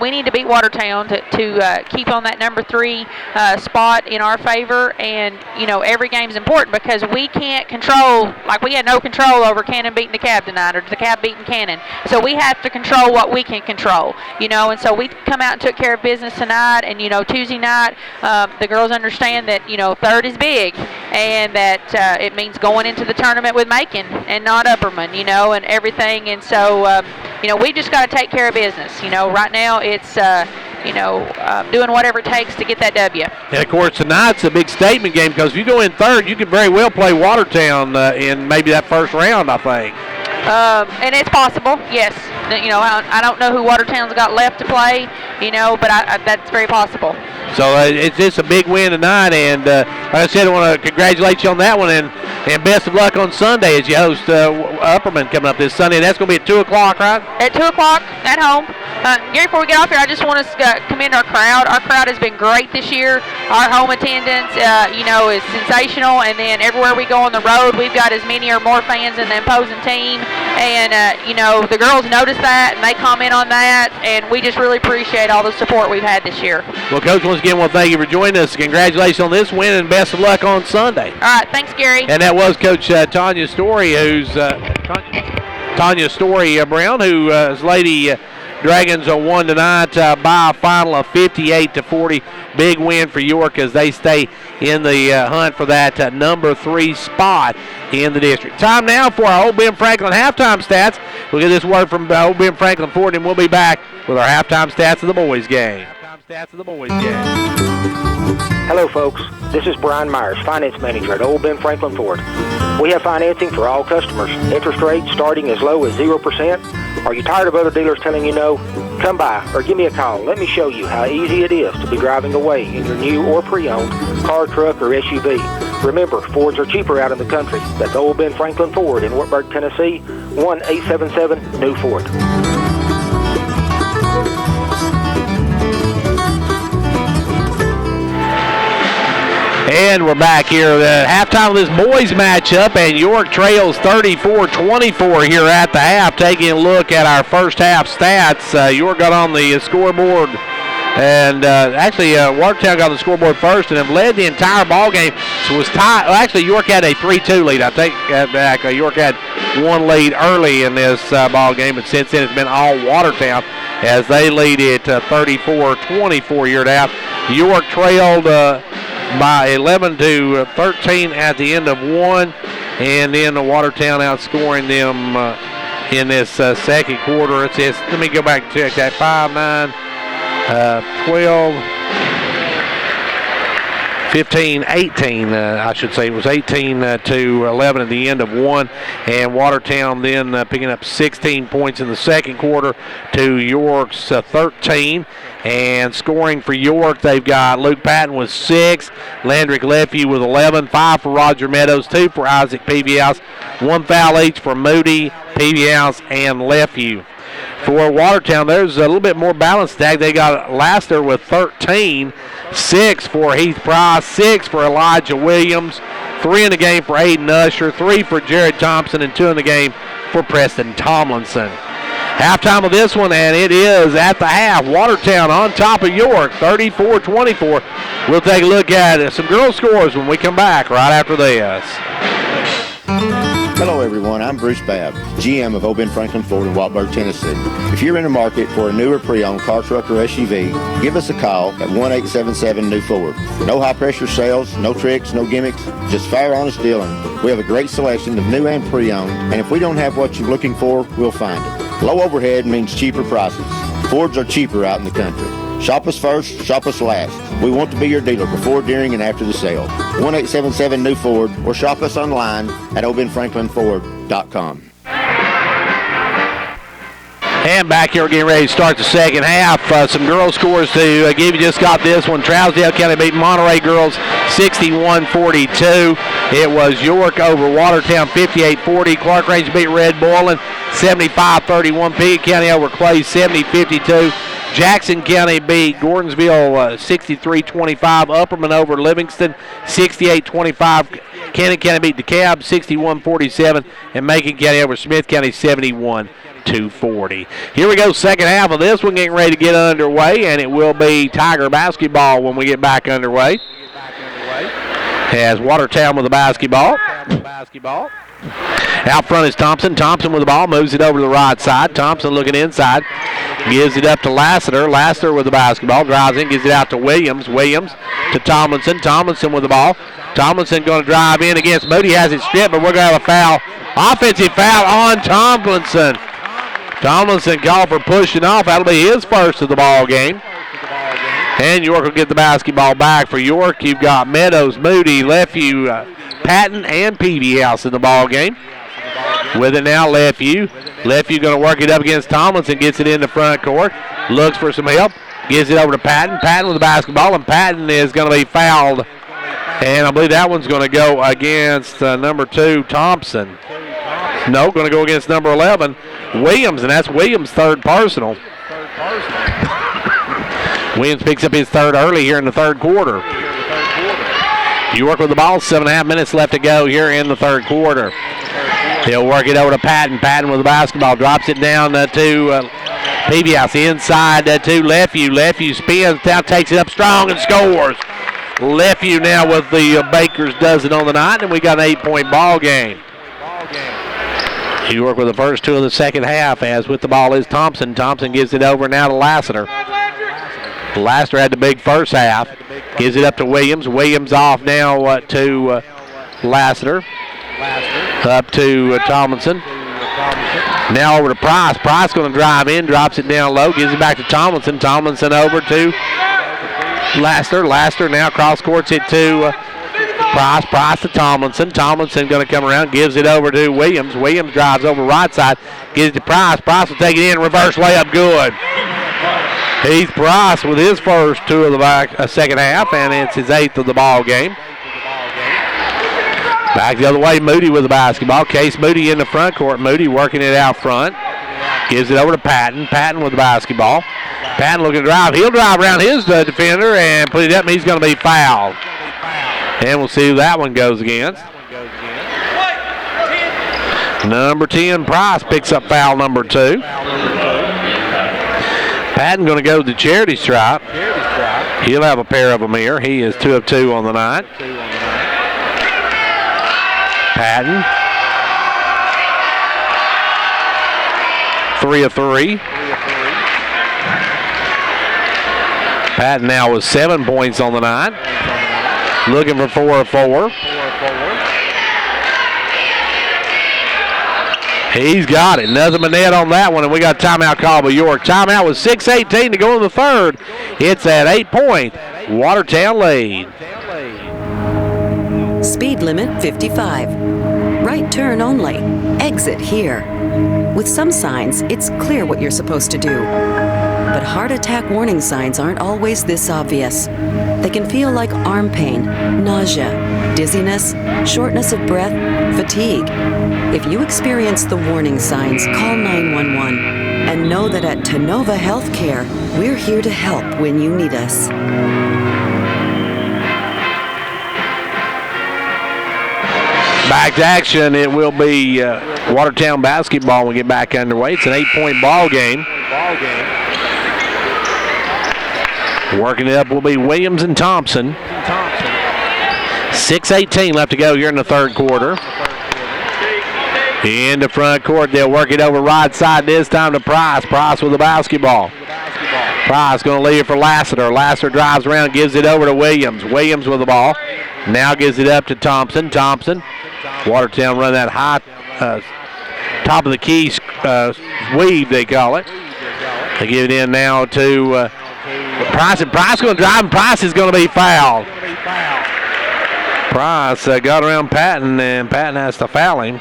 we need to beat Watertown to keep on that number 3 spot in our favor, and every game's important, because we can't control, like we had no control over Cannon beating DeKalb tonight, or DeKalb beating Cannon. So we have to control what we can control, and so we come out and took care of business tonight, and Tuesday night the girls understand that third is big, and that it means going into the tournament with Macon and not Upperman, and everything, and so we just got to take care of business. Right now it's doing whatever it takes to get that W. And of course tonight's a big statement game, because if you go in third, you could very well play Watertown in maybe that first round, I think. And it's possible, yes. I don't know who Watertown's got left to play, but that's very possible. So it's just a big win tonight, and like I said, I want to congratulate you on that one, and best of luck on Sunday as you host Upperman coming up this Sunday. That's going to be at 2 o'clock, right? At 2 o'clock at home. Gary, before we get off here, I just want to commend our crowd. Our crowd has been great this year. Our home attendance, is sensational, and then everywhere we go on the road, we've got as many or more fans than the opposing team, and the girls notice that, and they comment on that, and we just really appreciate all the support we've had this year. Well, Coach, once again, well, thank you for joining us. Congratulations on this win, and best of luck on Sunday. All right, thanks, Gary. And that was Coach Tanya Story, who's Tanya Story Brown, whose Lady Dragons won tonight by a final of 58-40. Big win for York as they stay in the hunt for that number 3 spot in the district. Time now for our Old Ben Franklin halftime stats. We'll get this word from Old Ben Franklin Ford, and we'll be back with our halftime stats of the boys' game. Hello, folks. This is Brian Myers, Finance Manager at Old Ben Franklin Ford. We have financing for all customers. Interest rates starting as low as 0%. Are you tired of other dealers telling you no? Come by or give me a call. Let me show you how easy it is to be driving away in your new or pre-owned car, truck, or SUV. Remember, Fords are cheaper out in the country. That's Old Ben Franklin Ford in Wartburg, Tennessee, 1-877 New Ford. And we're back here at halftime of this boys matchup, and York trails 34-24 here at the half. Taking a look at our first half stats, York got on the scoreboard, and actually Watertown got on the scoreboard first and have led the entire ball game. So it was tied. Well, actually, York had a 3-2 lead. I take that back. York had one lead early in this ball game, but since then it's been all Watertown as they lead it 34-24 here at half. York trailed by 11-13 at the end of one, and then Watertown outscoring them in this second quarter. It says, let me go back and check that, 5-9, 12, 15, 18, I should say. It was 18-11 at the end of one, and Watertown then picking up 16 points in the second quarter to York's 13. And scoring for York, they've got Luke Patton with 6, Landrick Leffe with 11, 5 for Roger Meadows, 2 for Isaac Peavyhouse, 1 foul each for Moody, Peavyhouse, and Leffe. For Watertown, there's a little bit more balanced tag. They got Laster with 13, 6 for Heath Price, 6 for Elijah Williams, 3 in the game for Aiden Usher, 3 for Jared Thompson, and 2 in the game for Preston Tomlinson. Halftime of this one, and it is at the half. Watertown on top of York, 34-24. We'll take a look at some girls' scores when we come back right after this. Hello everyone, I'm Bruce Babb, GM of O'Ben Franklin Ford in Watburg, Tennessee. If you're in the market for a newer pre-owned car, truck, or SUV, give us a call at 1-877-NEW-FORD. No high-pressure sales, no tricks, no gimmicks, just fair, honest dealing. We have a great selection of new and pre-owned, and if we don't have what you're looking for, we'll find it. Low overhead means cheaper prices. Fords are cheaper out in the country. Shop us first, shop us last. We want to be your dealer before, during, and after the sale. 1-877-NEW-FORD or shop us online at ObenFranklinFord.com. And back here, we're getting ready to start the second half. Some girls' scores to give you. Just got this one. Trousdale County beat Monterey girls 61-42. It was York over Watertown 58-40. Clark Range beat Red Boylan 75-31. Piggott County over Clay 70-52. Jackson County beat Gordonsville 63-25. Upperman over Livingston 68-25. Cannon County beat DeKalb 61-47. And Macon County over Smith County 71-40. Here we go, second half of this one getting ready to get underway, and it will be Tiger basketball when we get back underway. Has Watertown with the basketball. Out front is Thompson. Thompson with the ball, moves it over to the right side. Thompson looking inside, gives it up to Lassiter. Lassiter with the basketball, drives in, gives it out to Williams. Williams to Tomlinson. Tomlinson with the ball. Tomlinson going to drive in against Moody, has it stripped, but we're going to have a foul. Offensive foul on Tomlinson. Tomlinson called for pushing off. That'll be his first of the ball game. And York will get the basketball back. For York, you've got Meadows, Moody, Lefeview, Patton, and Peavy House in the ball game. With it now, Lefeview. Lefeview going to work it up against Tomlinson, gets it in the front court, looks for some help, gives it over to Patton. Patton with the basketball, and Patton is going to be fouled. And I believe that one's going to go against number 2, Thompson. No, going to go against number 11, Williams, and that's Williams' third personal. Williams picks up his third early here in the third quarter. York with the ball, 7.5 minutes left to go here in the third quarter. He'll work it over to Patton. Patton with the basketball, drops it down to Peavy House inside to Lefeview. Lefeview spins down, takes it up strong and scores. Lefeview now with the Baker's dozen on the night, and we got an 8-point ball game. York with the first two of the second half, as with the ball is Thompson. Thompson gives it over now to Lassiter. Lassiter had the big first half. Gives it up to Williams. Williams off now to Lassiter. Up to Tomlinson. Now over to Price. Price going to drive in, drops it down low, gives it back to Tomlinson. Tomlinson over to Lassiter. Lassiter now cross courts it to Price. Price to Tomlinson. Tomlinson going to come around, gives it over to Williams. Williams drives over right side, gives it to Price. Price will take it in, reverse layup, good. Heath Price with his first two of the second half, and it's his 8th of the ball game. Back the other way, Moody with the basketball. Case Moody in the front court. Moody working it out front. Gives it over to Patton. Patton with the basketball. Patton looking to drive. He'll drive around his defender and put it up, and he's going to be fouled. And we'll see who that one goes against. Number 10, Price picks up foul number 2. Patton going to go to the charity stripe. He'll have a pair of them here. He is 2 of 2 on the night. Patton, 3 of 3. Patton now with 7 points on the night. Looking for 4 of 4. He's got it. Nothing but net on that one, and we got a timeout call by York. Timeout with 6:18 to go in the third. It's at 8-point Watertown lead. Speed limit 55. Right turn only. Exit here. With some signs, it's clear what you're supposed to do. But heart attack warning signs aren't always this obvious. They can feel like arm pain, nausea, dizziness, shortness of breath, fatigue. If you experience the warning signs, call 911 and know that at Tenova Healthcare, we're here to help when you need us. back to action. It will be Watertown basketball when we get back underway. It's an 8-point ball game. Working it up will be Williams and Thompson. 6:18 left to go here in the third quarter. In the front court, they'll work it over right side this time to Price. Price with the basketball. Price going to leave it for Lassiter. Lassiter drives around, gives it over to Williams. Williams with the ball. Now gives it up to Thompson. Thompson. Watertown run that high top of the key weave, they call it. They give it in now to Price. And Price going to drive, and Price is going to be fouled. Price got around Patton, and Patton has to foul him.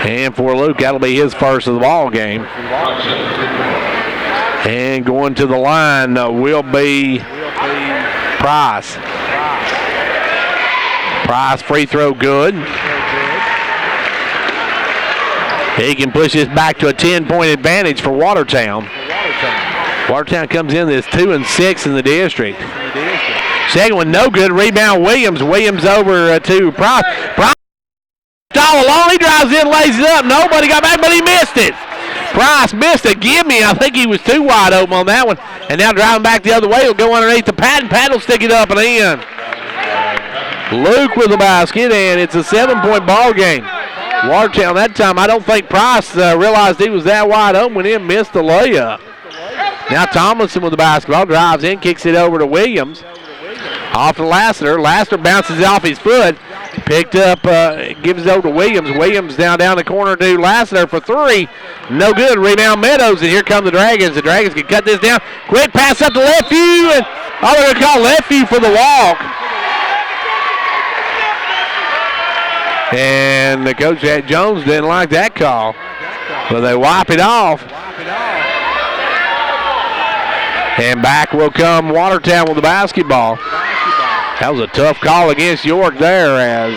And for Luke, that'll be his first of the ball game. And going to the line will be Price. Price free throw good. He can push this back to a 10-point advantage for Watertown. Watertown comes in this 2-6 in the district. Second one, no good. Rebound, Williams. Williams over to Price. Price all alone. He drives in, lays it up. Nobody got back, but he missed it. Price missed it. Give me. I think he was too wide open on that one. And now driving back the other way. He'll go underneath the Patton. Patton will stick it up and in. Luke with the basket, and it's a 7-point ball game. Watertown that time, I don't think Price realized he was that wide open when he missed the layup. Now Tomlinson with the basketball, drives in, kicks it over to Williams. Off to Lassiter. Lassiter bounces it off his foot. Picked up, gives it over to Williams. Williams down the corner to Lassiter for three. No good. Rebound Meadows, and here come the Dragons. The Dragons can cut this down. Quick pass up to left view, and they're going to call left view for the walk. And the coach at Jones didn't like that call, but they wipe it off. And back will come Watertown with the basketball. That was a tough call against York there, as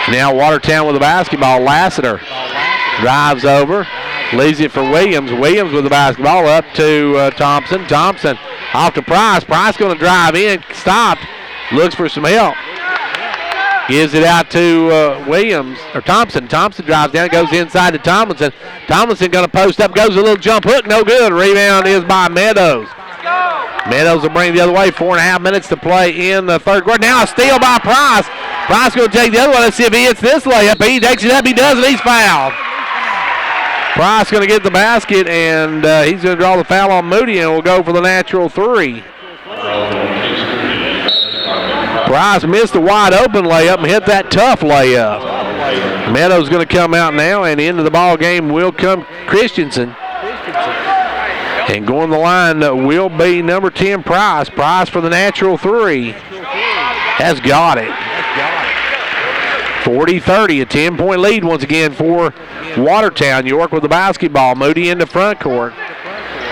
now Watertown with the basketball. Lassiter drives over, leaves it for Williams. Williams with the basketball up to Thompson. Thompson off to Price. Price going to drive in, stopped, looks for some help. Gives it out to Williams, or Thompson. Thompson drives down, goes inside to Tomlinson. Tomlinson going to post up, goes a little jump hook, no good. Rebound is by Meadows. Meadows will bring the other way. 4.5 minutes to play in the third quarter. Now a steal by Price. Price going to take the other one. Let's see if he hits this layup. He takes it up, he does, and he's fouled. Price going to get the basket, and he's going to draw the foul on Moody, and will go for the natural three. Price missed a wide open layup and hit that tough layup. Meadows going to come out now, and into the ball game will come Christensen. And going the line will be number 10, Price. Price for the natural three. Has got it. 40-30, a 10-point lead once again for Watertown. York with the basketball. Moody in the front court.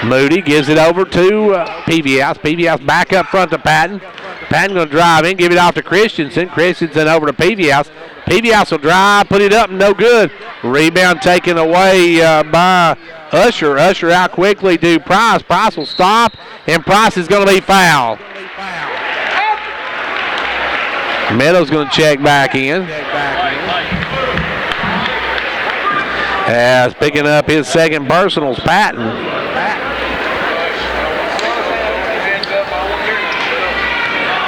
Moody gives it over to Peavyhouse. Peavyhouse back up front to Patton. Patton going to drive in, give it off to Christensen. Christensen over to Peavyhouse. Peavyhouse will drive, put it up, no good. Rebound taken away by Usher. Usher out quickly to Price. Price will stop, and Price is going to be fouled. Meadows going to check back in. As picking up his second personals, Patton.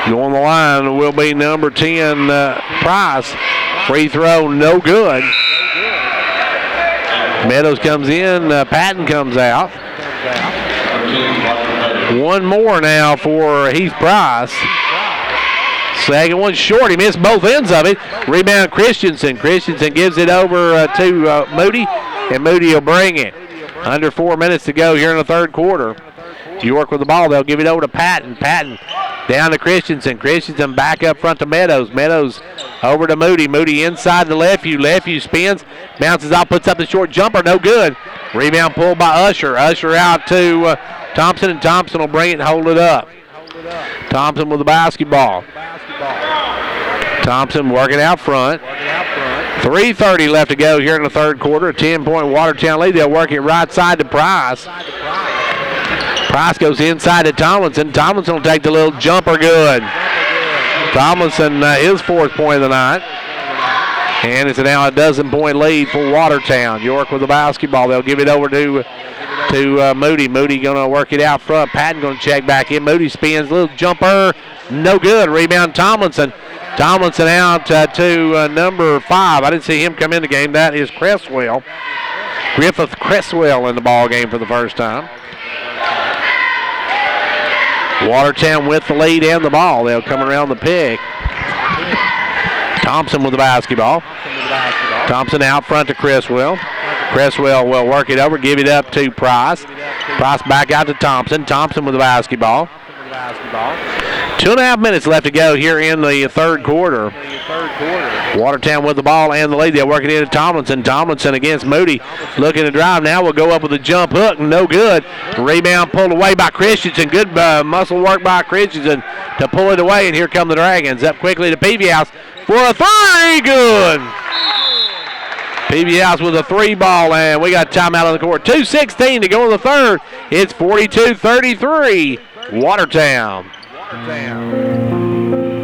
Going the line will be number 10, Price. Free throw, no good. Meadows comes in, Patton comes out. One more now for Heath Price. Second one short, he missed both ends of it. Rebound Christensen. Christensen gives it over to Moody, and Moody will bring it. Under 4 minutes to go here in the third quarter. York with the ball, they'll give it over to Patton. Patton down to Christensen. Christensen back up front to Meadows. Meadows over to Moody. Moody inside the left view. Left view spins, bounces out, puts up the short jumper, no good. Rebound pulled by Usher. Usher out to Thompson, and Thompson will bring it and hold it up. Thompson with the basketball. Thompson working out front. 3:30 left to go here in the third quarter. A 10-point Watertown lead. They'll work it right side to Price. Price goes inside to Tomlinson. Tomlinson will take the little jumper good. Tomlinson, his 4th point of the night. And it's now a 12-point lead for Watertown. York with the basketball. They'll give it over to Moody. Moody going to work it out front. Patton going to check back in. Moody spins, little jumper, no good. Rebound Tomlinson. Tomlinson out to number 5. I didn't see him come in the game. That is Cresswell. Griffith Cresswell in the ball game for the first time. Watertown with the lead and the ball. They'll come around the pick. Thompson with the basketball. Thompson out front to Cresswell. Cresswell will work it over, give it up to Price. Price back out to Thompson. Thompson with the basketball. 2.5 minutes left to go here in the third quarter. Watertown with the ball and the lead. They'll work it into Tomlinson. Tomlinson against Moody. Looking to drive now. Will go up with a jump hook. No good. Rebound pulled away by Christensen. Good muscle work by Christensen to pull it away. And here come the Dragons. Up quickly to Peavy House for a 3. Good. Peavy House with a 3 ball, and we got timeout on the court. 2:16 to go in the third. It's 42-33. Watertown.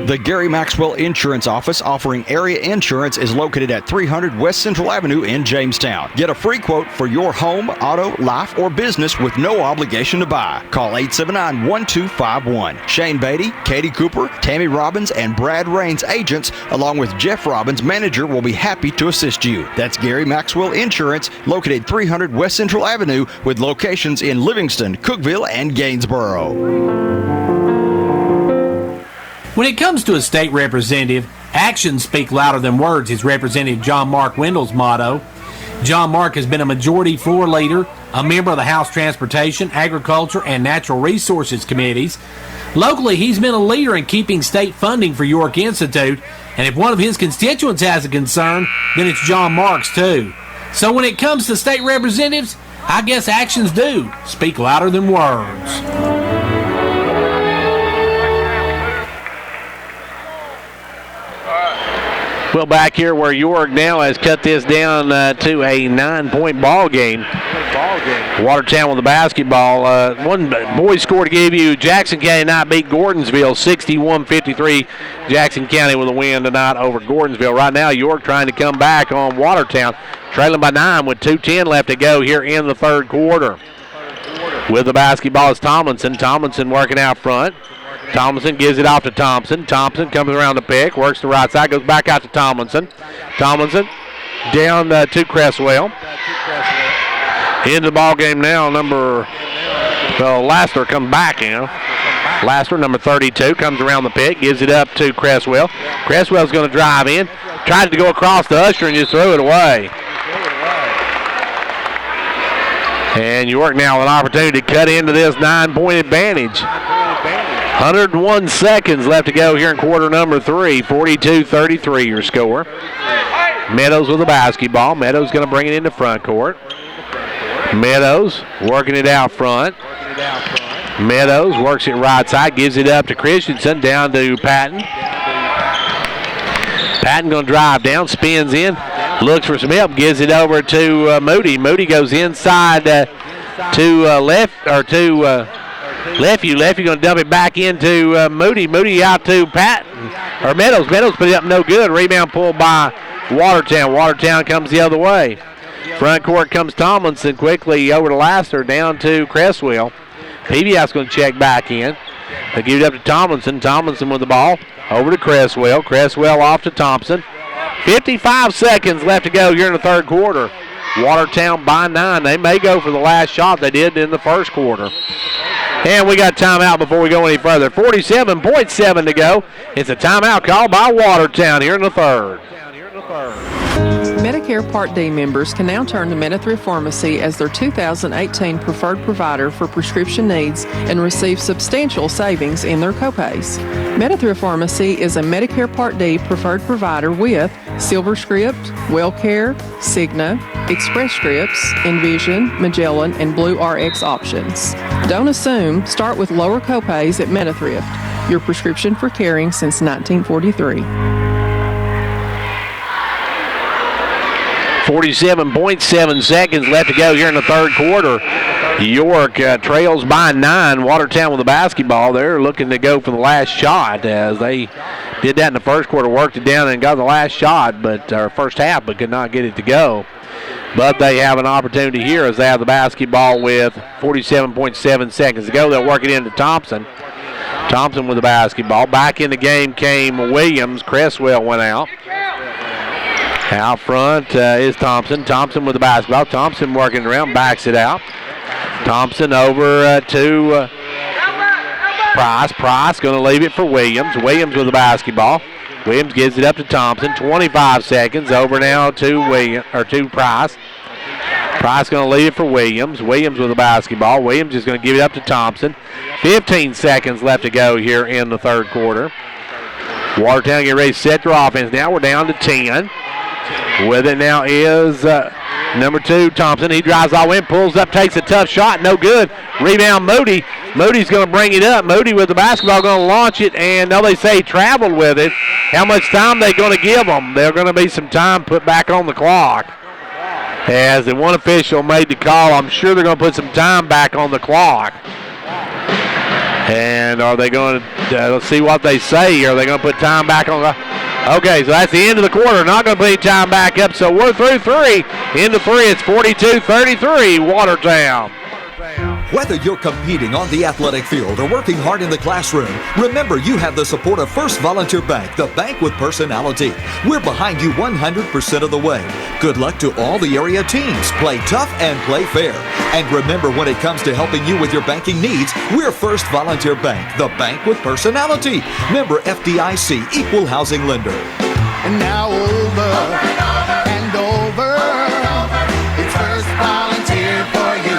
The Gary Maxwell Insurance Office, offering area insurance, is located at 300 West Central Avenue in Jamestown. Get a free quote for your home, auto, life, or business with no obligation to buy. Call 879-1251. Shane Beatty, Katie Cooper, Tammy Robbins, and Brad Raines agents, along with Jeff Robbins, manager, will be happy to assist you. That's Gary Maxwell Insurance, located 300 West Central Avenue, with locations in Livingston, Cookeville, and Gainsboro. When it comes to a state representative, actions speak louder than words is Representative John Mark Wendell's motto. John Mark has been a majority floor leader, a member of the House Transportation, Agriculture, and Natural Resources Committees. Locally, he's been a leader in keeping state funding for York Institute, and if one of his constituents has a concern, then it's John Mark's too. So when it comes to state representatives, I guess actions do speak louder than words. Well, back here where York now has cut this down to a 9-point ball game. Watertown with the basketball. One boys score to give you. Jackson County tonight beat Gordonsville 61-53. Jackson County with a win tonight over Gordonsville. Right now, York trying to come back on Watertown, trailing by 9 with 2:10 left to go here in the third quarter. With the basketball is Tomlinson. Tomlinson working out front. Tomlinson gives it off to Thompson. Thompson comes around the pick, works the right side, goes back out to Tomlinson. Tomlinson down to Cresswell. Into the ball game now, Lassiter comes back in. Lassiter, number 32, comes around the pick, gives it up to Cresswell. Cresswell's going to drive in, tried to go across the Usher and just threw it away. And York now with an opportunity to cut into this 9-point advantage. 101 seconds left to go here in quarter number 3. 42-33 your score. Meadows with the basketball. Meadows going to bring it into front court. Meadows working it out front. Meadows works it right side, gives it up to Christensen, down to Patton. Patton going to drive down, spins in, looks for some help, gives it over to Moody. Moody goes inside to Leffie. Leffie going to dump it back into Moody. Moody out to Meadows. Meadows put it up, no good. Rebound pulled by Watertown. Watertown comes the other way. Front court comes Tomlinson quickly over to Lassiter, down to Cresswell. PBS going to check back in. They give it up to Tomlinson. Tomlinson with the ball over to Cresswell. Cresswell off to Thompson. 55 seconds left to go here in the third quarter. Watertown by 9. They may go for the last shot they did in the first quarter. And we got timeout before we go any further. 47.7 to go. It's a timeout call by Watertown here in the third. Medicare Part D members can now turn to Medithrift Pharmacy as their 2018 preferred provider for prescription needs and receive substantial savings in their copays. Medithrift Pharmacy is a Medicare Part D preferred provider with SilverScript, WellCare, Cigna, Express Scripts, Envision, Magellan, and Blue RX options. Don't assume. Start with lower copays at Medithrift, your prescription for caring since 1943. 47.7 seconds left to go here in the third quarter. York trails by 9. Watertown with the basketball. They're looking to go for the last shot as they Did that in the first quarter, worked it down and got the last shot, but first half, but could not get it to go. But they have an opportunity here as they have the basketball with 47.7 seconds to go. They'll work it into Thompson. Thompson with the basketball. Back in the game came Williams. Cresswell went out. Out front is Thompson. Thompson with the basketball. Thompson working around, backs it out. Thompson over to Price. Price going to leave it for Williams. Williams with the basketball. Williams gives it up to Thompson. 25 seconds. Over now to Price. Price going to leave it for Williams. Williams with the basketball. Williams is going to give it up to Thompson. 15 seconds left to go here in the third quarter. Watertown getting ready to set their offense. Now we're down to 10. With it now is number 2, Thompson. He drives all in, pulls up, takes a tough shot. No good. Rebound, Moody. Moody's going to bring it up. Moody with the basketball going to launch it, and now they say he traveled with it. How much time they going to give them? There's going to be some time put back on the clock. As the one official made the call, I'm sure they're going to put some time back on the clock. And are they going to, let's see what they say. Are they going to put time back on the Okay, so that's the end of the quarter. Not going to put any time back up, so we're through 3. Into 3, it's 42-33, Watertown. Whether you're competing on the athletic field or working hard in the classroom, remember you have the support of First Volunteer Bank, the bank with personality. We're behind you 100% of the way. Good luck to all the area teams. Play tough and play fair. And remember, when it comes to helping you with your banking needs, we're First Volunteer Bank, the bank with personality. Member FDIC, equal housing lender. And now over and over, it's First Volunteer for you.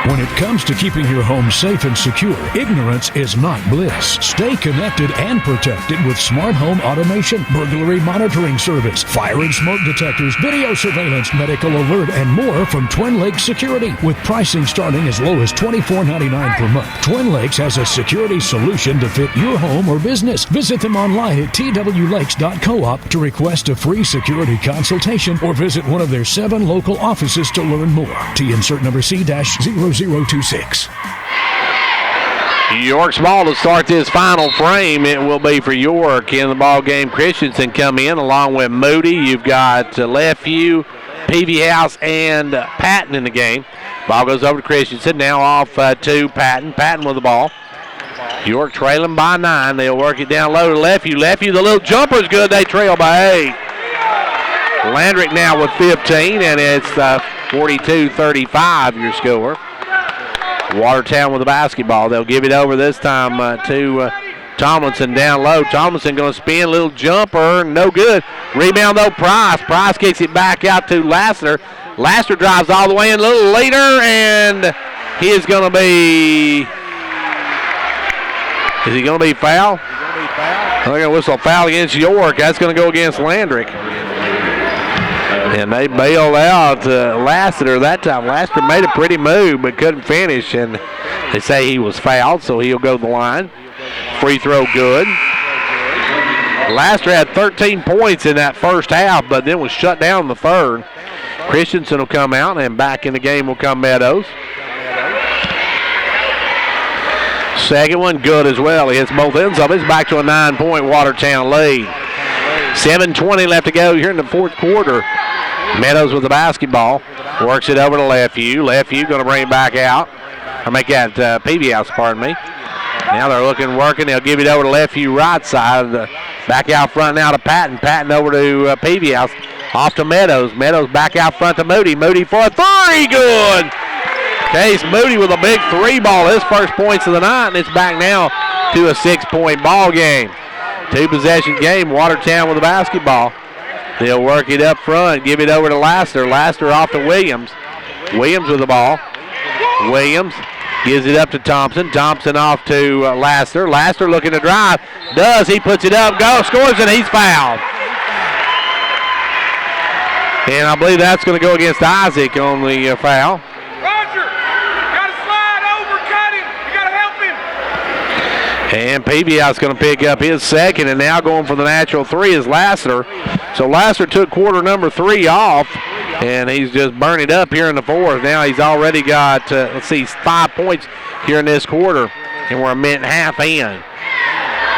When it comes to keeping your home safe and secure, ignorance is not bliss. Stay connected and protected with smart home automation, burglary monitoring service, fire and smoke detectors, video surveillance, medical alert, and more from Twin Lakes Security. With pricing starting as low as $24.99 per month, Twin Lakes has a security solution to fit your home or business. Visit them online at twlakes.coop to request a free security consultation or visit one of their 7 local offices to learn more. T insert number C-0026. York's ball to start this final frame. It will be for York in the ball game. Christensen come in along with Moody. You've got Lefevue, Peavy House, and Patton in the game. Ball goes over to Christensen. Now off to Patton. Patton with the ball. York trailing by 9. They'll work it down low to Lefevue. Lefevue, the little jumper is good. They trail by 8. Landrick now with 15, and it's 42-35 your score. Watertown with the basketball. They'll give it over this time to Tomlinson down low. Tomlinson going to spin, little jumper, no good. Rebound though, Price. Price kicks it back out to Lassiter. Lassiter drives all the way in a little later, and he is going to be. Is he going to be fouled? They're going to whistle a foul against York. That's going to go against Landrick. And they bailed out Lassiter that time. Lassiter made a pretty move but couldn't finish, and they say he was fouled, so he'll go to the line. Free throw good. Lassiter had 13 points in that first half, but then was shut down in the third. Christensen will come out, and back in the game will come Meadows. Second one good as well. He hits both ends of it. It's back to a 9-point Watertown lead. 7:20 left to go here in the fourth quarter. Meadows with the basketball. Works it over to Lefevue. Lefevue going to bring it back out. Or make that Peavy House, pardon me. Now they're working. They'll give it over to Lefevue right side. Back out front now to Patton. Patton over to Peavy House. Off to Meadows. Meadows back out front to Moody. Moody for a 3. Good. Case Moody with a big 3 ball. His first points of the night, and it's back now to a 6-point ball game. 2-possession game. Watertown with the basketball. They'll work it up front, give it over to Lassiter. Lassiter off to Williams. Williams with the ball. Williams gives it up to Thompson. Thompson off to Lassiter. Lassiter looking to drive. Does. He puts it up, scores, and he's fouled. And I believe that's going to go against Isaac on the foul. And Peavy House going to pick up his second, and now going for the natural 3 is Lassiter. So Lassiter took quarter number 3 off, and he's just burning it up here in the fourth. Now he's already got, 5 points here in this quarter, and we're a minute and a half in.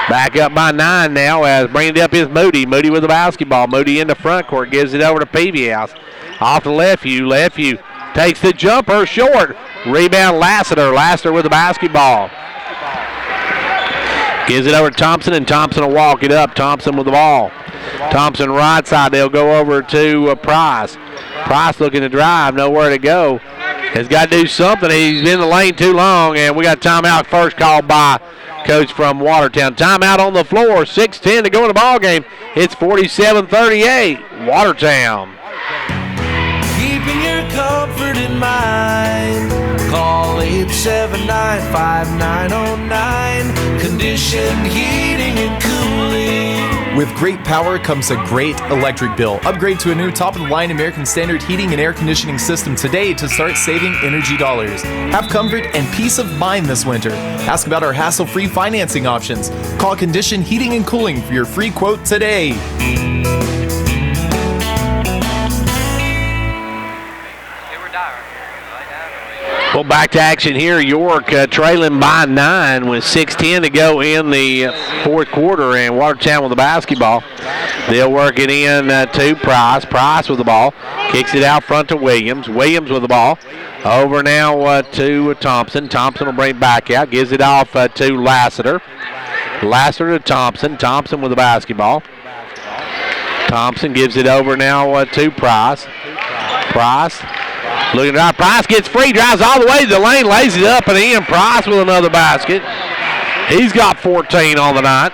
Back up by 9 now as bringing it up is Moody. Moody with the basketball. Moody into front court. Gives it over to Peavy-House. Off to Lefeview. Lefeview takes the jumper short. Rebound Lassiter. Lassiter with the basketball. Gives it over to Thompson, and Thompson will walk it up. Thompson with the ball. Thompson right side. They'll go over to Price. Price looking to drive. Nowhere to go. Has got to do something. He's in the lane too long, and we got timeout first called by coach from Watertown. Timeout on the floor. 6:10 to go in the ball game. It's 47-38. Watertown. Keeping your comfort in mind. Call 879-5909. Conditioned heating and cooling. With great power comes a great electric bill. Upgrade to a new top-of-the-line American Standard heating and air conditioning system today to start saving energy dollars. Have comfort and peace of mind this winter. Ask about our hassle-free financing options. Call Condition Heating and Cooling for your free quote today. Well, back to action here. York trailing by 9 with 6:10 to go in the fourth quarter, and Watertown with the basketball. They'll work it in to Price. Price with the ball. Kicks it out front to Williams. Williams with the ball. Over now to Thompson. Thompson will bring it back out. Gives it off to Lassiter. Lassiter to Thompson. Thompson with the basketball. Thompson gives it over now to Price. Price. Looking right, Price gets free, drives all the way to the lane, lays it up and in. Price with another basket. He's got 14 on the night.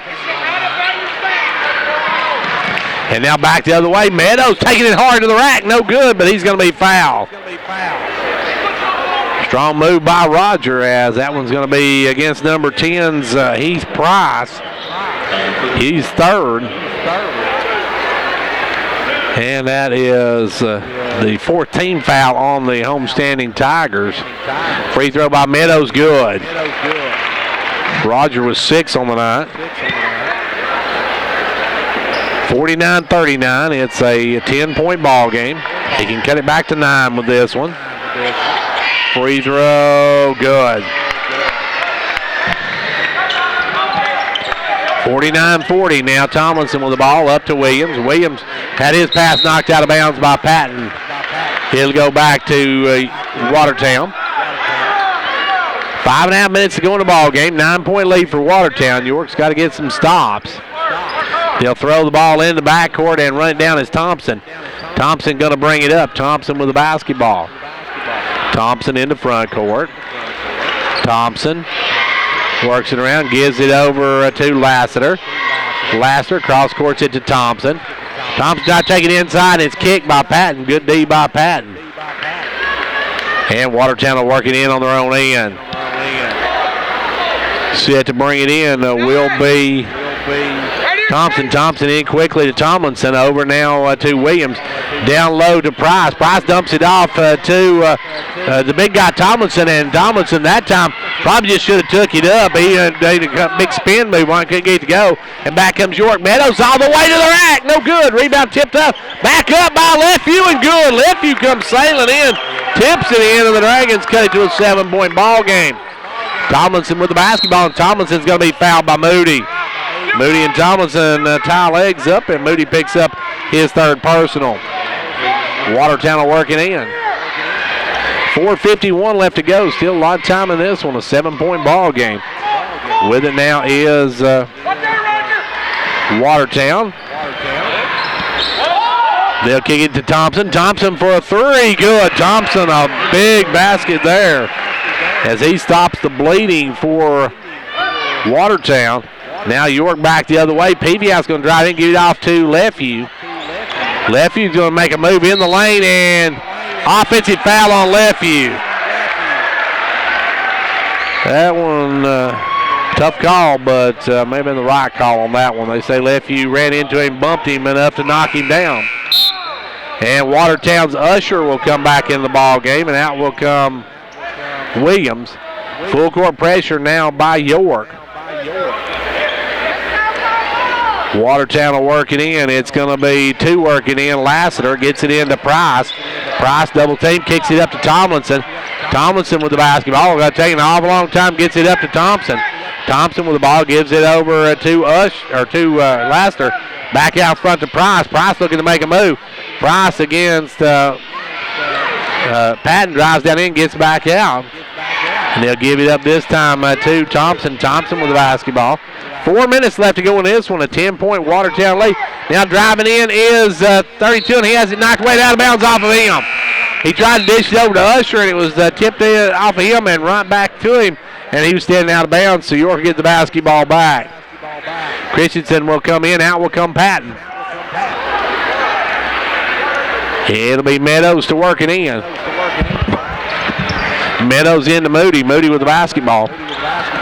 And now back the other way. Meadows taking it hard to the rack. No good, but he's going to be fouled. Strong move by Roger as that one's going to be against number 10's Heath Price. He's third. And that is the 14th foul on the homestanding Tigers. Free throw by Meadows, good. Roger was 6 on the night. 49-39. It's a 10-point ball game. He can cut it back to 9 with this one. Free throw, good. 49-40. Now Tomlinson with the ball up to Williams. Williams had his pass knocked out of bounds by Patton. He'll go back to Watertown. 5.5 minutes to go in the ball game. 9-point lead for Watertown. York's got to get some stops. They'll throw the ball in the backcourt and run it down as Thompson. Thompson going to bring it up. Thompson with the basketball. Thompson in the front court. Thompson works it around, gives it over to Lassiter. Lassiter cross-courts it to Thompson. Thompson not taking it inside. It's kicked by Patton. Good D by Patton. And Watertown will work it in on their own end. Set to bring it in will be Thompson. Thompson in quickly to Tomlinson. Over now to Williams. Down low to Price. Price dumps it off to the big guy Tomlinson. And Tomlinson that time probably just should have took it up. He had a big spin move on, couldn't get it to go. And back comes York. Meadows all the way to the rack. No good. Rebound tipped up. Back up by Lefeview and good. Lefeview comes sailing in. Tips it in, and the Dragons cut it to a 7-point ball game. Tomlinson with the basketball, and Tomlinson's going to be fouled by Moody. Moody and Tomlinson tie legs up, and Moody picks up his third personal. Watertown will work it in. 4:51 left to go. Still a lot of time in this one. A 7-point ball game. With it now is Watertown. They'll kick it to Thompson. Thompson for a three. Good. Thompson, a big basket there as he stops the bleeding for Watertown. Now York back the other way. Peavy-House going to drive in, get it off to Lefeview. Lefiew's going to make a move in the lane, and offensive foul on Lefeview. That one, tough call, but may have been the right call on that one. They say Lefeview ran into him, bumped him enough to knock him down. And Watertown's Usher will come back in the ball game, and out will come Williams. Full court pressure now by York. Watertown will work it in. It's going to be two working in. Lassiter gets it into Price. Price double team, kicks it up to Tomlinson. Tomlinson with the basketball. Got to take an awful long time, gets it up to Thompson. Thompson with the ball, gives it over to Laster. Back out front to Price. Price looking to make a move. Price against Patton, drives down in, gets back out. And they'll give it up this time to Thompson. Thompson with the basketball. 4 minutes left to go in this one. A 10-point Watertown lead. Now driving in is 32, and he has it knocked way out of bounds off of him. He tried to dish it over to Usher, and it was tipped in off of him and right back to him. And he was standing out of bounds, so York gets the basketball back. Christensen will come in. Out will come Patton. It'll be Meadows to work it in. Meadows into Moody. Moody with the basketball.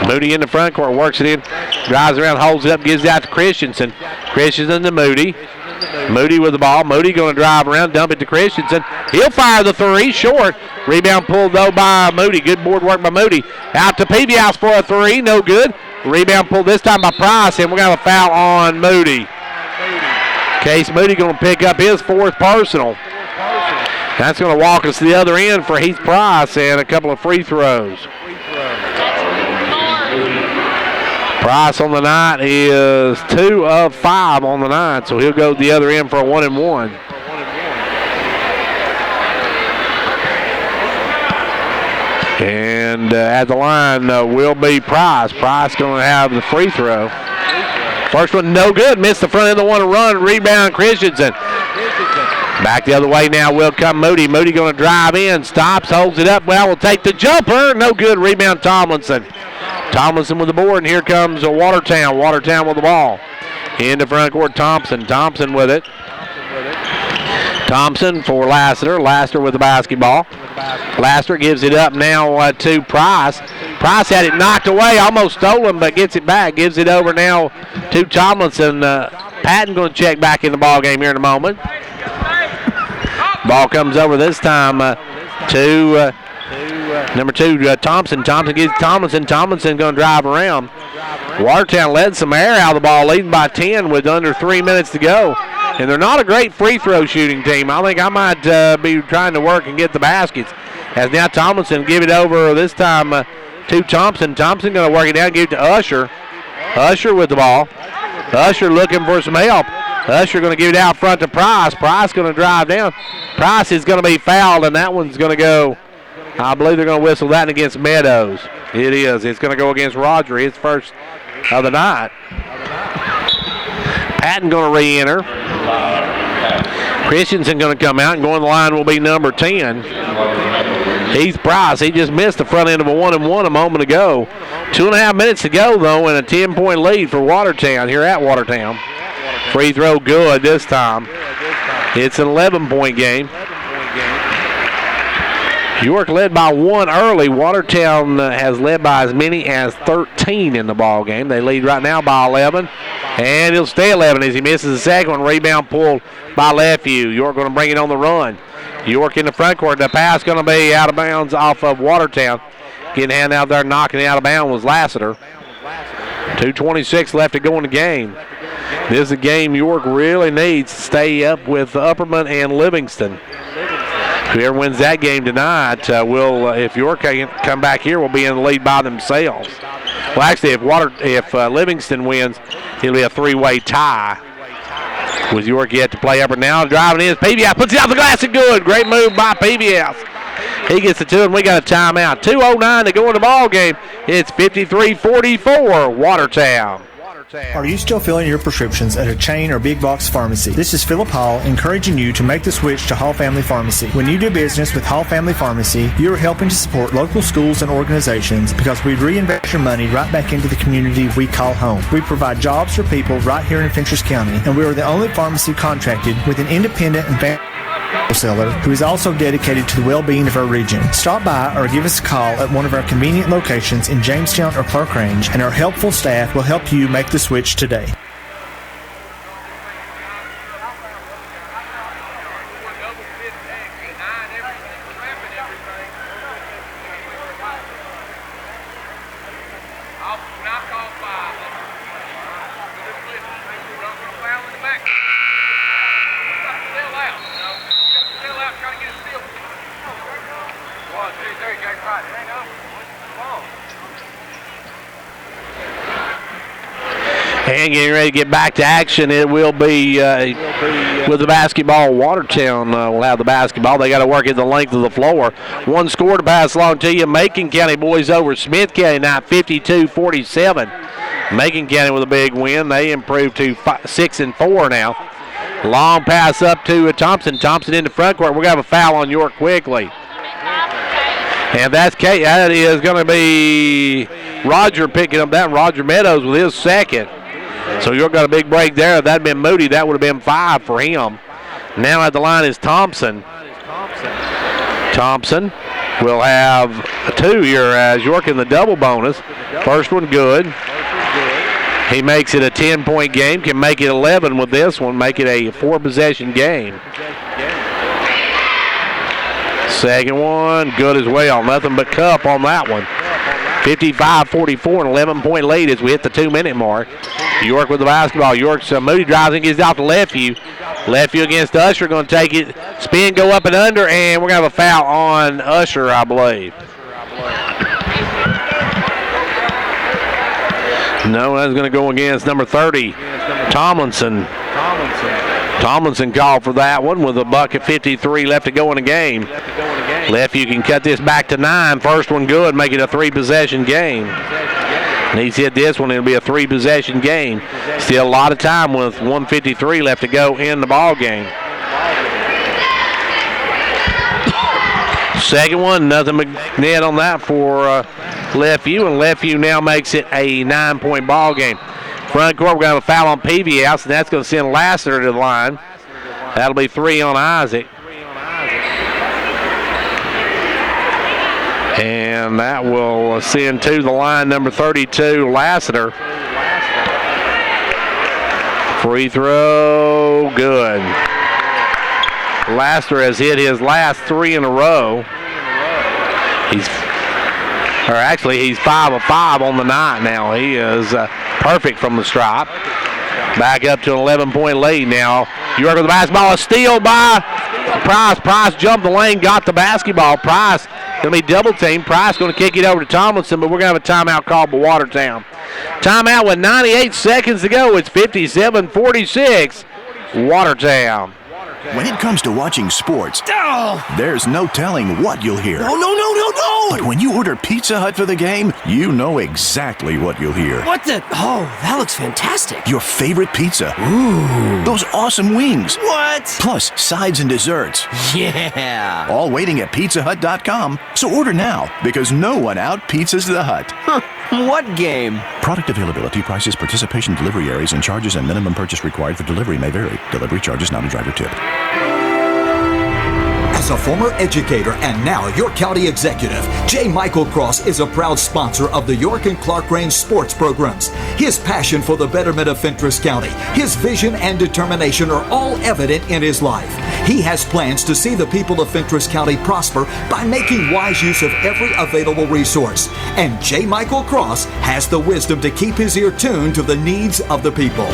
Moody in the front court, works it in, drives around, holds it up, gives it out to Christensen. Christensen to Moody. Moody with the ball. Moody going to drive around, dump it to Christensen. He'll fire the three, short. Rebound pulled, though, by Moody. Good board work by Moody. Out to Peavy-House for a three, no good. Rebound pulled this time by Price, and we're going to have a foul on Moody. Case Moody going to pick up his fourth personal. That's going to walk us to the other end for Heath Price and a couple of free throws. Price on the night is 2 of 5 on the night, so he'll go to the other end for a 1-and-1. And at the line will be Price. Price going to have the free throw. First one no good. Missed the front end of the one to run. Rebound Christensen. Back the other way now will come Moody. Moody going to drive in. Stops, holds it up. Well, will take the jumper. No good. Rebound Tomlinson. Tomlinson with the board, and here comes Watertown. Watertown with the ball. Into front court, Thompson. Thompson with it. Thompson for Lassiter. Lassiter with the basketball. Lassiter gives it up now to Price. Price had it knocked away, almost stolen, but gets it back. Gives it over now to Tomlinson. Patton going to check back in the ball game here in a moment. Ball comes over this time to number 2, Thompson. Thompson gives Tomlinson. Tomlinson going to drive around. Watertown led some air out of the ball, leading by 10 with under 3 minutes to go. And they're not a great free throw shooting team. I think I might be trying to work and get the baskets. As now Tomlinson give it over this time to Thompson. Thompson going to work it down, give it to Usher. Usher with the ball. Usher looking for some help. Usher going to give it out front to Price. Price going to drive down. Price is going to be fouled, and that one's going to go. I believe they're going to whistle that against Meadows. It is. It's going to go against Roger, his first of the night. Patton going to re-enter. Christensen going to come out, and going to the line will be number 10. Heath Price. He just missed the front end of a 1-and-1 a moment ago. 2.5 minutes to go, though, and a 10-point lead for Watertown here at Watertown. Free throw good this time. It's an 11-point game. York led by 1 early. Watertown has led by as many as 13 in the ball game. They lead right now by 11, and he'll stay 11 as he misses the second one. Rebound pulled by Lefevue. York going to bring it on the run. York in the front court. The pass going to be out of bounds off of Watertown. Getting a hand out there, knocking it out of bounds was Lassiter. 2:26 left to go in the game. This is a game York really needs to stay up with Upperman and Livingston. Whoever wins that game tonight will, if York can come back here, will be in the lead by themselves. Well, actually, if Livingston wins, it'll be a 3-way tie with York yet to play Upper. Now driving in is Peavy-House, puts it out the glass and good. Great move by Peavy-House. He gets the 2, and we got a timeout. 2:09 to go in the ball game. It's 53-44 Watertown. Are you still filling your prescriptions at a chain or big box pharmacy? This is Philip Hall encouraging you to make the switch to Hall Family Pharmacy. When you do business with Hall Family Pharmacy, you are helping to support local schools and organizations because we reinvest your money right back into the community we call home. We provide jobs for people right here in Fentress County, and we are the only pharmacy contracted with an independent and family wholesaler who is also dedicated to the well-being of our region. Stop by or give us a call at one of our convenient locations in Jamestown or Clark Range, and our helpful staff will help you make the switch today. And getting ready to get back to action, it will be with the basketball. Watertown will have the basketball. They got to work at the length of the floor. One score to pass along to you. Macon County boys over Smith County now 52-47. Macon County with a big win. They improved to 6-4 now. Long pass up to Thompson. Thompson in the front court. We're going to have a foul on York quickly. And that is going to be Roger picking up that. Roger Meadows with his second. So York got a big break there. If that had been Moody, that would have been 5 for him. Now at the line is Thompson. Thompson will have 2 here as York in the double bonus. First one good. He makes it a 10-point game. Can make it 11 with this one. Make it a 4-possession game. Second one good as well. Nothing but cup on that one. 55-44, an 11-point lead as we hit the 2-minute mark. York with the basketball. York's Moody drives and gets out to Lefeview. Lefeview against Usher, going to take it. Spin, go up and under, and we're going to have a foul on Usher, I believe. No, that's going to go against number 30, Tomlinson. Tomlinson called for that one with a buck at 53 left to go in the game. Lefeview can cut this back to 9. First one good, make it a 3-possession game. And he's hit this one, it'll be a 3-possession game. Still a lot of time with 1:53 left to go in the ball game. Second one, nothing but net on that for Lefeview, and Lefeview now makes it a 9-point ball game. Front court, we're going to have a foul on Peavy House, and that's going to send Lassiter to the line. That'll be 3 on Isaac. And that will send to the line number 32, Lassiter. Free throw, good. Lassiter has hit his last 3 in a row. He's 5 of 5 on the night now. He is perfect from the stripe. Back up to an 11-point lead now. York with the basketball, a steal by Price. Price jumped the lane, got the basketball. Price going to be double teamed. Price going to kick it over to Tomlinson, but we're going to have a timeout called by Watertown. Timeout with 98 seconds to go. It's 57-46, Watertown. When it comes to watching sports, there's no telling what you'll hear. No! But when you order Pizza Hut for the game, you know exactly what you'll hear. What the? Oh, that looks fantastic. Your favorite pizza. Ooh. Those awesome wings. What? Plus sides and desserts. Yeah. All waiting at pizzahut.com. So order now, because no one out-pizzas the Hut. Huh. What game? Product availability, prices, participation, delivery areas, and charges and minimum purchase required for delivery may vary. Delivery charges not a driver tip. As a former educator and now York County executive, J. Michael Cross is a proud sponsor of the York and Clark Range sports programs. His passion for the betterment of Fentress County, his vision and determination are all evident in his life. He has plans to see the people of Fentress County prosper by making wise use of every available resource. And J. Michael Cross has the wisdom to keep his ear tuned to the needs of the people.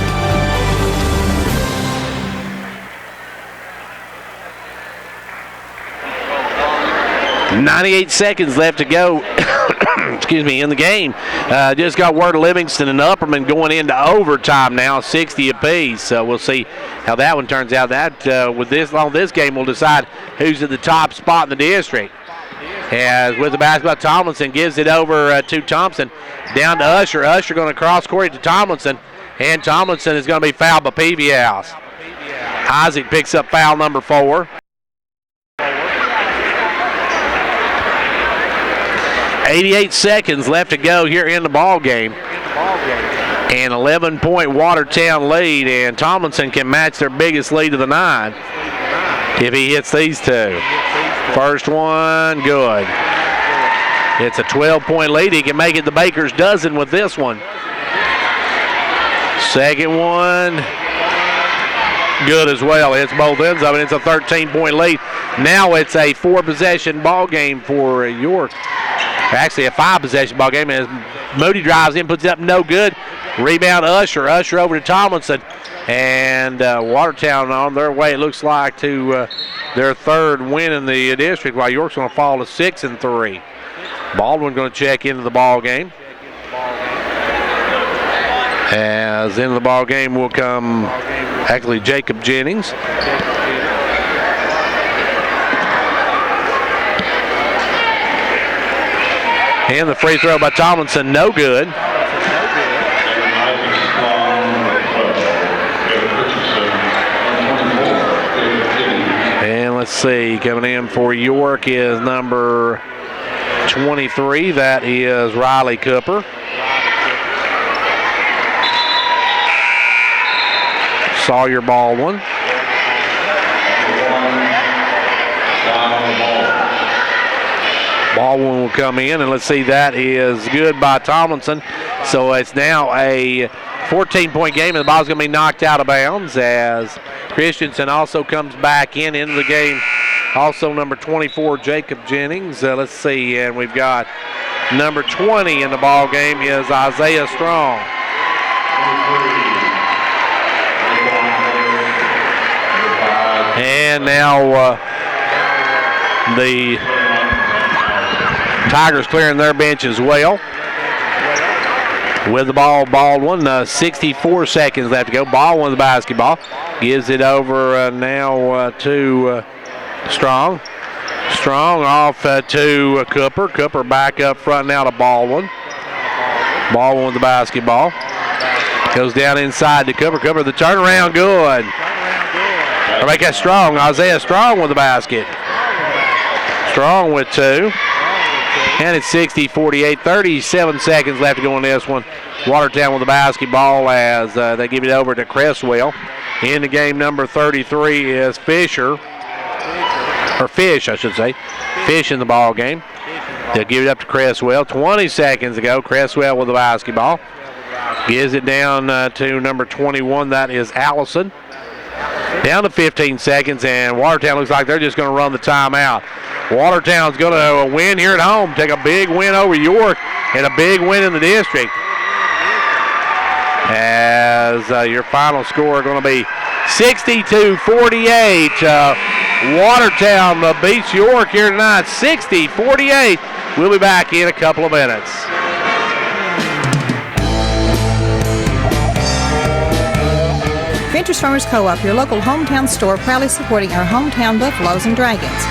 98 seconds left to go in the game. Just got word of Livingston and Upperman going into overtime now, 60 apiece. So we'll see how that one turns out. That with this game will decide who's at the top spot in the district. As with the basketball, Tomlinson gives it over to Thompson. Down to Usher. Usher going to cross court to Tomlinson. And Tomlinson is going to be fouled by Peavy House. Isaac picks up foul number 4. 88 seconds left to go here in the ball game. An 11-point Watertown lead, and Tomlinson can match their biggest lead of the night if he hits these two. First one, good. It's a 12-point lead. He can make it the Baker's dozen with this one. Second one, good as well. It's both ends of it. It's a 13-point lead. Now it's a 4-possession ball game for York. Actually, a 5-possession ball game as Moody drives in, puts it up, no good. Rebound Usher. Usher over to Tomlinson. And Watertown on their way, it looks like, to their 3rd win in the district, while York's going to fall to 6-3. Baldwin going to check into the ball game. As into the ball game will come actually Jacob Jennings. And the free throw by Tomlinson, no good. And let's see, coming in for York is number 23. That is Riley Cooper. Sawyer Baldwin. Baldwin will come in, and let's see, that is good by Tomlinson. So it's now a 14-point game, and the ball's going to be knocked out of bounds as Christensen also comes back into the game. Also number 24, Jacob Jennings. Let's see, and we've got number 20 in the ball game is Isaiah Strong. And now the Tigers clearing their bench as well. With the ball, Baldwin, 64 seconds left to go. Baldwin with the basketball. Gives it over now to Strong. Strong off to Cooper. Cooper back up front now to Baldwin. Baldwin with the basketball. Goes down inside to Cooper. Cooper, the turnaround, good. Or make that Strong. Isaiah Strong with the basket. Strong with two. And it's 60-48, 37 seconds left to go in this one. Watertown with the basketball as they give it over to Cresswell. In the game, number 33 is Fisher. Or Fish, I should say. Fish in the ball game. They'll give it up to Cresswell. 20 seconds to go. Cresswell with the basketball. Gives it down to number 21. That is Allison. Down to 15 seconds, and Watertown looks like they're just going to run the timeout. Watertown's going to win here at home, take a big win over York, and a big win in the district. As your final score going to be 62-48. Watertown beats York here tonight, 60-48. We'll be back in a couple of minutes. Ventures Farmers Co-op, your local hometown store, proudly supporting our hometown Buffaloes and Dragons.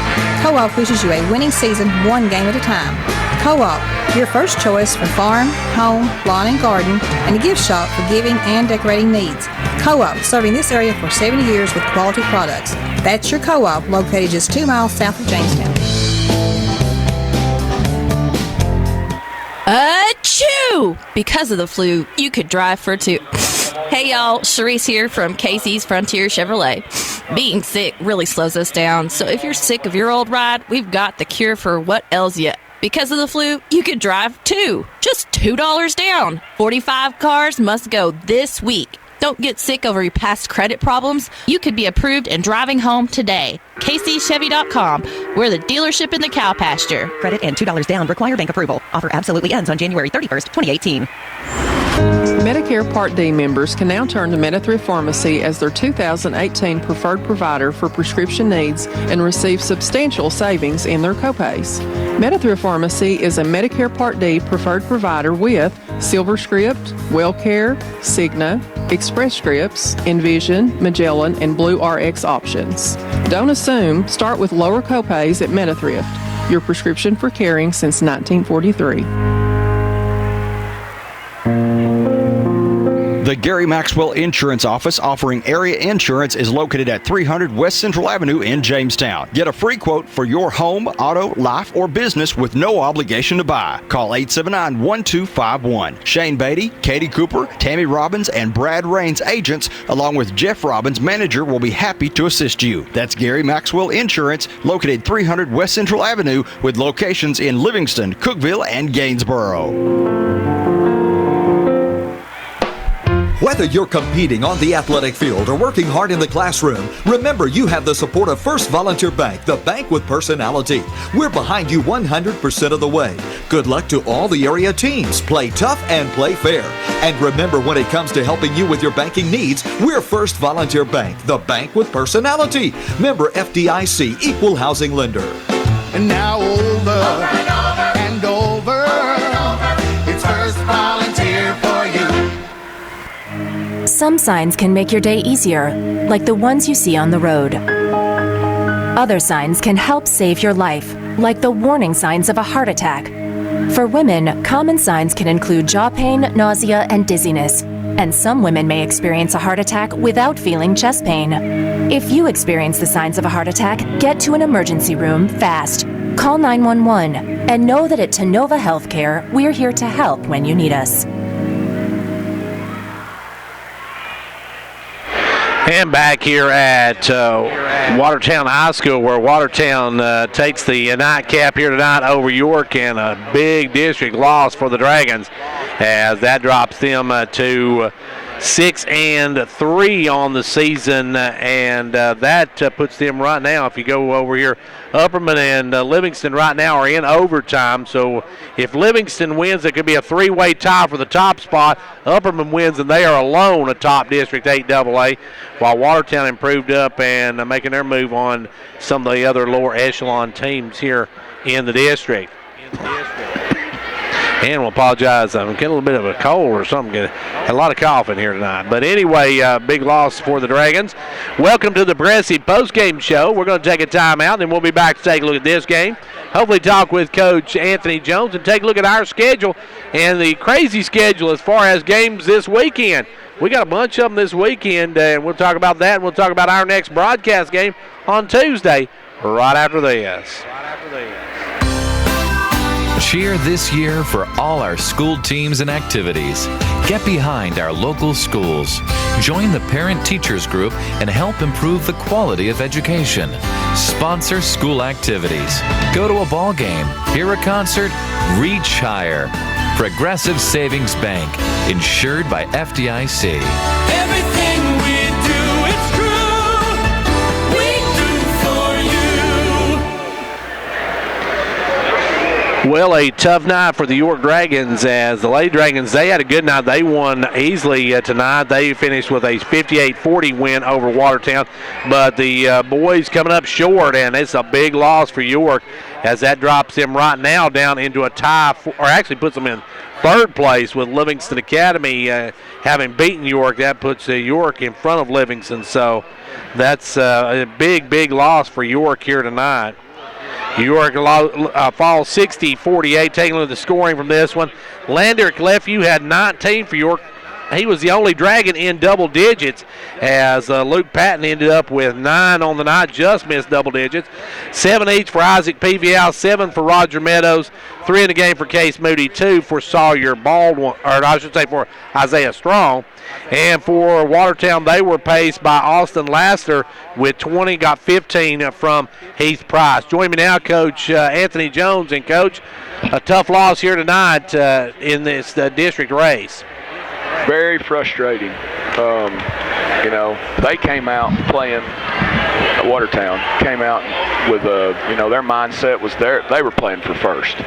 Co-op wishes you a winning season, one game at a time. Co-op, your first choice for farm, home, lawn and garden, and a gift shop for giving and decorating needs. Co-op, serving this area for 70 years with quality products. That's your Co-op, located just 2 miles south of Jamestown. Achoo! Because of the flu, you could drive for two. Hey y'all, Sharice here from Casey's Frontier Chevrolet. Being sick really slows us down, so if you're sick of your old ride, we've got the cure for what ails you. Because of the flu, you could drive too. Just $2 down. 45 cars must go this week. Don't get sick over your past credit problems. You could be approved and driving home today. KCChevy.com. We're the dealership in the cow pasture. Credit and $2 down require bank approval. Offer absolutely ends on January 31st, 2018. Medicare Part D members can now turn to MetaThrift Pharmacy as their 2018 preferred provider for prescription needs and receive substantial savings in their copays. MetaThrift Pharmacy is a Medicare Part D preferred provider with SilverScript, WellCare, Cigna, Express Scripts, Envision, Magellan, and Blue RX options. Don't assume. Start with lower copays at MetaThrift, your prescription for caring since 1943. The Gary Maxwell Insurance Office offering area insurance is located at 300 West Central Avenue in Jamestown. Get a free quote for your home, auto, life, or business with no obligation to buy. Call 879-1251. Shane Beatty, Katie Cooper, Tammy Robbins, and Brad Raines agents, along with Jeff Robbins, manager, will be happy to assist you. That's Gary Maxwell Insurance, located 300 West Central Avenue with locations in Livingston, Cookeville, and Gainsboro. Whether you're competing on the athletic field or working hard in the classroom, remember you have the support of First Volunteer Bank, the bank with personality. We're behind you 100% of the way. Good luck to all the area teams. Play tough and play fair. And remember, when it comes to helping you with your banking needs, we're First Volunteer Bank, the bank with personality. Member FDIC, equal housing lender. And now over and over, it's First Volunteer for you. Some signs can make your day easier, like the ones you see on the road. Other signs can help save your life, like the warning signs of a heart attack. For women, common signs can include jaw pain, nausea, and dizziness. And some women may experience a heart attack without feeling chest pain. If you experience the signs of a heart attack, get to an emergency room fast. Call 911 and know that at Tenova Healthcare, we're here to help when you need us. And back here at Watertown High School, where Watertown takes the nightcap here tonight over York, and a big district loss for the Dragons, as that drops them to 6-3 on the season, and that puts them right now, if you go over here, Upperman and Livingston right now are in overtime. So if Livingston wins, it could be a three-way tie for the top spot. Upperman wins, and they are alone atop District 8 AA, while Watertown improved up and making their move on some of the other lower echelon teams here in the district. And we'll apologize. I'm getting a little bit of a cold or something. A lot of coughing here tonight. But anyway, big loss for the Dragons. Welcome to the Progressive postgame show. We're going to take a timeout, and then we'll be back to take a look at this game. Hopefully talk with Coach Anthony Jones and take a look at our schedule and the crazy schedule as far as games this weekend. We got a bunch of them this weekend, and we'll talk about that, and we'll talk about our next broadcast game on Tuesday right after this. Cheer this year for all our school teams and activities. Get behind our local schools. Join the parent-teachers group and help improve the quality of education. Sponsor school activities. Go to a ball game, hear a concert, reach higher. Progressive Savings Bank, insured by FDIC. Everything we do, it's true. We do for you. Well, a tough night for the York Dragons, as the Lady Dragons, they had a good night. They won easily tonight. They finished with a 58-40 win over Watertown. But the boys coming up short, and it's a big loss for York, as that drops them right now down into a tie, or actually puts them in third place with Livingston Academy having beaten York. That puts York in front of Livingston. So that's a big, big loss for York here tonight. York falls 60-48. Taking a look at the scoring from this one. Landerick Lefevue had 19 for York. He was the only Dragon in double digits, as Luke Patton ended up with 9 on the night, just missed double digits. 7 each for Isaac PVL, 7 for Roger Meadows, 3 in the game for Case Moody, 2 for Sawyer Baldwin, or I should say for Isaiah Strong. And for Watertown, they were paced by Austin Laster with 20, got 15 from Heath Price. Join me now, Coach Anthony Jones. And, Coach, a tough loss here tonight in this district race. Very frustrating. They came out playing Watertown, came out with their mindset was they were playing for first.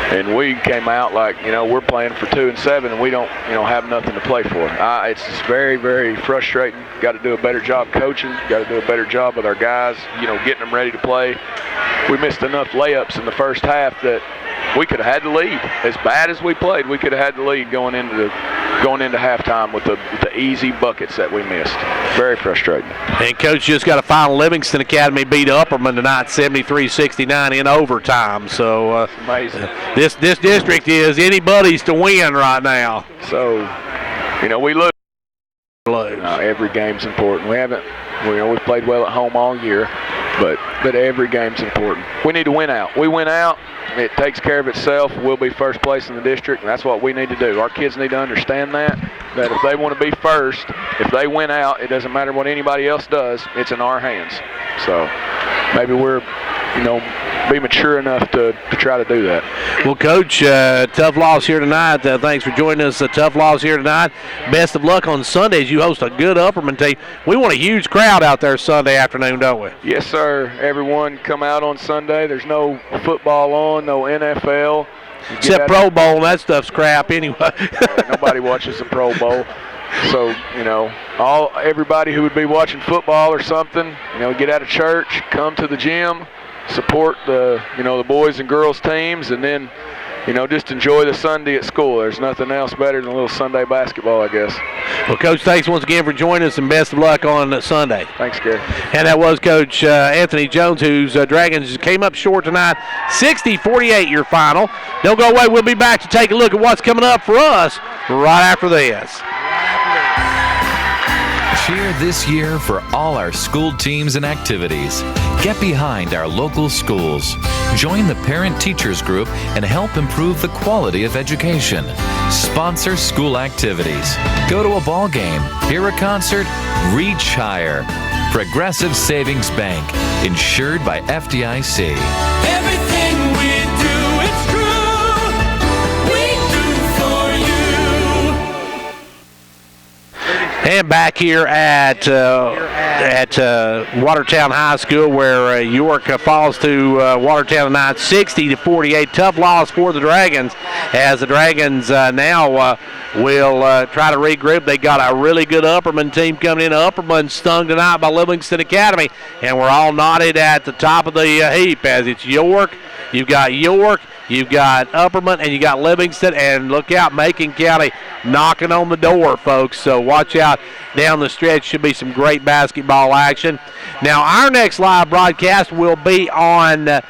And we came out like, we're playing for 2 and 7 and we don't, have nothing to play for. It's just very, very frustrating. Got to do a better job coaching, got to do a better job with our guys, getting them ready to play. We missed enough layups in the first half that we could have had the lead. As bad as we played, we could have had the lead going into halftime with the easy buckets that we missed. Very frustrating. And Coach just got a final. Livingston Academy beat Upperman tonight 73-69 in overtime. So amazing. This district is anybody's to win right now. So, we lose. Every game's important. We've played well at home all year, but every game's important. We need to win out. We win out, it takes care of itself. We'll be first place in the district, and that's what we need to do. Our kids need to understand that if they want to be first, if they win out, it doesn't matter what anybody else does. It's in our hands. So maybe we're, be mature enough to try to do that. Well, Coach, tough loss here tonight. Thanks for joining us. A tough loss here tonight. Best of luck on Sunday as you host a good Upperman team. We want a huge crowd out there Sunday afternoon, don't we? Yes, sir. Everyone come out on Sunday. There's no football on, no NFL. Except Pro Bowl, and that stuff's crap anyway. Nobody watches the Pro Bowl. So, everybody who would be watching football or something, get out of church, come to the gym, support the boys and girls teams, and then just enjoy the Sunday at school. There's nothing else better than a little Sunday basketball, I guess. Well, Coach, thanks once again for joining us, and best of luck on Sunday. Thanks, Gary. And that was Coach Anthony Jones, whose Dragons came up short tonight. 60-48 your final. Don't go away. We'll be back to take a look at what's coming up for us right after this. Cheer this year for all our school teams and activities. Get behind our local schools. Join the Parent Teachers Group and help improve the quality of education. Sponsor school activities. Go to a ball game, hear a concert, reach higher. Progressive Savings Bank, insured by FDIC. Everything we do, it's true. We do for you. And back here at Watertown High School, where York falls to Watertown tonight, 60-48. Tough loss for the Dragons, as the Dragons now will try to regroup. They got a really good Upperman team coming in. Upperman stung tonight by Livingston Academy, and we're all knotted at the top of the heap, as it's York. You've got Upperman, and you got Livingston, and look out, Macon County knocking on the door, folks. So watch out down the stretch. Should be some great basketball action. Now, our next live broadcast will be on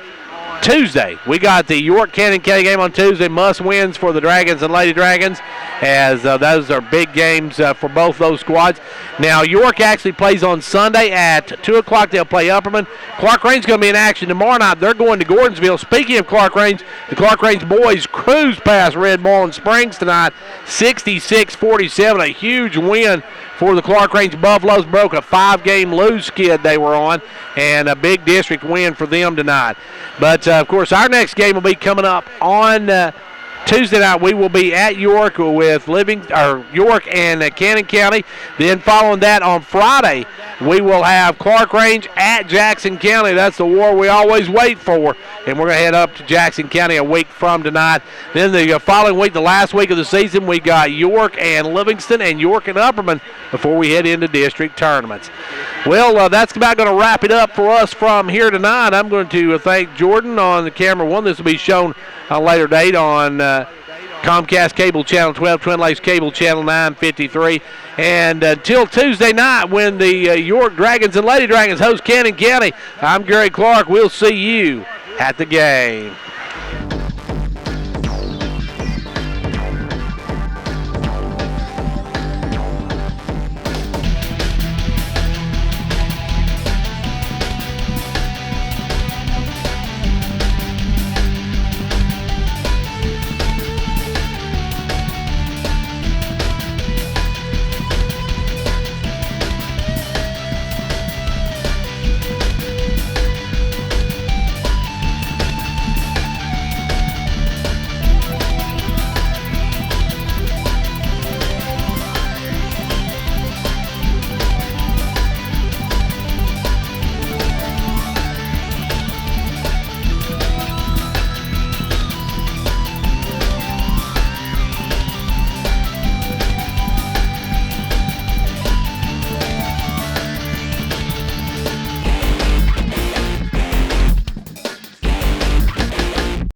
Tuesday. We got the York Cannon County game on Tuesday. Must wins for the Dragons and Lady Dragons, as those are big games for both those squads. Now, York actually plays on Sunday at 2 o'clock. They'll play Upperman. Clark Range going to be in action tomorrow night. They're going to Gordonsville. Speaking of Clark Range, the Clark Range boys cruise past Red Moreland Springs tonight, 66-47. A huge win for the Clark Range Buffaloes. Broke a 5-game lose skid they were on, and a big district win for them tonight. But, of course, our next game will be coming up on Tuesday night. We will be at York with York and Cannon County. Then following that on Friday, we will have Clark Range at Jackson County. That's the war we always wait for. And we're going to head up to Jackson County a week from tonight. Then the following week, the last week of the season, we got York and Livingston and York and Upperman before we head into district tournaments. Well, that's about going to wrap it up for us from here tonight. I'm going to thank Jordan on the camera one. This will be shown a later date on Comcast Cable Channel 12, Twin Lakes Cable Channel 953. And until Tuesday night, when the York Dragons and Lady Dragons host Cannon County, I'm Gary Clark. We'll see you at the game.